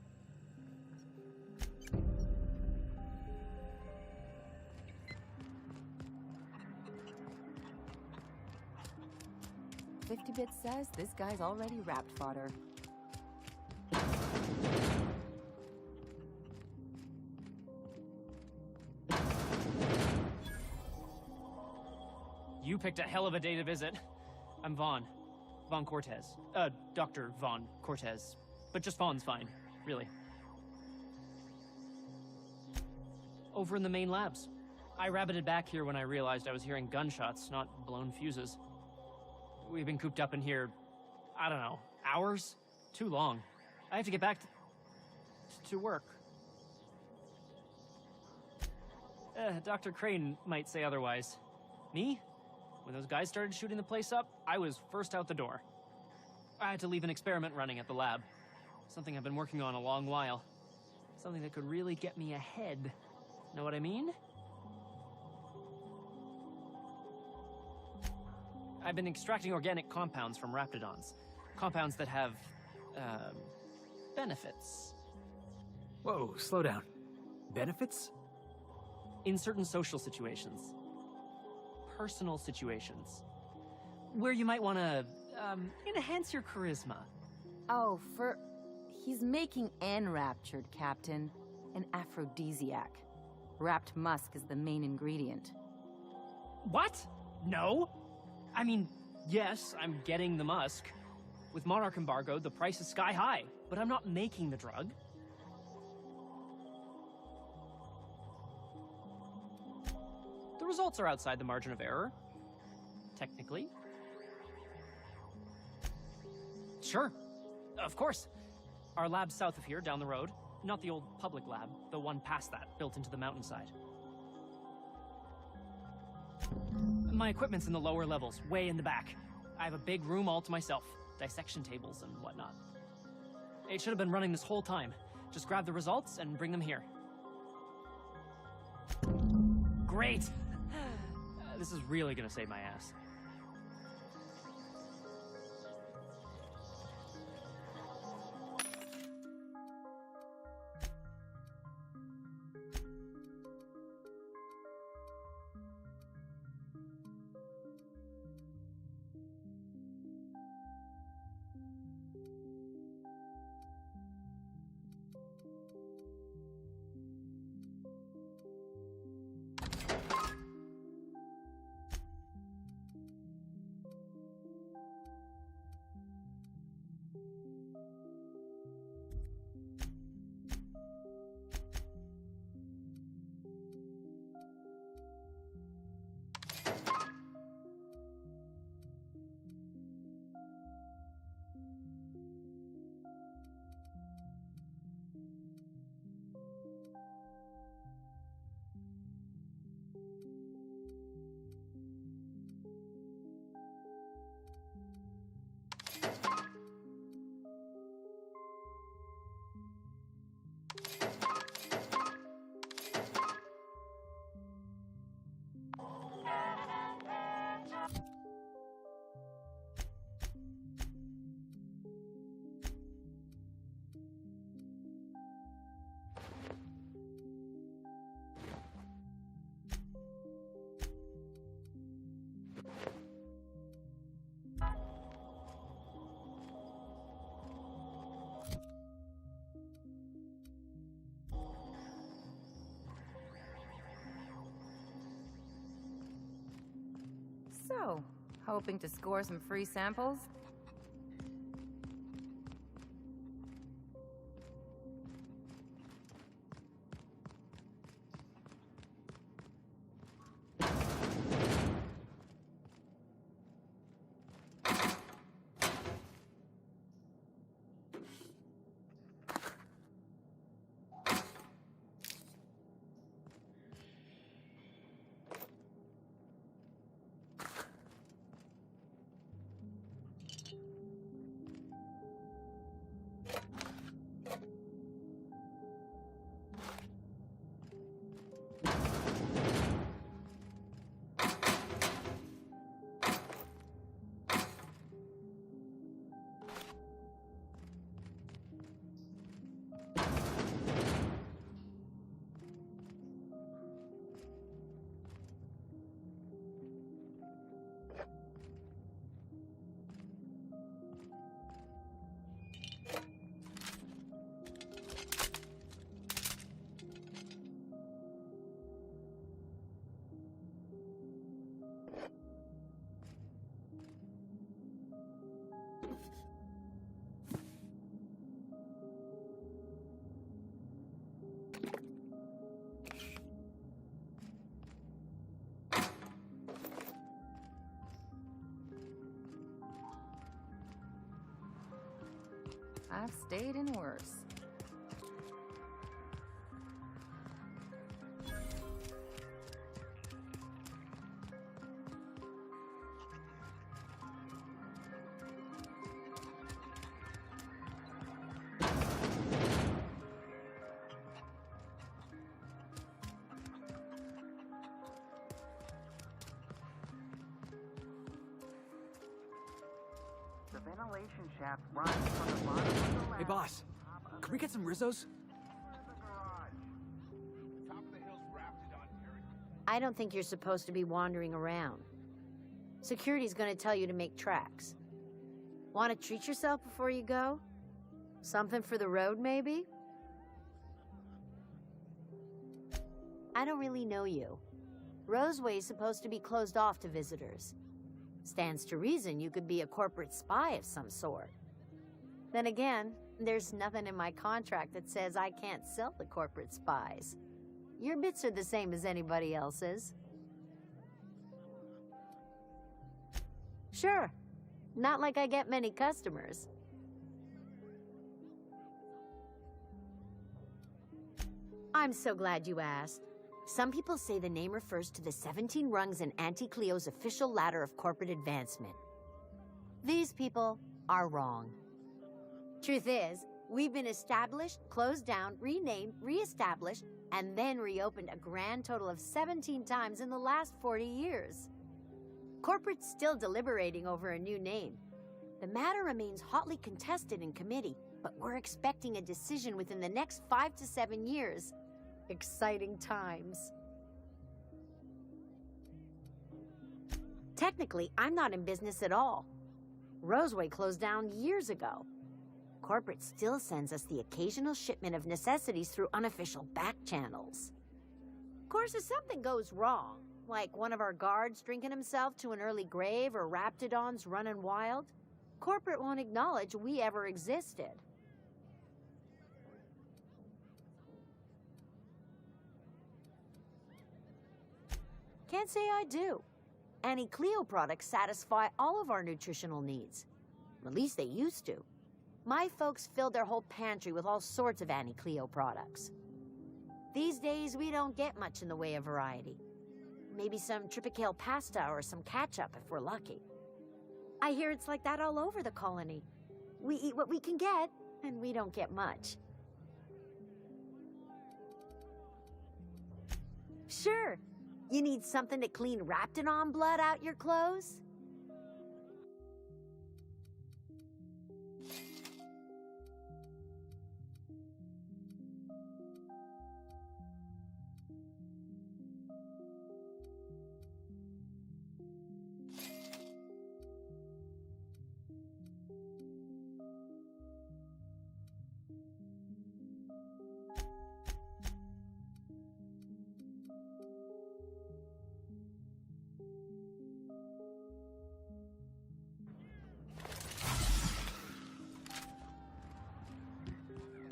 "50-bit says this guy's already wrapped fodder. You picked a hell of a day to visit. I'm Vaughn. Vaughn Cortez. Dr. Vaughn Cortez. But just Vaughn's fine, really. Over in the main labs. I rabbited back here when I realized I was hearing gunshots, not blown fuses. We've been cooped up in here, I don't know, hours? Too long. I have to get back to work. Dr. Crane might say otherwise. Me? When those guys started shooting the place up, I was first out the door. I had to leave an experiment running at the lab. Something I've been working on a long while. Something that could really get me ahead. Know what I mean? I've been extracting organic compounds from raptidons. Compounds that have, benefits. Whoa, slow down. Benefits? In certain social situations. Personal situations. Where you might want to, enhance your charisma. Oh, he's making enraptured, Captain. An aphrodisiac. Wrapped musk is the main ingredient. What? No? I mean, yes, I'm getting the musk. With Monarch embargo, the price is sky high, but I'm not making the drug. The results are outside the margin of error. Technically. Sure. Of course. Our lab's south of here, down the road. Not the old public lab, the one past that, built into the mountainside. My equipment's in the lower levels, way in the back. I have a big room all to myself, dissection tables and whatnot. It should have been running this whole time. Just grab the results and bring them here. Great! This is really gonna save my ass. So, hoping to score some free samples? I've stayed in worse. The ventilation shaft runs from the bottom of the lab. Hey, boss. Can we get some Rizzos? I don't think you're supposed to be wandering around. Security's gonna tell you to make tracks. Want to treat yourself before you go? Something for the road, maybe? I don't really know you. Roseway's supposed to be closed off to visitors. Stands to reason you could be a corporate spy of some sort. Then again, there's nothing in my contract that says I can't sell to corporate spies. Your bits are the same as anybody else's. Sure. Not like I get many customers. I'm so glad you asked. Some people say the name refers to the 17 rungs in Auntie Cleo's official ladder of corporate advancement. These people are wrong. Truth is, we've been established, closed down, renamed, re-established, and then reopened a grand total of 17 times in the last 40 years. Corporate's still deliberating over a new name. The matter remains hotly contested in committee, but we're expecting a decision within the next 5 to 7 years. Exciting times. Technically, I'm not in business at all. Roseway closed down years ago. Corporate still sends us the occasional shipment of necessities through unofficial back channels. Of course, if something goes wrong, like one of our guards drinking himself to an early grave or Raptidons running wild, corporate won't acknowledge we ever existed. Can't say I do. Annie Cleo products satisfy all of our nutritional needs. At least they used to. My folks filled their whole pantry with all sorts of Annie Cleo products. These days, we don't get much in the way of variety. Maybe some Tripicale pasta or some ketchup if we're lucky. I hear it's like that all over the colony. We eat what we can get, and we don't get much. Sure. You need something to clean Raptidon blood out your clothes?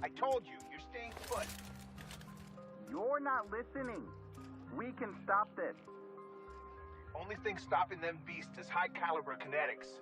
I told you, you're staying put. You're not listening. We can stop this. Only thing stopping them beasts is high caliber kinetics.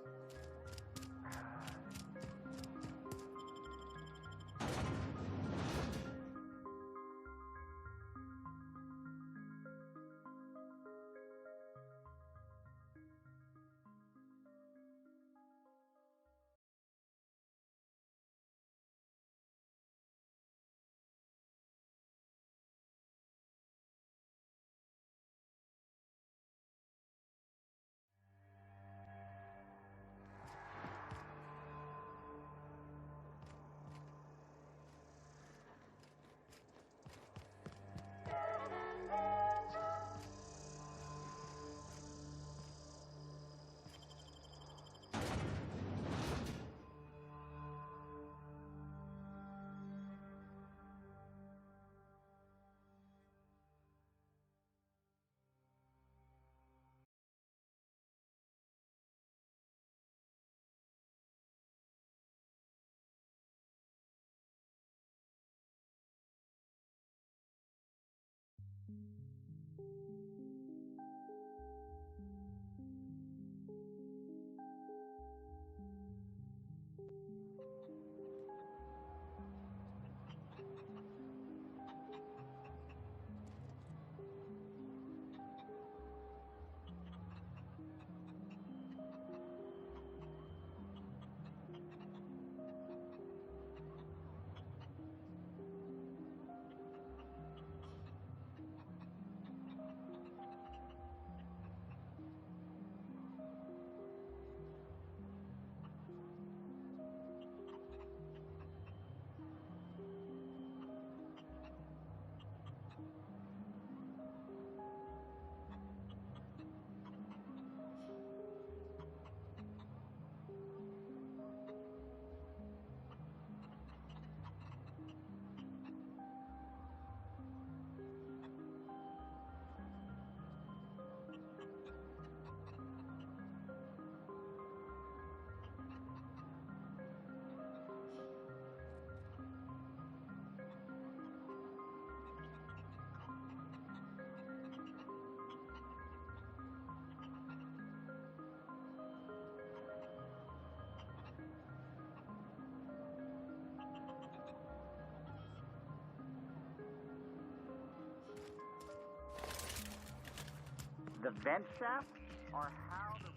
The vent shaft? Or how the...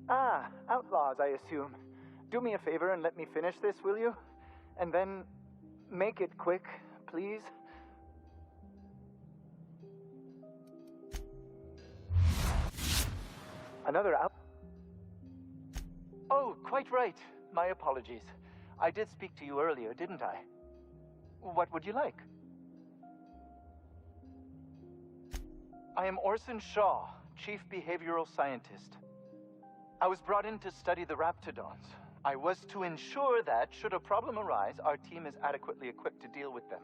Ah, outlaws, I assume. Do me a favor and let me finish this, will you? And then make it quick, please. Another out. Oh, quite right. My apologies. I did speak to you earlier, didn't I? What would you like? I am Orson Shaw, Chief Behavioral Scientist. I was brought in to study the Raptidons. I was to ensure that, should a problem arise, our team is adequately equipped to deal with them.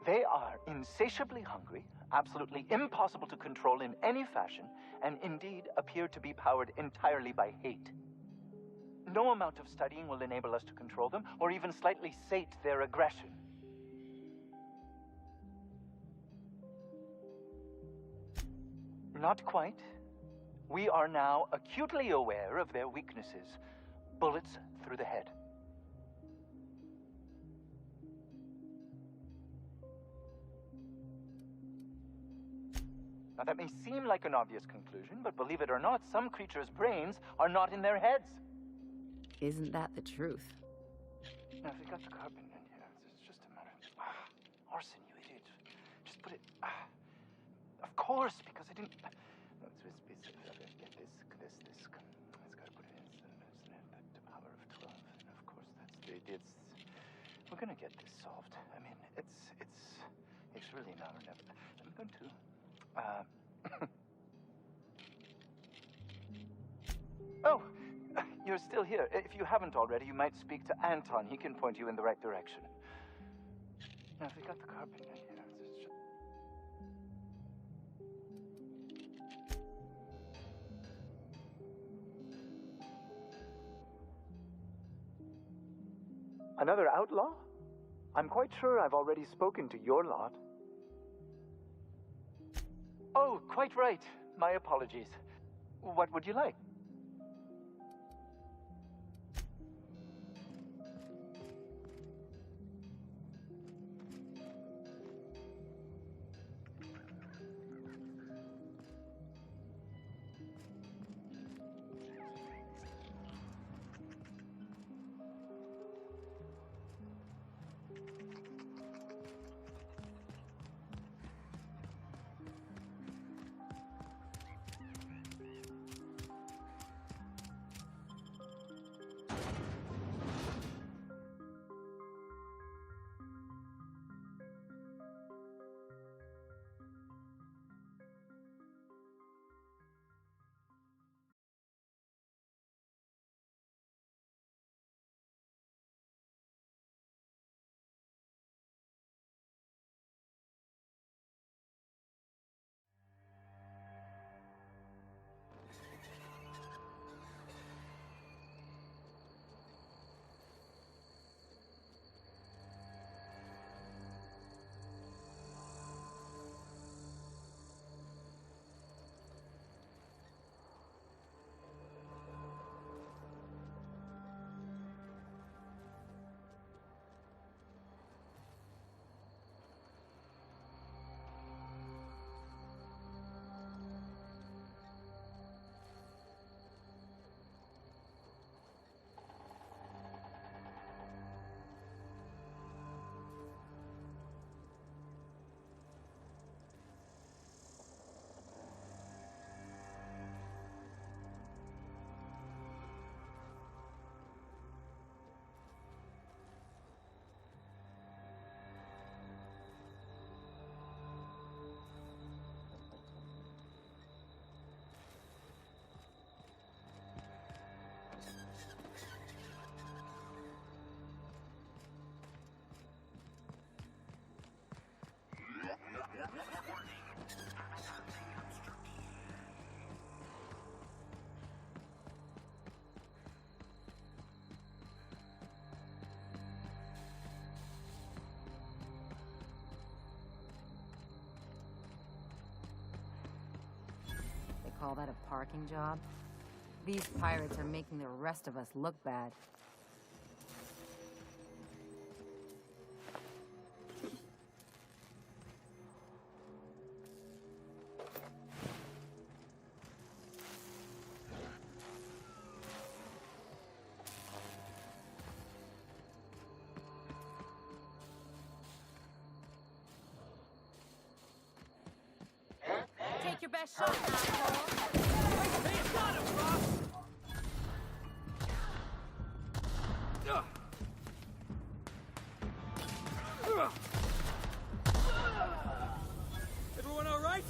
They are insatiably hungry, absolutely impossible to control in any fashion, and indeed appear to be powered entirely by hate. No amount of studying will enable us to control them, or even slightly sate their aggression. Not quite. We are now acutely aware of their weaknesses. Bullets through the head. Now that may seem like an obvious conclusion, but believe it or not, some creatures' brains are not in their heads. Isn't that the truth? Now if we got the carbon in here, it's just a matter of... Orson, you idiot. Just put it... Of course, because I didn't... No, it's got to put it in the power of 12. And of course, it's... We're gonna get this solved. I mean, it's really now or never. I'm going to... Oh, you're still here. If you haven't already, you might speak to Anton. He can point you in the right direction. Now, if we got the carbon in here, it's just... Another outlaw? I'm quite sure I've already spoken to your lot. Oh, quite right. My apologies. What would you like? call that a parking job? These pirates are making the rest of us look bad. Take your best shot, asshole! Hey, you got him, Ross! Everyone all right?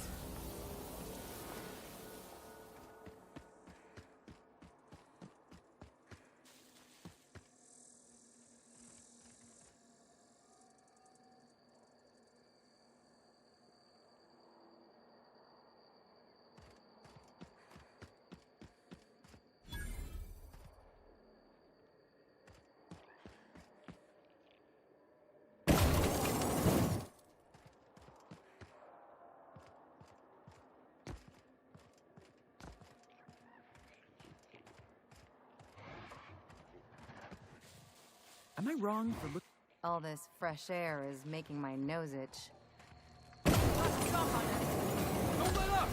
Am I wrong for looking? All this fresh air is making my nose itch. Don't let up!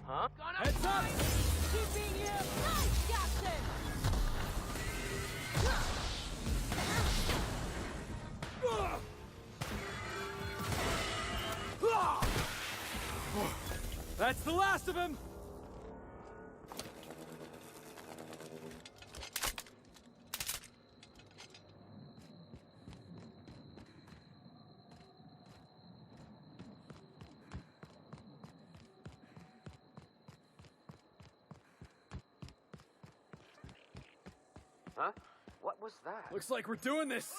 Huh? Heads up! Keeping you! Nice, Captain! That's the last of him! Huh? What was that? Looks like we're doing this.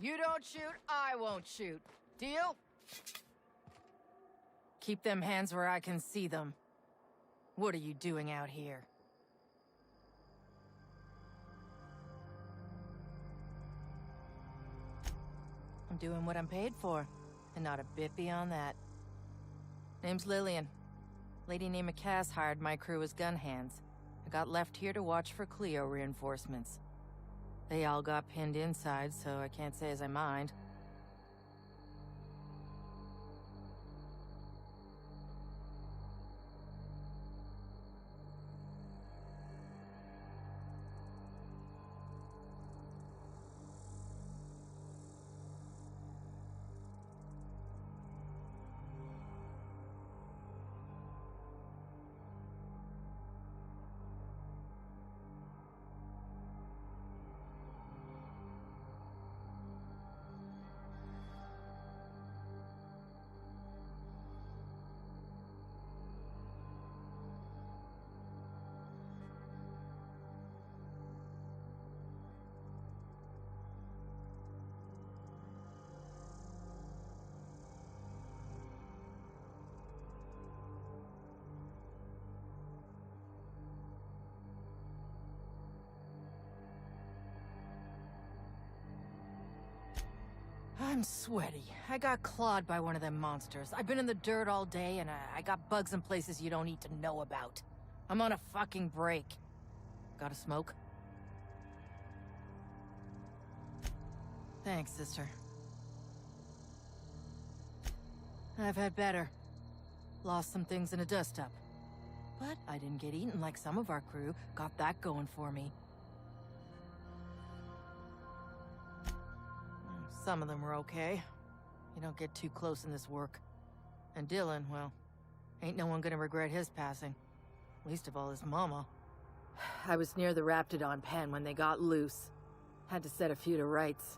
You don't shoot, I won't shoot. Deal? Keep them hands where I can see them. What are you doing out here? I'm doing what I'm paid for, and not a bit beyond that. Name's Lillian. Lady named Cass hired my crew as gun hands. I got left here to watch for Cleo reinforcements. They all got pinned inside, so I can't say as I mind. I'm sweaty. I got clawed by one of them monsters. I've been in the dirt all day, and I got bugs in places you don't need to know about. I'm on a fucking break. Got a smoke? Thanks, sister. I've had better. Lost some things in a dust-up. But I didn't get eaten like some of our crew. Got that going for me. Some of them were okay. You don't get too close in this work. And Dylan, well, ain't no one gonna regret his passing. Least of all his mama. I was near the Raptidon pen when they got loose. Had to set a few to rights.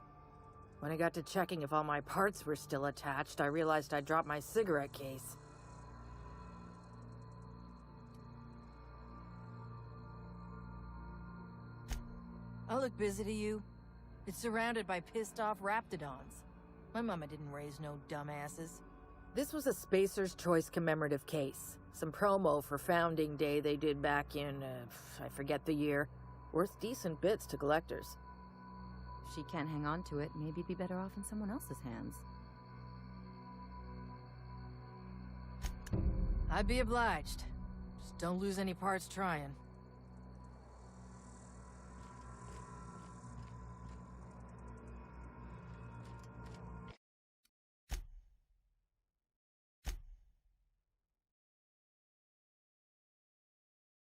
When I got to checking if all my parts were still attached, I realized I'd dropped my cigarette case. I look busy to you? It's surrounded by pissed-off Raptidons. My mama didn't raise no dumbasses. This was a Spacer's Choice commemorative case. Some promo for Founding Day they did back in, I forget the year. Worth decent bits to collectors. If she can't hang on to it, maybe it'd be better off in someone else's hands. I'd be obliged. Just don't lose any parts trying.